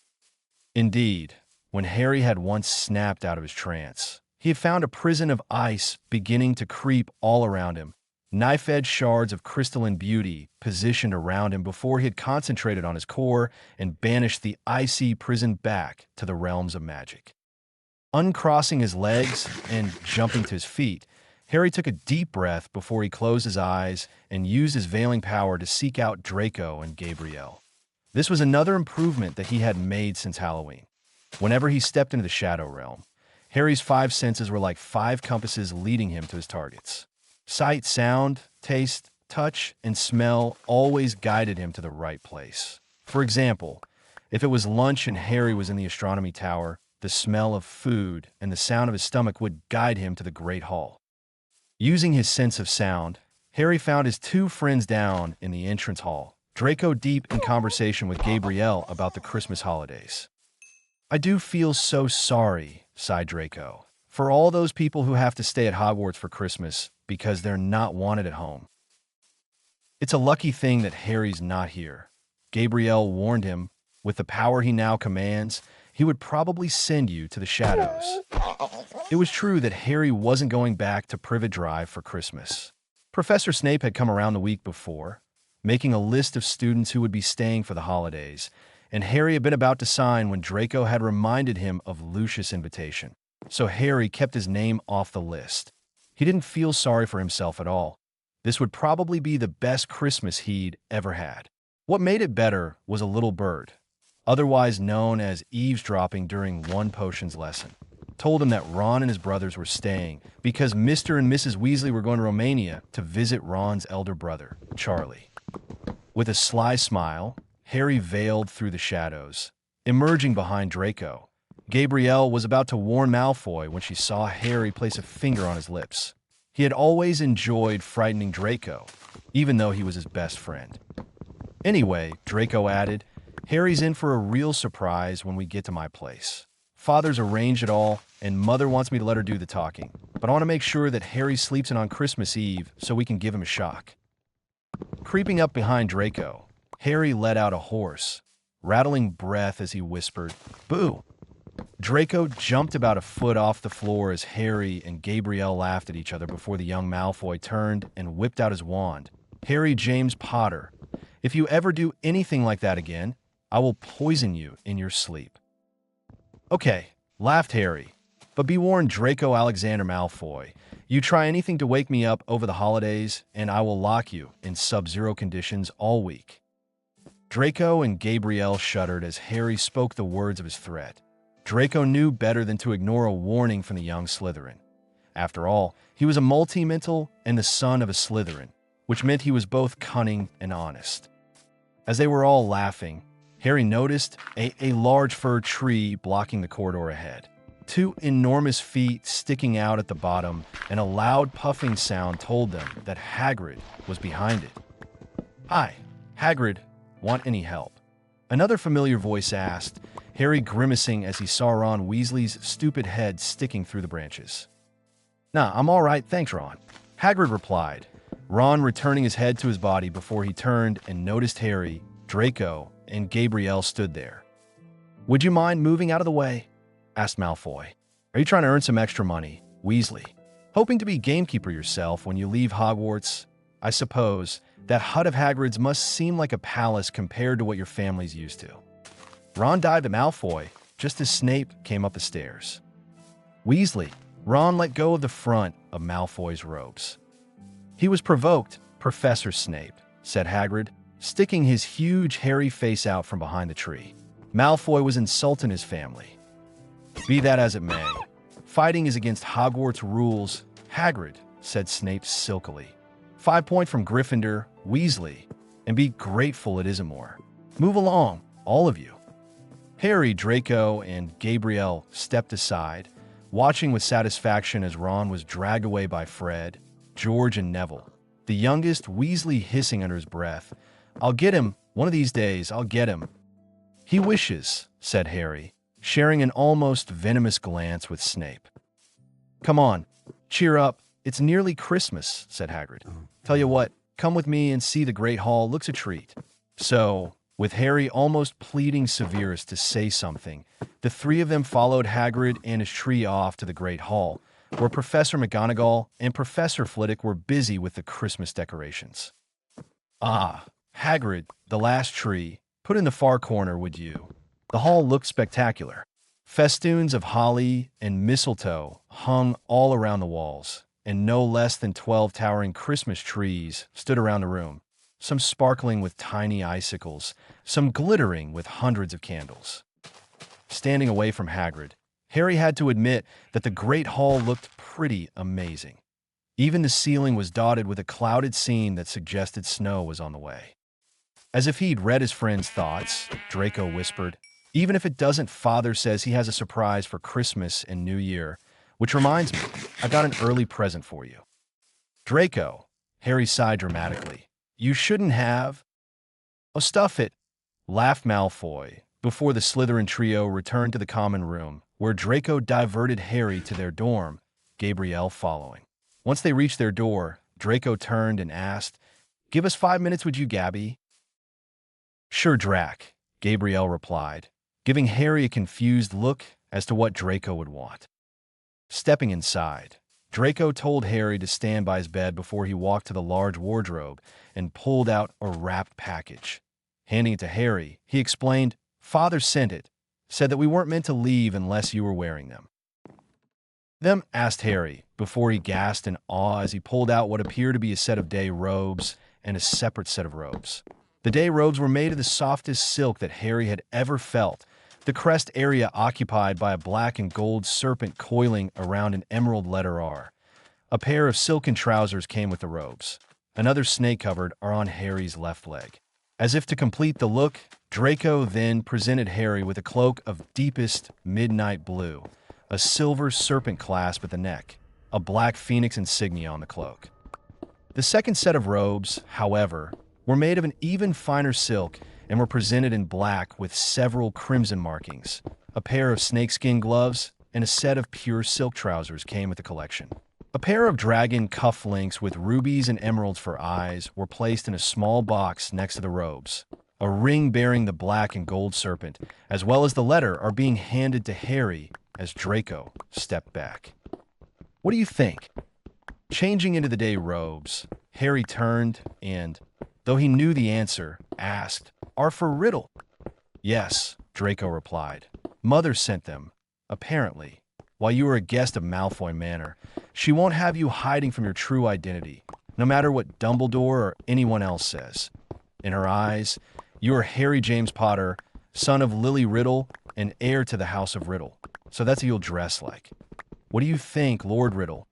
Indeed, when Harry had once snapped out of his trance, he had found a prison of ice beginning to creep all around him, knife-edged shards of crystalline beauty positioned around him before he had concentrated on his core and banished the icy prison back to the realms of magic. Uncrossing his legs and jumping to his feet, Harry took a deep breath before he closed his eyes and used his veiling power to seek out Draco and Gabrielle. This was another improvement that he had made since Halloween. Whenever he stepped into the Shadow Realm, Harry's 5 senses were like 5 compasses leading him to his targets. Sight, sound, taste, touch, and smell always guided him to the right place. For example, if it was lunch and Harry was in the astronomy tower, the smell of food and the sound of his stomach would guide him to the Great Hall. Using his sense of sound, Harry found his 2 friends down in the entrance hall, Draco deep in conversation with Gabrielle about the Christmas holidays. I do feel so sorry, sighed Draco, for all those people who have to stay at Hogwarts for Christmas because they're not wanted at home. It's a lucky thing that Harry's not here. Gabrielle warned him, with the power he now commands, he would probably send you to the shadows. It was true that Harry wasn't going back to Privet Drive for Christmas. Professor Snape had come around the week before, making a list of students who would be staying for the holidays, and Harry had been about to sign when Draco had reminded him of Lucius' invitation. So Harry kept his name off the list. He didn't feel sorry for himself at all. This would probably be the best Christmas he'd ever had. What made it better was a little bird, otherwise known as eavesdropping during one potions lesson, told him that Ron and his brothers were staying because Mr. and Mrs. Weasley were going to Romania to visit Ron's elder brother, Charlie. With a sly smile, Harry veiled through the shadows, emerging behind Draco. Gabrielle was about to warn Malfoy when she saw Harry place a finger on his lips. He had always enjoyed frightening Draco, even though he was his best friend. Anyway, Draco added, Harry's in for a real surprise when we get to my place. Father's arranged it all, and Mother wants me to let her do the talking, but I want to make sure that Harry sleeps in on Christmas Eve so we can give him a shock. Creeping up behind Draco, Harry let out a hoarse, rattling breath as he whispered, "Boo!" Draco jumped about a foot off the floor as Harry and Gabrielle laughed at each other before the young Malfoy turned and whipped out his wand. "Harry James Potter, if you ever do anything like that again, I will poison you in your sleep." "Okay," laughed Harry, "but be warned, Draco Alexander Malfoy. You try anything to wake me up over the holidays, and I will lock you in sub-zero conditions all week." Draco and Gabrielle shuddered as Harry spoke the words of his threat. Draco knew better than to ignore a warning from the young Slytherin. After all, he was a multi-mental and the son of a Slytherin, which meant he was both cunning and honest. As they were all laughing, Harry noticed a large fir tree blocking the corridor ahead. 2 enormous feet sticking out at the bottom, and a loud puffing sound told them that Hagrid was behind it. "Hi, Hagrid, want any help?" Another familiar voice asked, Harry grimacing as he saw Ron Weasley's stupid head sticking through the branches. "Nah, I'm all right, thanks, Ron," Hagrid replied, Ron returning his head to his body before he turned and noticed Harry, Draco, and Gabrielle stood there. "Would you mind moving out of the way?" asked Malfoy. Are you trying to earn some extra money, Weasley? Hoping to be gamekeeper yourself when you leave Hogwarts? I suppose that hut of Hagrid's must seem like a palace compared to what your family's used to. Ron dived at Malfoy just as Snape came up the stairs. Weasley, Ron let go of the front of Malfoy's robes. He was provoked, Professor Snape, said Hagrid, sticking his huge hairy face out from behind the tree. Malfoy was insulting his family. Be that as it may, fighting is against Hogwarts rules, Hagrid, said Snape silkily. 5 points from Gryffindor, Weasley, and be grateful it isn't more. Move along, all of you. Harry, Draco, and Gabrielle stepped aside, watching with satisfaction as Ron was dragged away by Fred, George, and Neville. The youngest, Weasley, hissing under his breath, I'll get him, one of these days, I'll get him. He wishes, said Harry, sharing an almost venomous glance with Snape. Come on, cheer up, it's nearly Christmas, said Hagrid. Tell you what, come with me and see the Great Hall looks a treat. So, with Harry almost pleading Severus to say something, the three of them followed Hagrid and his tree off to the Great Hall, where Professor McGonagall and Professor Flitwick were busy with the Christmas decorations. Ah, Hagrid, the last tree, put in the far corner, would you? The hall looked spectacular. Festoons of holly and mistletoe hung all around the walls, and no less than 12 towering Christmas trees stood around the room, some sparkling with tiny icicles, some glittering with hundreds of candles. Standing away from Hagrid, Harry had to admit that the Great Hall looked pretty amazing. Even the ceiling was dotted with a clouded scene that suggested snow was on the way. As if he'd read his friend's thoughts, Draco whispered, even if it doesn't, Father says he has a surprise for Christmas and New Year, which reminds me, I got an early present for you. Draco, Harry sighed dramatically. You shouldn't have. Oh, stuff it, laughed Malfoy, before the Slytherin trio returned to the common room, where Draco diverted Harry to their dorm, Gabrielle following. Once they reached their door, Draco turned and asked, Give us 5 minutes, would you, Gabby? Sure, Drac, Gabrielle replied, giving Harry a confused look as to what Draco would want. Stepping inside, Draco told Harry to stand by his bed before he walked to the large wardrobe and pulled out a wrapped package. Handing it to Harry, he explained, Father sent it, said that we weren't meant to leave unless you were wearing them. Them? Asked Harry, before he gasped in awe as he pulled out what appeared to be a set of day robes and a separate set of robes. The day robes were made of the softest silk that Harry had ever felt, the crest area occupied by a black and gold serpent coiling around an emerald letter R. A pair of silken trousers came with the robes. Another snake-covered are on Harry's left leg. As if to complete the look, Draco then presented Harry with a cloak of deepest midnight blue, a silver serpent clasp at the neck, a black phoenix insignia on the cloak. The second set of robes, however, were made of an even finer silk and were presented in black with several crimson markings. A pair of snakeskin gloves and a set of pure silk trousers came with the collection. A pair of dragon cufflinks with rubies and emeralds for eyes were placed in a small box next to the robes. A ring bearing the black and gold serpent, as well as the letter, are being handed to Harry as Draco stepped back. What do you think? Changing into the day robes, Harry turned and, though he knew the answer, asked, Are for Riddle? Yes, Draco replied. Mother sent them, apparently. While you are a guest of Malfoy Manor, she won't have you hiding from your true identity, no matter what Dumbledore or anyone else says. In her eyes, you are Harry James Potter, son of Lily Riddle and heir to the House of Riddle. So that's what you'll dress like. What do you think, Lord Riddle?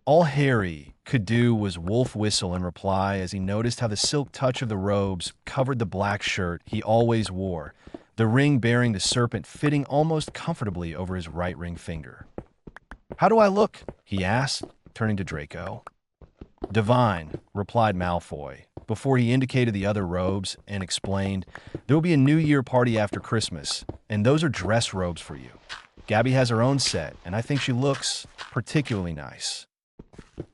All Harry could do was wolf whistle in reply as he noticed how the silk touch of the robes covered the black shirt he always wore, the ring bearing the serpent fitting almost comfortably over his right ring finger. How do I look? He asked, turning to Draco. Divine, replied Malfoy, before he indicated the other robes and explained, there will be a New Year party after Christmas, and those are dress robes for you. Gabby has her own set, and I think she looks particularly nice.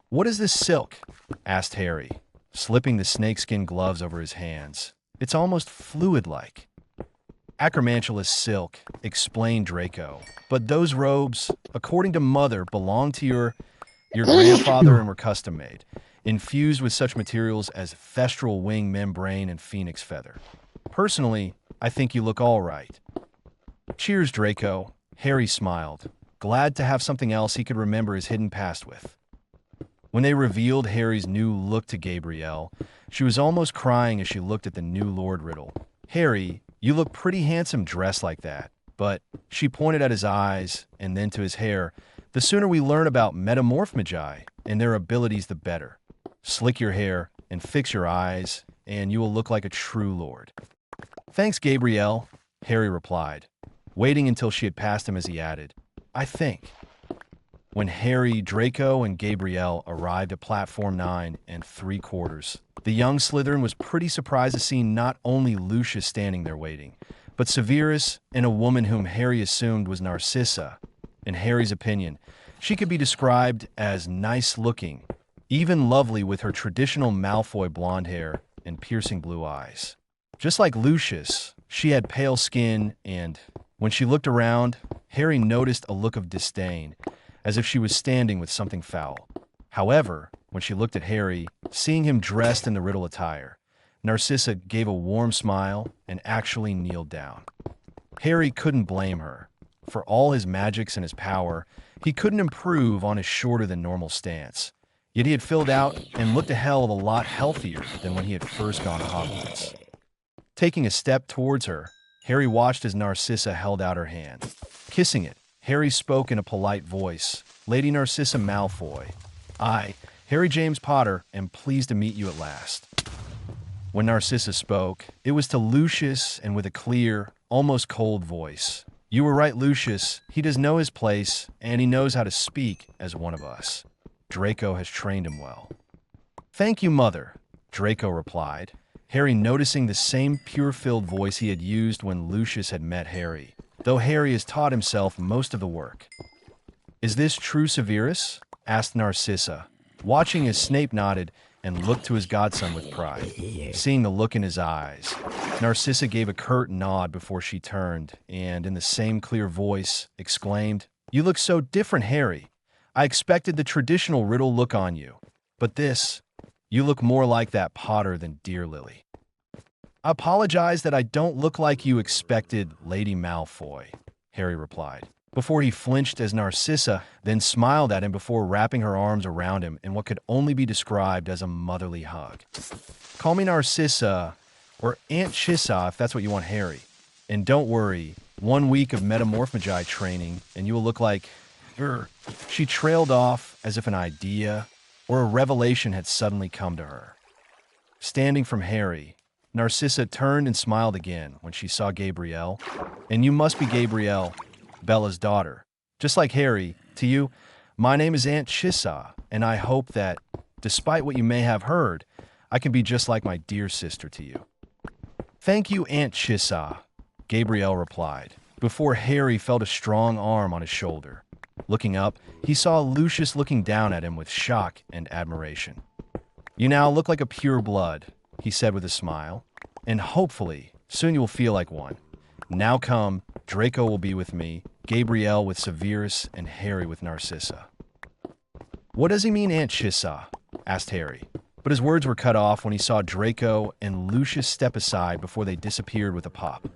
What is this silk? Asked Harry, slipping the snakeskin gloves over his hands. It's almost fluid-like. Acromantulus silk, explained Draco. But those robes, according to Mother, belong to your grandfather and were custom made, infused with such materials as thestral wing membrane and phoenix feather. Personally, I think you look all right. Cheers, Draco. Harry smiled, glad to have something else he could remember his hidden past with. When they revealed Harry's new look to Gabrielle, she was almost crying as she looked at the new Lord Riddle. Harry, you look pretty handsome dressed like that, but she pointed at his eyes and then to his hair. The sooner we learn about metamorph magi and their abilities, the better. Slick your hair and fix your eyes, and you will look like a true lord. Thanks, Gabrielle, Harry replied, waiting until she had passed him as he added, I think. When Harry, Draco, and Gabrielle arrived at platform 9 3/4, the young Slytherin was pretty surprised to see not only Lucius standing there waiting, but Severus and a woman whom Harry assumed was Narcissa. In Harry's opinion, she could be described as nice-looking, even lovely with her traditional Malfoy blonde hair and piercing blue eyes. Just like Lucius, she had pale skin and, when she looked around, Harry noticed a look of disdain, as if she was standing with something foul. However, when she looked at Harry, seeing him dressed in the Riddle attire, Narcissa gave a warm smile and actually kneeled down. Harry couldn't blame her. For all his magics and his power, he couldn't improve on his shorter-than-normal stance. Yet he had filled out and looked a hell of a lot healthier than when he had first gone to Hogwarts. Taking a step towards her, Harry watched as Narcissa held out her hand. Kissing it, Harry spoke in a polite voice, Lady Narcissa Malfoy. I, Harry James Potter, am pleased to meet you at last. When Narcissa spoke, it was to Lucius and with a clear, almost cold voice. You were right, Lucius. He does know his place, and he knows how to speak as one of us. Draco has trained him well. Thank you, Mother, Draco replied, Harry noticing the same pure-filled voice he had used when Lucius had met Harry, though Harry has taught himself most of the work. Is this true, Severus? Asked Narcissa, watching as Snape nodded and looked to his godson with pride. Seeing the look in his eyes, Narcissa gave a curt nod before she turned and, in the same clear voice, exclaimed, You look so different, Harry. I expected the traditional Riddle look on you, but this, you look more like that Potter than Dear Lily. I apologize that I don't look like you expected, Lady Malfoy, Harry replied, before he flinched as Narcissa then smiled at him before wrapping her arms around him in what could only be described as a motherly hug. Call me Narcissa, or Aunt Chissa if that's what you want, Harry. And don't worry, 1 week of metamorph magi training and you will look like... She trailed off as if an idea or a revelation had suddenly come to her. Standing from Harry, Narcissa turned and smiled again when she saw Gabrielle. And you must be Gabrielle, Bella's daughter. Just like Harry, to you, my name is Aunt Chissa, and I hope that, despite what you may have heard, I can be just like my dear sister to you. Thank you, Aunt Chissa, Gabrielle replied, before Harry felt a strong arm on his shoulder. Looking up, he saw Lucius looking down at him with shock and admiration. You now look like a pure blood, he said with a smile, and hopefully, soon you will feel like one. Now come, Draco will be with me, Gabrielle with Severus, and Harry with Narcissa. What does he mean, Aunt Chissa? Asked Harry, but his words were cut off when he saw Draco and Lucius step aside before they disappeared with a pop.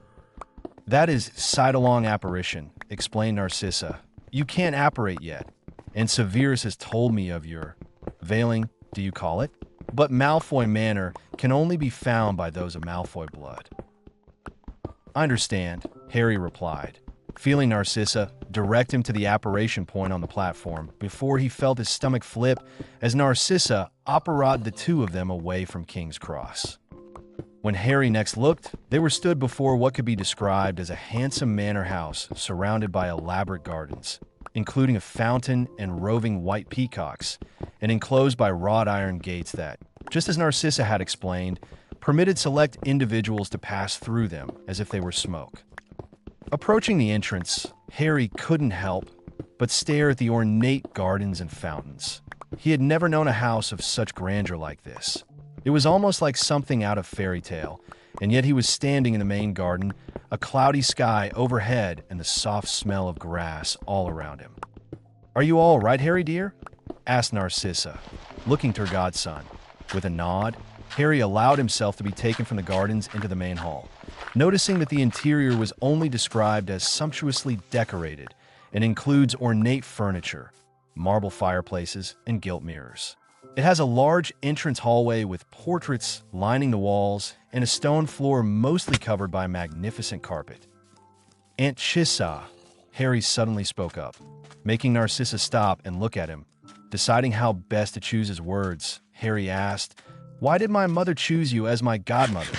That is side-along apparition, explained Narcissa. You can't apparate yet, and Severus has told me of your veiling, do you call it? But Malfoy Manor can only be found by those of Malfoy blood. I understand, Harry replied, feeling Narcissa direct him to the apparition point on the platform before he felt his stomach flip as Narcissa apparate the two of them away from King's Cross. When Harry next looked, they were stood before what could be described as a handsome manor house surrounded by elaborate gardens, including a fountain and roving white peacocks, and enclosed by wrought iron gates that, just as Narcissa had explained, permitted select individuals to pass through them as if they were smoke. Approaching the entrance, Harry couldn't help but stare at the ornate gardens and fountains. He had never known a house of such grandeur like this. It was almost like something out of fairy tale, and yet he was standing in the main garden, a cloudy sky overhead and the soft smell of grass all around him. "Are you all right, Harry dear?" asked Narcissa, looking to her godson. With a nod, Harry allowed himself to be taken from the gardens into the main hall, noticing that the interior was only described as sumptuously decorated and includes ornate furniture, marble fireplaces, and gilt mirrors. It has a large entrance hallway with portraits lining the walls and a stone floor mostly covered by a magnificent carpet. "Aunt Chissa," Harry suddenly spoke up, making Narcissa stop and look at him. Deciding how best to choose his words, Harry asked, "Why did my mother choose you as my godmother?"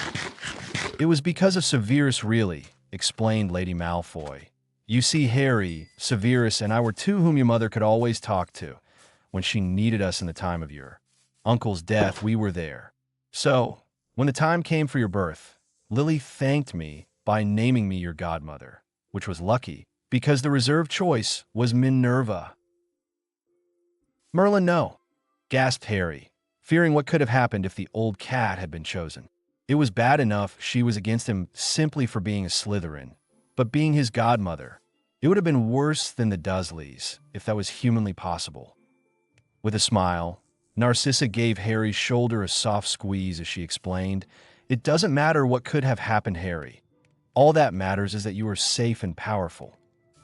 "It was because of Severus, really," explained Lady Malfoy. "You see, Harry, Severus and I were two whom your mother could always talk to. When she needed us in the time of your uncle's death, we were there. So, when the time came for your birth, Lily thanked me by naming me your godmother, which was lucky, because the reserved choice was Minerva." "Merlin, no," gasped Harry, fearing what could have happened if the old cat had been chosen. It was bad enough she was against him simply for being a Slytherin, but being his godmother, it would have been worse than the Dursleys, if that was humanly possible. With a smile, Narcissa gave Harry's shoulder a soft squeeze as she explained, "It doesn't matter what could have happened, Harry. All that matters is that you are safe and powerful.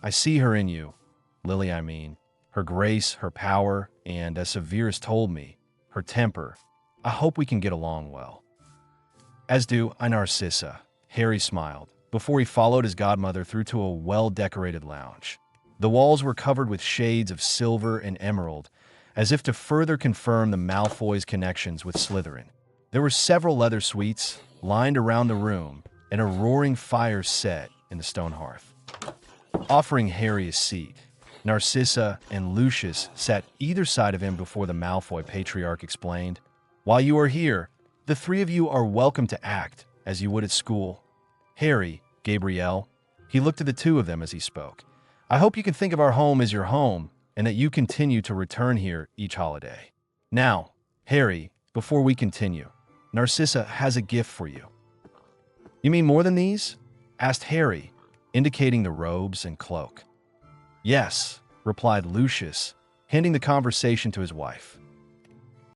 I see her in you, Lily I mean, her grace, her power, and, as Severus told me, her temper. I hope we can get along well." "As do I, Narcissa," Harry smiled, before he followed his godmother through to a well-decorated lounge. The walls were covered with shades of silver and emerald, as if to further confirm the Malfoys' connections with Slytherin. There were several leather suites lined around the room, and a roaring fire set in the stone hearth. Offering Harry a seat, Narcissa and Lucius sat either side of him before the Malfoy patriarch explained, "While you are here, the three of you are welcome to act as you would at school. Harry, Gabrielle," he looked at the two of them as he spoke, "I hope you can think of our home as your home, and that you continue to return here each holiday. Now, Harry, before we continue, Narcissa has a gift for you." "You mean more than these?" asked Harry, indicating the robes and cloak. "Yes," replied Lucius, handing the conversation to his wife.